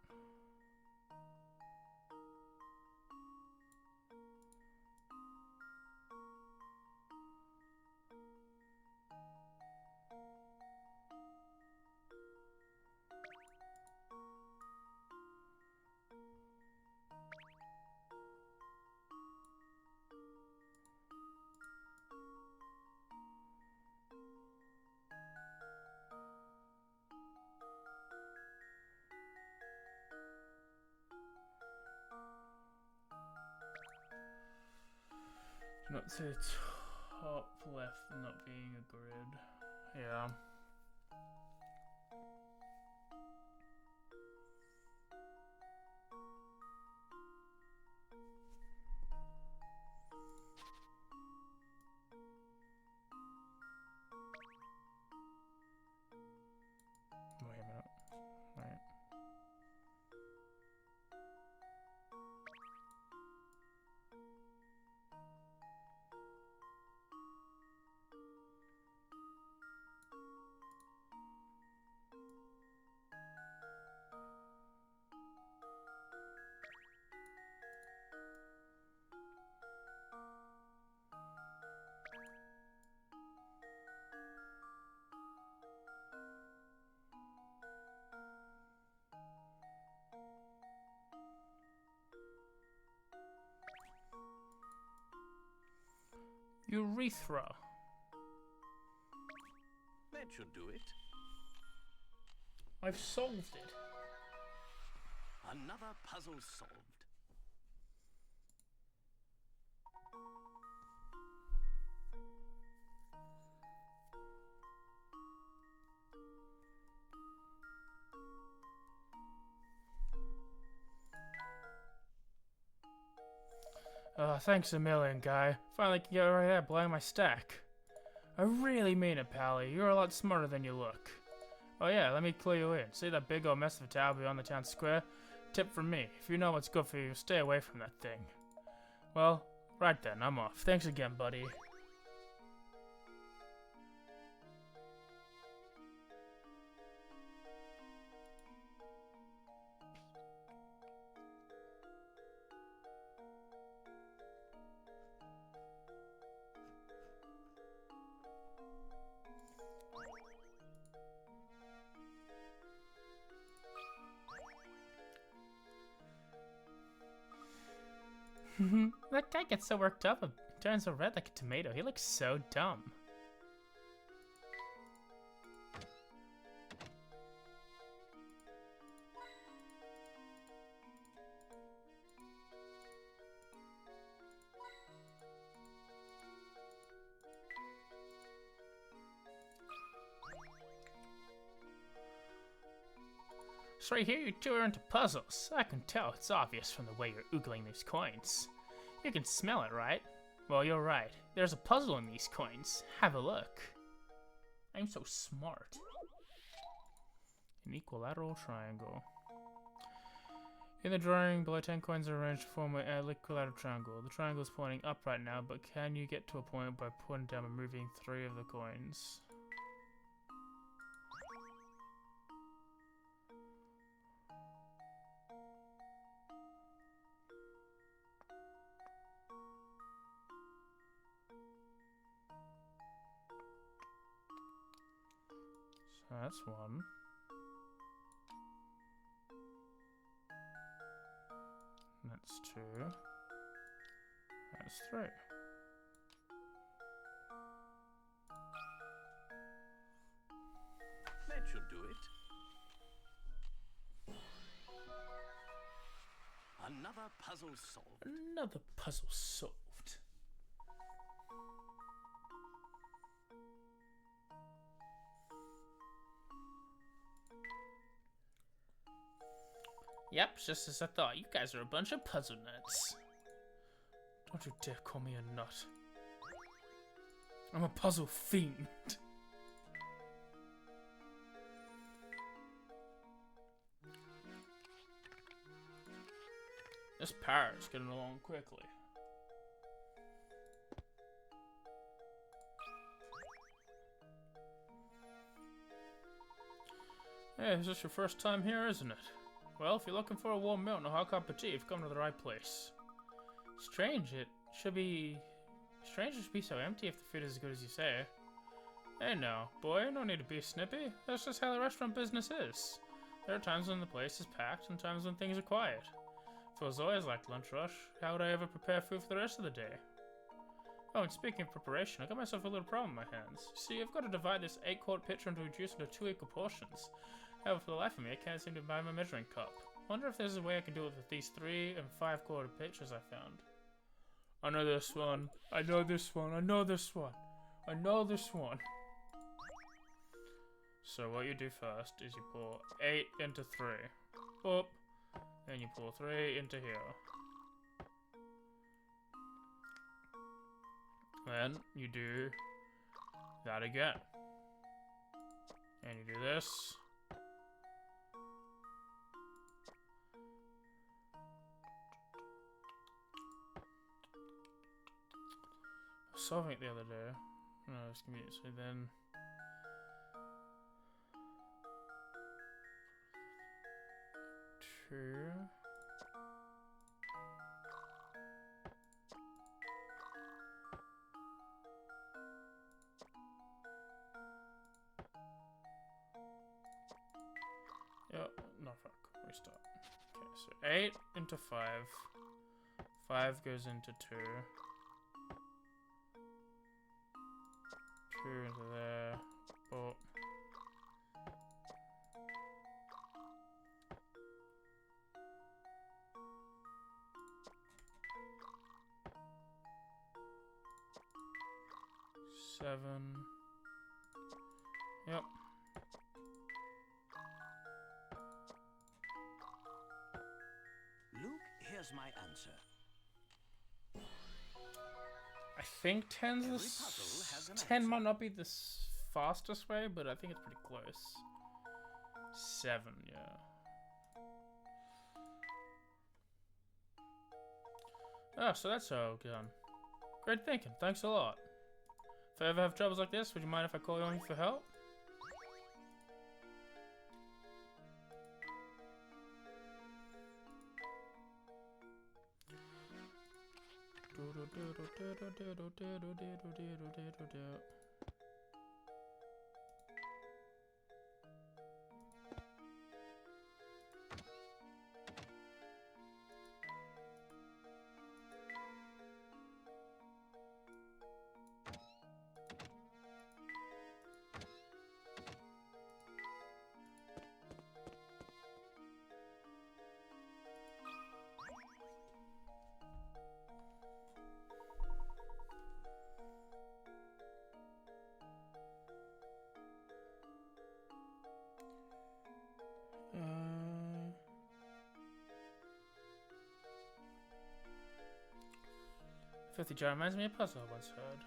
Not to the top left not being a grid. Yeah. Wait a minute. Right. Urethra. That should do it. I've solved it. Another puzzle solved. Thanks a million, guy. Finally can get right there blowing my stack. I really mean it, Pally. You're a lot smarter than you look. Oh yeah, let me clue you in. See that big old mess of a tower beyond the town square? Tip from me. If you know what's good for you, stay away from that thing. Well, right then, I'm off. Thanks again, buddy. That guy gets so worked up and turns so red like a tomato. He looks so dumb. So I hear you two are into puzzles. I can tell, it's obvious from the way you're oogling these coins. You can smell it, right? Well, you're right. There's a puzzle in these coins. Have a look. I'm so smart. An equilateral triangle. In the drawing, below 10 coins are arranged to form an equilateral triangle. The triangle is pointing up right now, but can you get to a point by putting down and moving 3 of the coins? So that's one. That's 2. That's 3. That should do it. Another puzzle solved. Another puzzle solved. Yep, just as I thought. You guys are a bunch of puzzle nuts. Don't you dare call me a nut. I'm a puzzle fiend. This parrot's getting along quickly. Hey, is this your first time here, isn't it? Well, if you're looking for a warm milk and a hot cup of tea, you've come to the right place. Strange, it should be so empty if the food is as good as you say. Hey now, boy, no need to be snippy. That's just how the restaurant business is. There are times when the place is packed and times when things are quiet. If it was always like lunch rush, how would I ever prepare food for the rest of the day? Oh, and speaking of preparation, I got myself a little problem in my hands. See, I've got to divide this 8-quart pitcher into juice into 2 equal portions. However, for the life of me, I can't seem to buy my measuring cup. Wonder if there's a way I can do it with these 3 and 5-quart pitchers I found. I know this one. I know this one. I know this one. I know this one. So what you do first is you pour 8 into 3. Boop. Then you pour 3 into here. Then you do that again. And you do this. I was solving it the other day. No, it's convenient. So then two. Yep, no fuck. Restart. Okay, so 8 into 5. 5 goes into 2. 2 into there. Oh. Seven. Yep. Luke, here's my answer. I think 10's Every the puzzle has an 10 answer. might not be the fastest way, but I think it's pretty close. 7, yeah. Oh, so that's all done. Great thinking. Thanks a lot. If I ever have troubles like this, would you mind if I call you on for help? Filthy jar reminds me of a puzzle I once heard.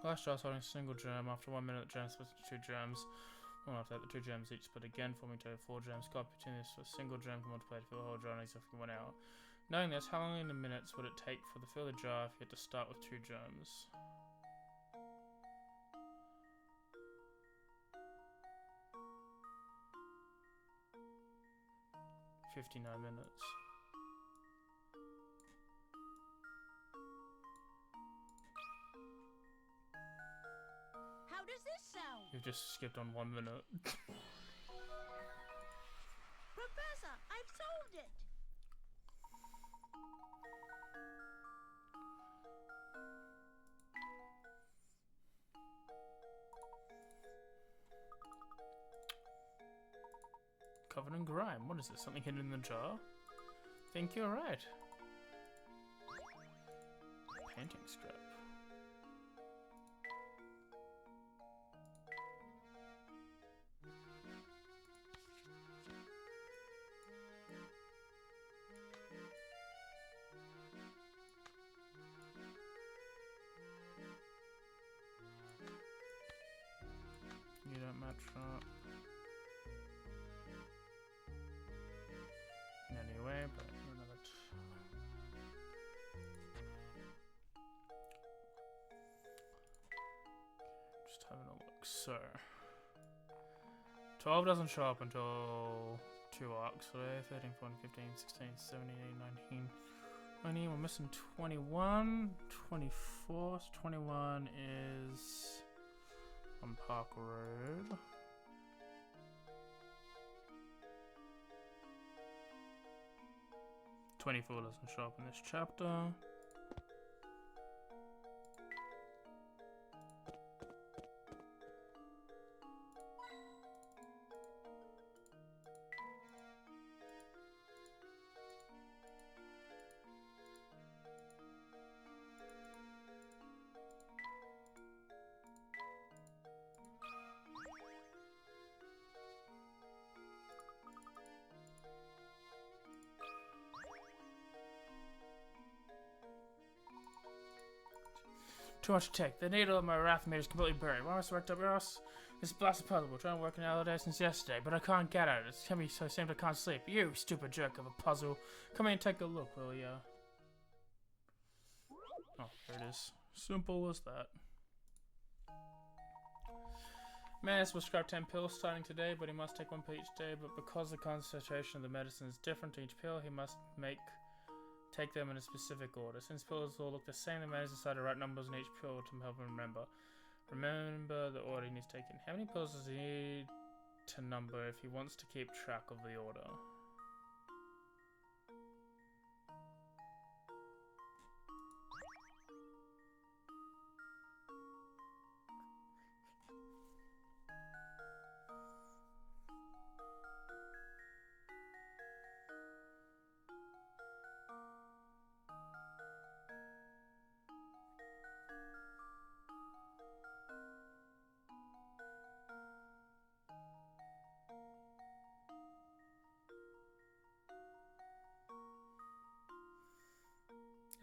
Last jar holding a single gem. After 1 minute, the gem splits into 2 gems. One after that, the 2 gems each split again, forming a total of 4 gems. Copy between this for a single gem can multiply to fill the whole jar in exactly 1 hour. Knowing this, how long in the minutes would it take for the fill the jar if you had to start with 2 gems? $59 minutes. How does this sound? You've just skipped on 1 minute. covered in grime. What is this? Something hidden in the jar? Think you're right. Painting scrap. You don't match up. Anyway, but none of it. Just having a look. So 12 doesn't show up until 2 arcs today. 13, 14, 15, 16, 17, 18, 19, 20. We're missing 21, 24. So 21 is on Park Road. $24 doesn't show up in this chapter. Too much to take. The needle of my wrath made is completely buried. Why am I so worked up, Ross? This blasted puzzle. We're trying to work it out all day since yesterday, but I can't get at it. It's telling me so same I can't sleep. You stupid jerk of a puzzle. Come in and take a look, will ya? Oh, there it is. Simple as that. Man has prescribed 10 pills starting today, but he must take 1 pill each day. But because the concentration of the medicine is different to each pill, he must take them in a specific order. Since pills all look the same, the man has decided to write numbers in each pill to help him remember. Remember the order he needs taken. How many pills does he need to number if he wants to keep track of the order?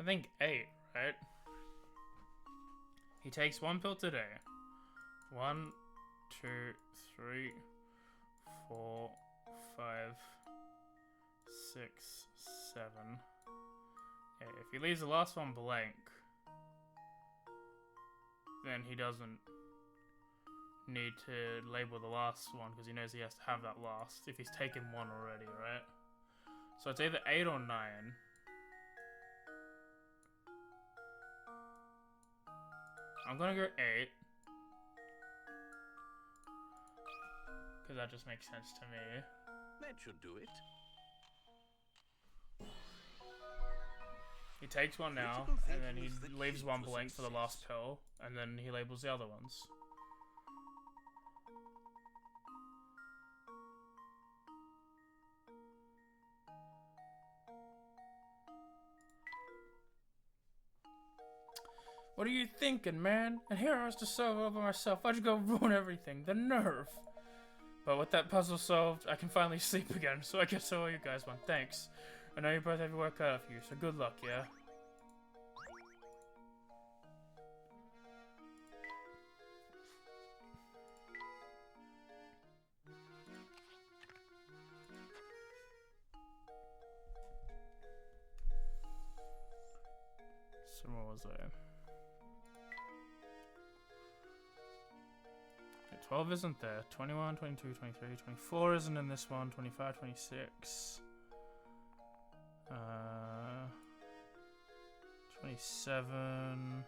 I think 8, right? He takes 1 pill today. 1, 2, 3, 4, 5, 6, 7. Yeah, if he leaves the last one blank, then he doesn't need to label the last one because he knows he has to have that last if he's taken 1 already, right? So it's either 8 or 9. I'm gonna go 8. Because that just makes sense to me. That should do it. He takes 1 now, and then he leaves 1 blank for the last pill, and then he labels the other ones. What are you thinking, man? And here I was to solve all by myself. Why'd you go ruin everything? The nerve! But with that puzzle solved, I can finally sleep again, so I guess all you guys want. Thanks. I know you both have your work cut out for you, so good luck, yeah? So what was that? 12 isn't there. 21, 22, 23, 24 isn't in this one. 25, 26. 27.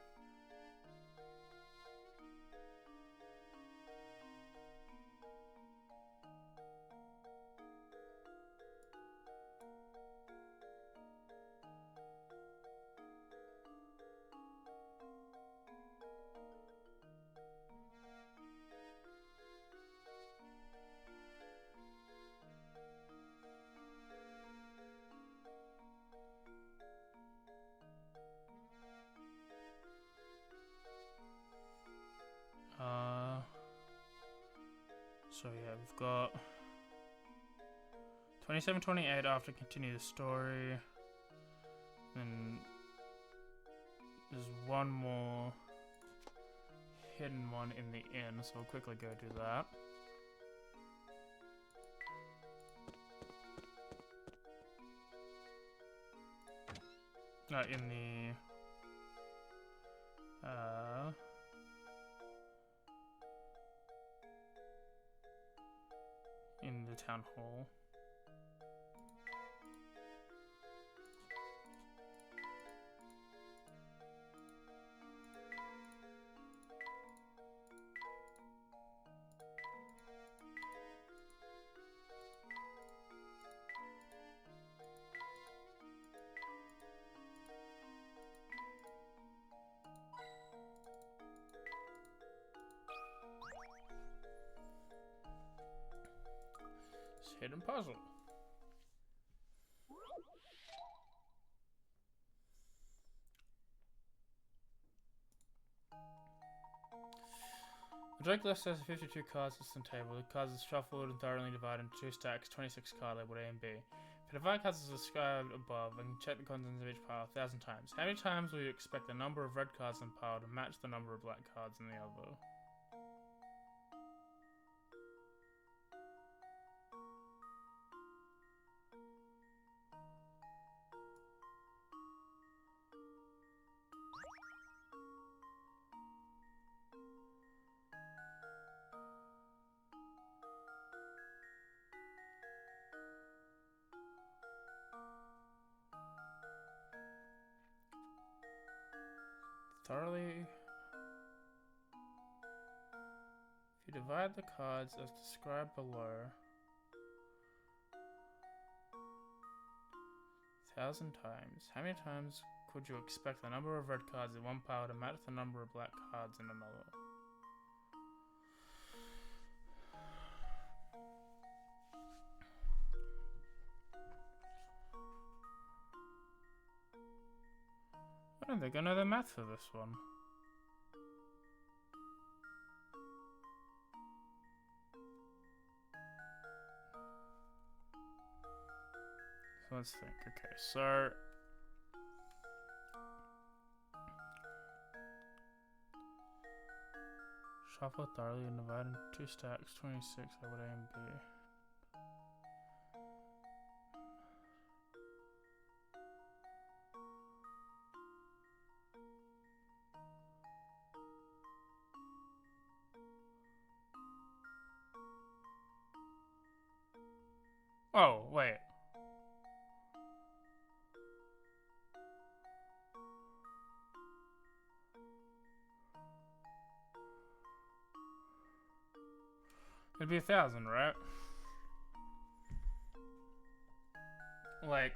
So yeah, we've got 27, 28 after continue the story. Then there's one more hidden one in the inn, so we'll quickly go do that. In the town hall. Hidden puzzle. The deck list has 52 cards on the table. The cards are shuffled and thoroughly divided into 2 stacks, 26 card labeled A and B. If you divide cards as described above and check the contents of each pile 1,000 times, how many times will you expect the number of red cards in the pile to match the number of black cards in the other? Thoroughly. If you divide the cards as described below 1,000 times, how many times could you expect the number of red cards in one pile to match the number of black cards in another? I don't think I know the math for this one. So let's think. Okay, so shuffle thoroughly and divide into 2 stacks, 26 over A and B. Oh, wait. It'd be 1,000, right? Like,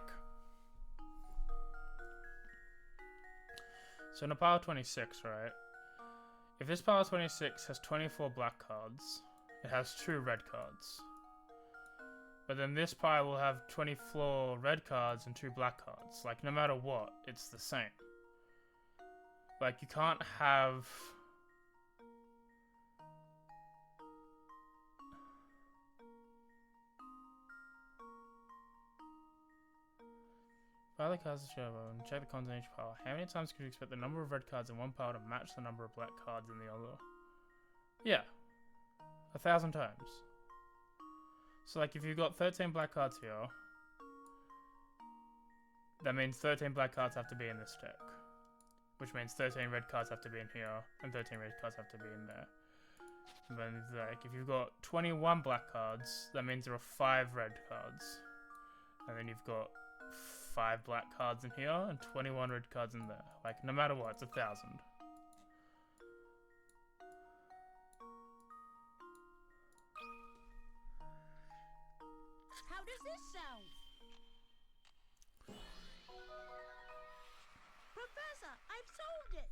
so in a pile of 26, right? If this pile of 26 has 24 black cards, it has 2 red cards. But then this pile will have 24 red cards and 2 black cards. Like, no matter what, it's the same. Like, you can't have... File the cards to show and check the contents in each pile. How many times could you expect the number of red cards in one pile to match the number of black cards in the other? Yeah. 1,000 times. So, like, if you've got 13 black cards here, that means 13 black cards have to be in this deck. Which means 13 red cards have to be in here, and 13 red cards have to be in there. And then, like, if you've got 21 black cards, that means there are 5 red cards. And then you've got 5 black cards in here, and 21 red cards in there. Like, no matter what, it's 1,000. How does this sound? Professor, I've solved it!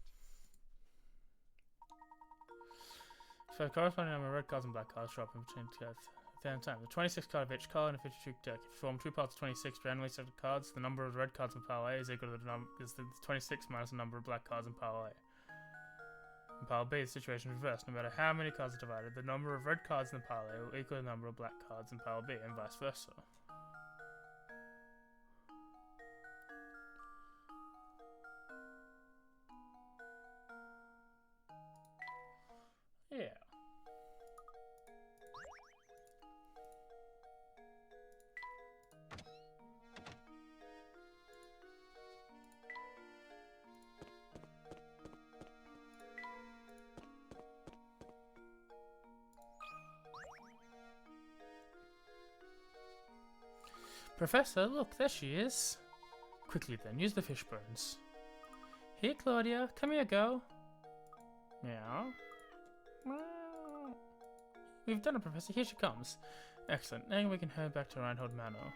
So the corresponding number of red cards and black cards show up in between together at the time. The 26 card of each color in a 52 deck. If you form 2 piles of 26 randomly selected cards, the number of red cards in pile A is equal to the 26 minus the number of black cards in pile A. In pile B, the situation is reversed. No matter how many cards are divided, the number of red cards in the pile A will equal the number of black cards in pile B, and vice versa. Yeah. Professor, look, there she is. Quickly then, use the fish bones. Here, Claudia, come here, go. Meow. We've done it, Professor. Here she comes. Excellent. Now we can head back to Reinhold Manor.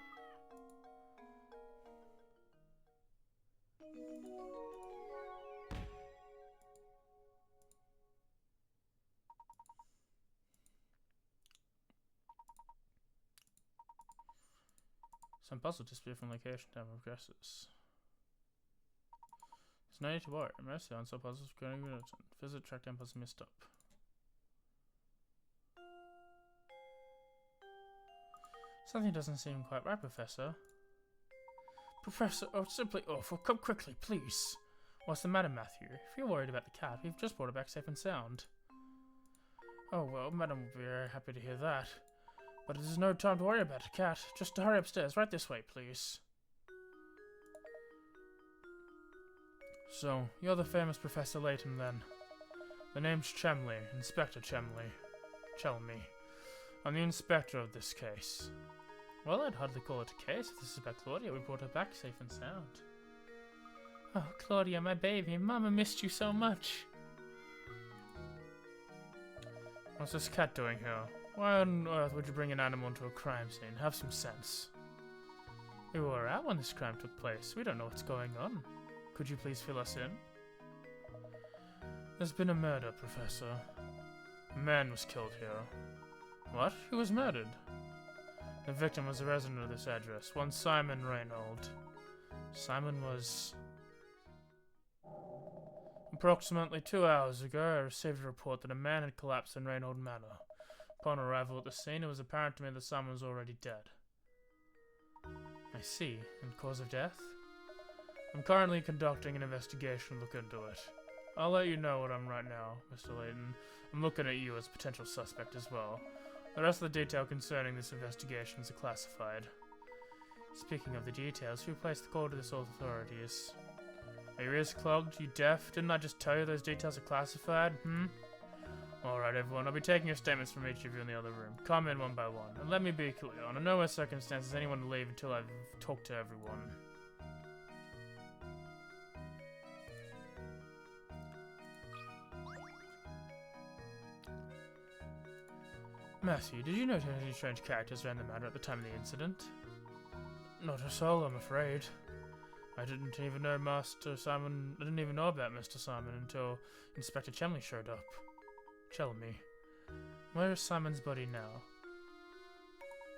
Some puzzle display from location time progresses. There's no need to worry. Mercy on some puzzles going to visit track down puzzle missed up. Something doesn't seem quite right, Professor. Professor, oh, simply awful. Come quickly, please. What's the matter, Matthew? If you're worried about the cat, we've just brought it back safe and sound. Oh, well, Madam will be very happy to hear that. But there's no time to worry about it, cat. Just hurry upstairs. Right this way, please. So, you're the famous Professor Layton, then. The name's Chemley, Inspector Chemley. Chelmy. I'm the inspector of this case. Well, I'd hardly call it a case if this is about Claudia. We brought her back safe and sound. Oh, Claudia, my baby. Mama missed you so much. What's this cat doing here? Why on earth would you bring an animal into a crime scene? Have some sense. We were out when this crime took place. We don't know what's going on. Could you please fill us in? There's been a murder, Professor. A man was killed here. What? Who was murdered? The victim was a resident of this address, one Simon Reinhold. Simon was... Approximately 2 hours ago, I received a report that a man had collapsed in Reinhold Manor. Upon arrival at the scene, it was apparent to me that Simon was already dead. I see. And cause of death? I'm currently conducting an investigation to look into it. I'll let you know what I'm right now, Mr. Layton. I'm looking at you as a potential suspect as well. The rest of the detail concerning this investigation is classified. Speaking of the details, who placed the call to the authorities? Are your ears clogged? You deaf? Didn't I just tell you those details are classified? Alright everyone, I'll be taking your statements from each of you in the other room. Come in one by one, and let me be clear, under no circumstances anyone to leave until I've talked to everyone. Matthew, did you notice any strange characters around the manor at the time of the incident? Not a soul, I'm afraid. I didn't even know about Mr. Simon until Inspector Chemley showed up. Chelmy. Where is Simon's body now?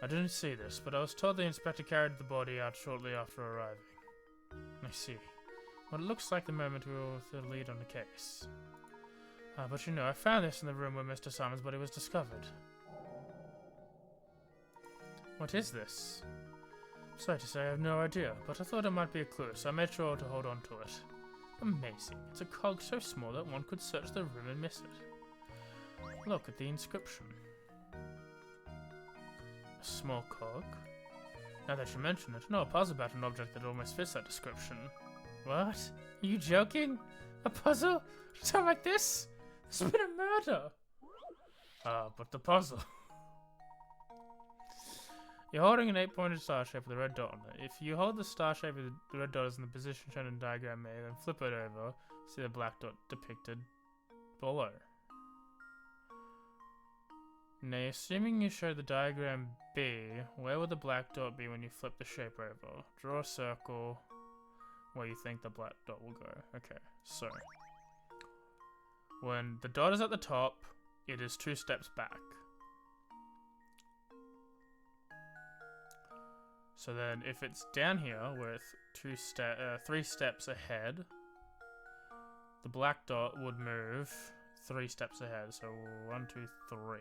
I didn't see this, but I was told the inspector carried the body out shortly after arriving. I see. Well, it looks like the moment we were with the lead on the case. But you know, I found this in the room where Mr. Simon's body was discovered. What is this? Sorry to say, I have no idea, but I thought it might be a clue, so I made sure to hold on to it. Amazing. It's a cog so small that one could search the room and miss it. Look at the inscription. A small cog? Now that you mention it, no, a puzzle about an object that almost fits that description. What? Are you joking? A puzzle? Something like this? There's been a murder! But the puzzle. You're holding an 8-pointed star shape with a red dot on it. If you hold the star shape with the red dot is in the position shown in diagram A, then flip it over, see the black dot depicted below. Now, assuming you show the diagram B, where would the black dot be when you flip the shape over? Draw a circle where you think the black dot will go. Okay, so when the dot is at the top, it is 2 steps back. So then, if it's down here with 3 steps ahead, the black dot would move 3 steps ahead. So 1, 2, 3.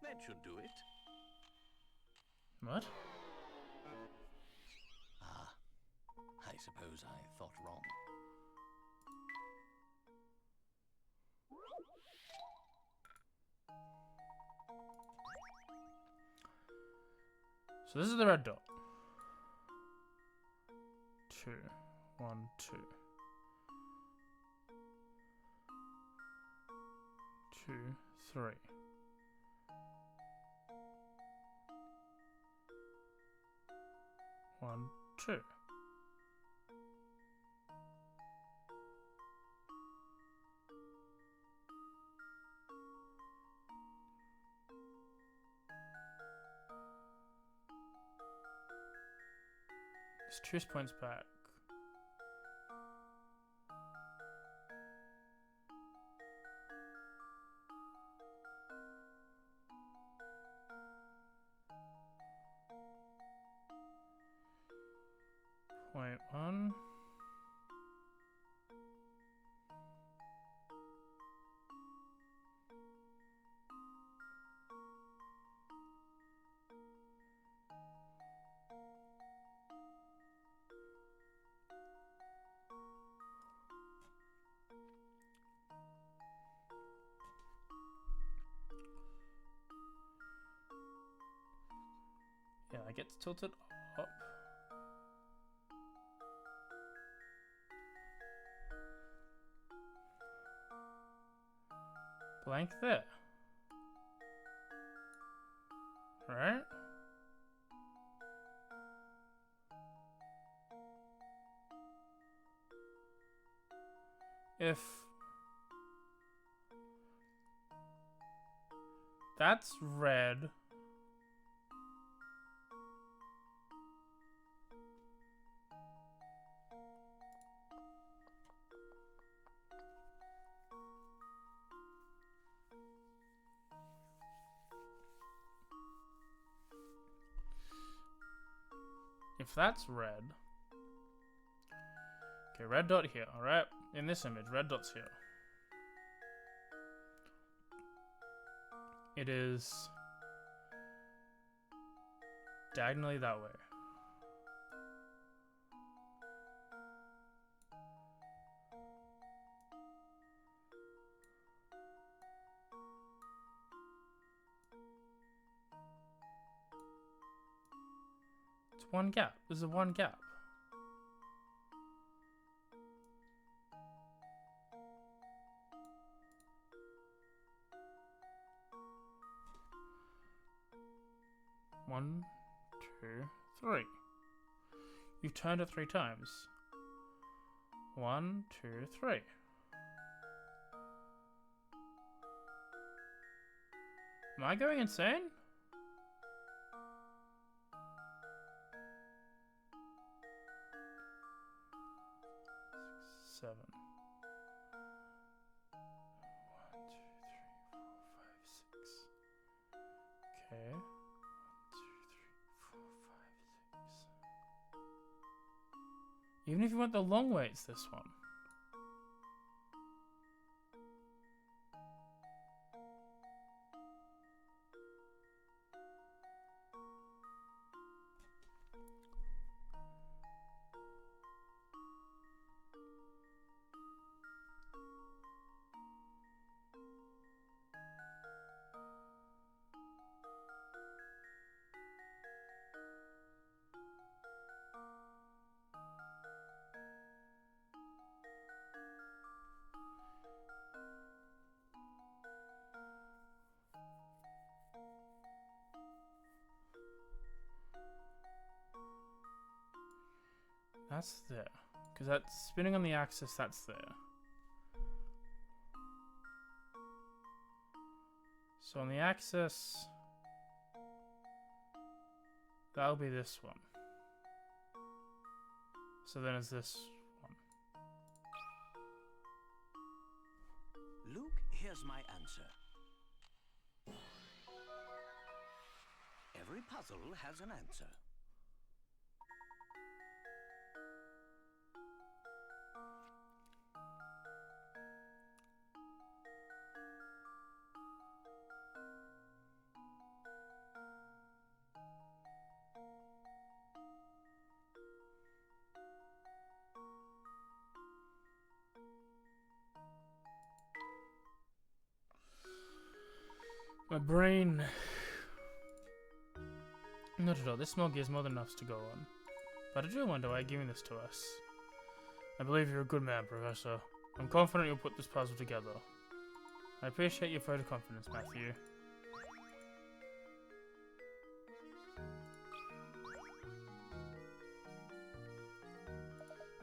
That should do it. What? Ah, I suppose I thought wrong. So this is the red dot. 2, 1, 2. 2, 3. 1, 2. Just choose points back. Point 1. Yeah, it gets tilted up. Blank there. Right? If that's red, if that's red, okay, red dot here, alright? In this image, red dot's here. It is diagonally that way. It's one gap. There's a one gap. One, 2, 3. You've turned it 3 times. 1, 2, 3. Am I going insane? Seven. 1, 2, 3, 4, 5, 6. Okay. 1, 2, 3, 4, 5, 6. Even if you went the long way, it's this one. That's there. Because that's spinning on the axis, that's there. So on the axis, that'll be this one. So then it's this one. Luke, here's my answer. Every puzzle has an answer. My brain... Not at all. This small gives more than enough to go on. But I do wonder why you're giving this to us. I believe you're a good man, Professor. I'm confident you'll put this puzzle together. I appreciate your vote of confidence, Matthew.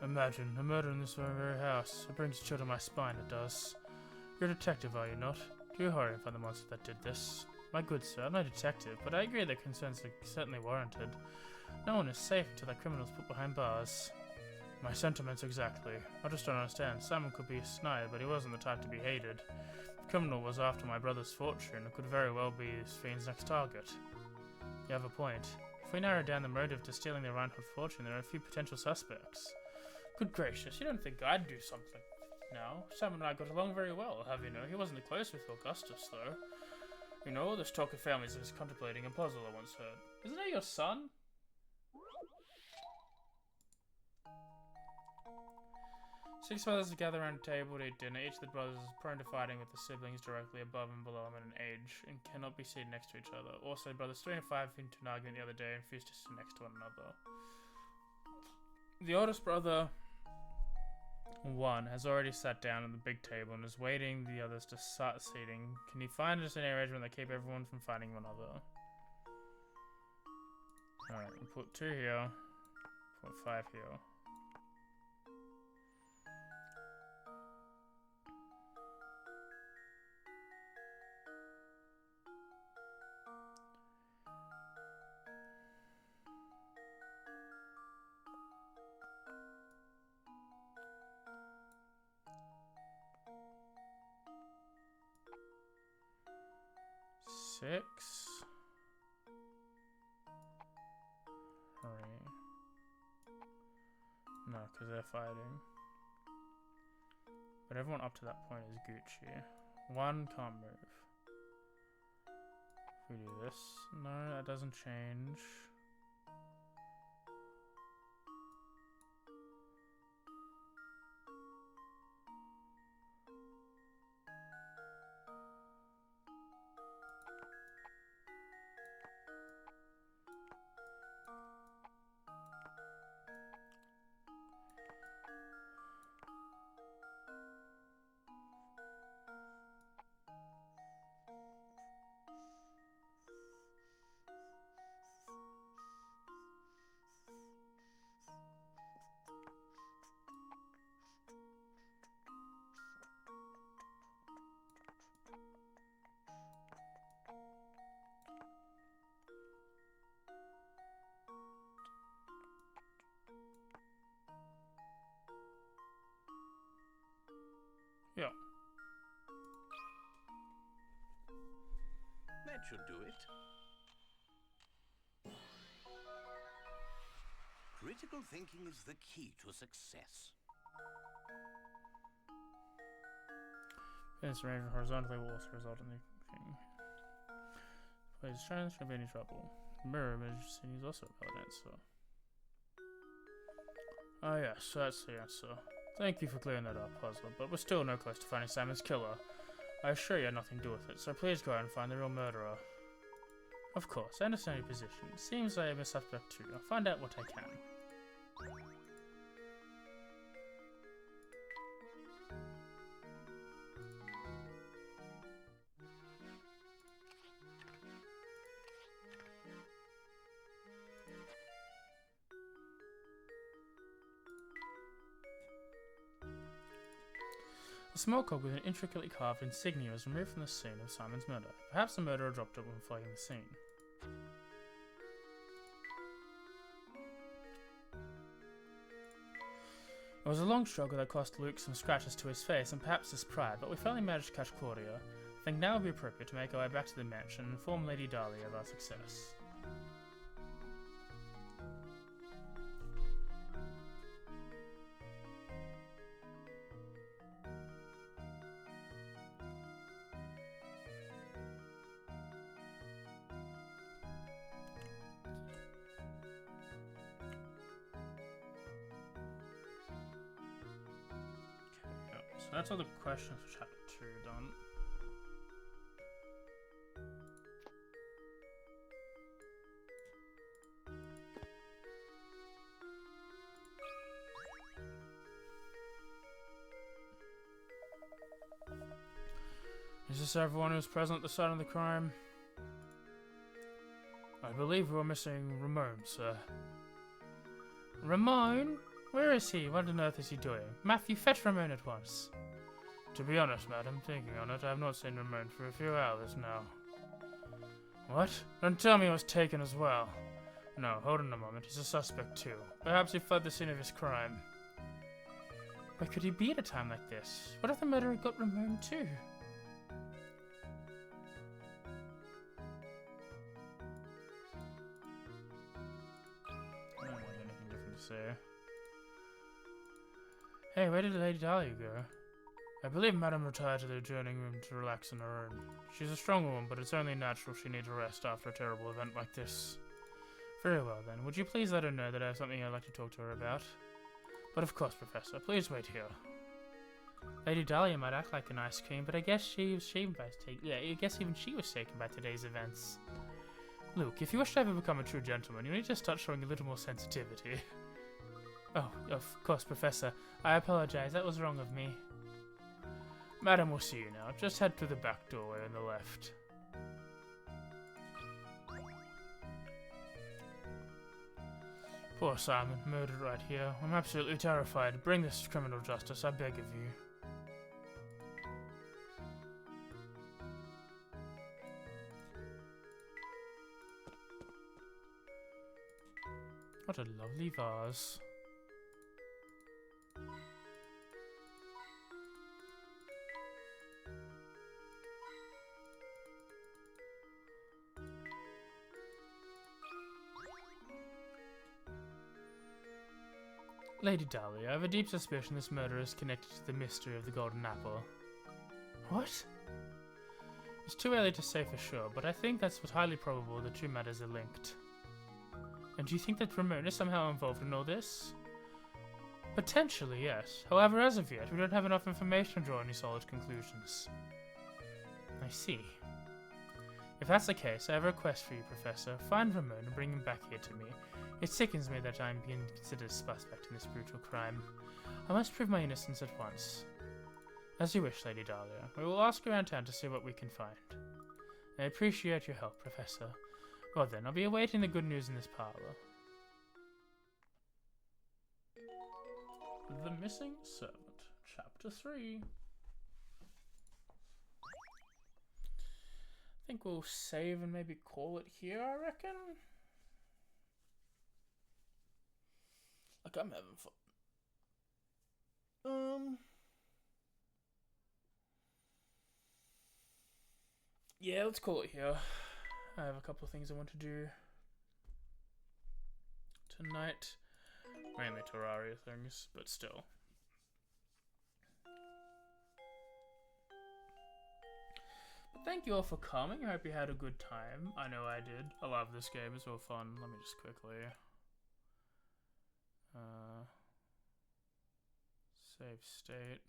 Imagine, a murder in this very house. It brings a chill to my spine, it does. You're a detective, are you not? Do hurry and find the monster that did this. My good sir, I'm no detective, but I agree that concerns are certainly warranted. No one is safe until that criminal is put behind bars. My sentiments exactly. I just don't understand. Simon could be a snide, but he wasn't the type to be hated. The criminal was after my brother's fortune and could very well be his fiend's next target. You have a point. If we narrow down the motive to stealing the Reinhardt fortune, there are a few potential suspects. Good gracious, you don't think I'd do something? No, Simon and I got along very well, have you know. He wasn't close with Augustus, though. You know, all this talk of families is contemplating a puzzle I once heard. Isn't that your son? Six brothers gather around a table to eat dinner. Each of the brothers is prone to fighting with the siblings directly above and below them in age and cannot be seated next to each other. Also, brothers 3 and 5 into an argument the other day and refused to sit next to one another. The oldest brother, 1, has already sat down at the big table and is waiting the others to start seating. Can you find us any arrangement that keep everyone from fighting one another? Alright, we'll put 2 here. Put 5 here. Six. 3. No, because they're fighting. But everyone up to that point is Gucci. 1 can't move. If we do this, no, that doesn't change. Yeah. That should do it. Critical thinking is the key to success. It's arranged horizontally will also result in the thing. Please try this, shouldn't be any trouble. Mirror image scene is also a valid answer. Oh yes, that's the answer. Thank you for clearing that up, puzzler, but we're still no close to finding Simon's killer. I assure you had nothing to do with it, so please go out and find the real murderer. Of course, I understand your position. It seems I am a suspect too. I'll find out what I can. A small cog with an intricately carved insignia was removed from the scene of Simon's murder. Perhaps the murderer dropped it when fleeing the scene. It was a long struggle that cost Luke some scratches to his face and perhaps his pride, but we finally managed to catch Claudia. I think now would be appropriate to make our way back to the mansion and inform Lady Dahlia of our success. So that's all the questions for chapter 2 done. Is this everyone who's present at the site of the crime? I believe we're missing Ramon, sir. Ramon? Where is he? What on earth is he doing? Matthew, fetch Ramon at once. To be honest, madam, thinking on it, I have not seen Ramon for a few hours now. What? Don't tell me he was taken as well. No, hold on a moment. He's a suspect too. Perhaps he fled the scene of his crime. Where could he be at a time like this? What if the murderer got Ramon too? I don't have anything different to say. Hey, where did Lady Dahlia go? I believe Madame retired to the adjoining room to relax on her own. She's a strong woman, but it's only natural she needs a rest after a terrible event like this. Very well then, would you please let her know that I have something I'd like to talk to her about? But of course, Professor, please wait here. Lady Dahlia might act like an ice cream, but I guess she was shaken by I guess even she was shaken by today's events. Luke, if you wish to ever become a true gentleman, you need to start showing a little more sensitivity. Oh, of course, Professor. I apologize, that was wrong of me. Madam will see you now. Just head through the back doorway on the left. Poor Simon, murdered right here. I'm absolutely terrified. Bring this to criminal justice, I beg of you. What a lovely vase. Lady Dahlia, I have a deep suspicion this murder is connected to the mystery of the Golden Apple. What? It's too early to say for sure, but I think that's highly probable the two matters are linked. And do you think that Ramon is somehow involved in all this? Potentially, yes. However, as of yet, we don't have enough information to draw any solid conclusions. I see. If that's the case, I have a request for you, Professor. Find Ramon and bring him back here to me. It sickens me that I'm being considered a suspect in this brutal crime. I must prove my innocence at once. As you wish, Lady Dahlia. We will ask around town to see what we can find. I appreciate your help, Professor. Well then, I'll be awaiting the good news in this parlor. The Missing Servant, Chapter 3. I think we'll save and maybe call it here, I reckon. Like, I'm having fun. Yeah, let's call it here. I have a couple of things I want to do tonight. Mainly Terraria things, but still. But thank you all for coming. I hope you had a good time. I know I did. I love this game. It's so fun. Let me just quickly... save state.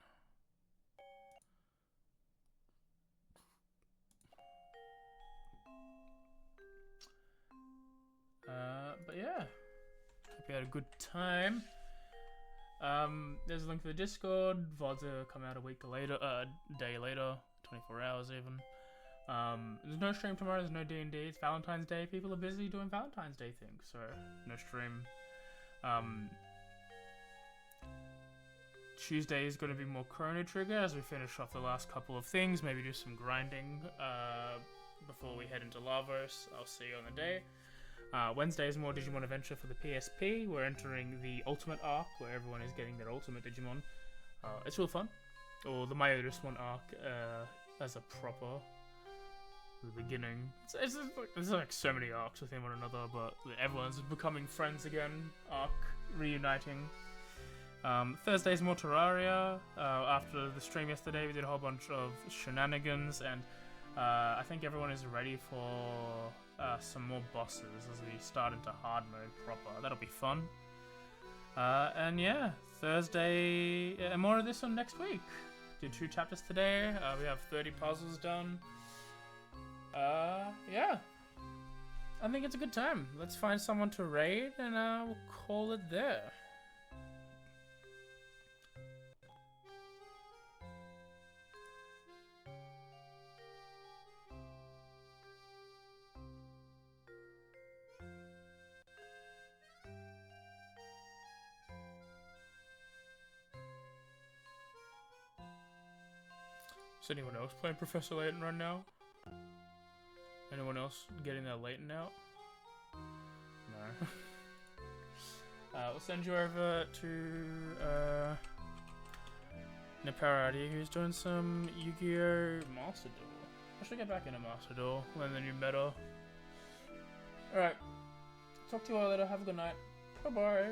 But yeah, hope you had a good time. There's a link to the Discord. VODs are coming out a day later, 24 hours even. There's no stream tomorrow. There's no D&D. It's Valentine's Day. People are busy doing Valentine's Day things, so no stream. Tuesday is going to be more Chrono Trigger as we finish off the last couple of things. Maybe do some grinding before we head into Lavos. I'll see you on the day. Wednesday is more Digimon Adventure for the PSP. We're entering the Ultimate Arc, where everyone is getting their Ultimate Digimon. It's real fun. Or the Myotis one arc as a proper the beginning. There's like so many arcs within one another, but everyone's becoming friends again. Arc reuniting. Thursday's more Terraria. After the stream yesterday, we did a whole bunch of shenanigans, and I think everyone is ready for some more bosses as we start into hard mode proper. That'll be fun. And yeah, Thursday, and more of this on next week. Did 2 chapters today. We have 30 puzzles done. Yeah. I think it's a good time. Let's find someone to raid, and we'll call it there. Is anyone else playing Professor Layton right now? Anyone else getting that Layton out? No. We'll send you over to Naparati, who's doing some Yu-Gi-Oh! Master Duel. I should get back into Master Duel, learn the new meta. Alright. Talk to you all later. Have a good night. Bye-bye.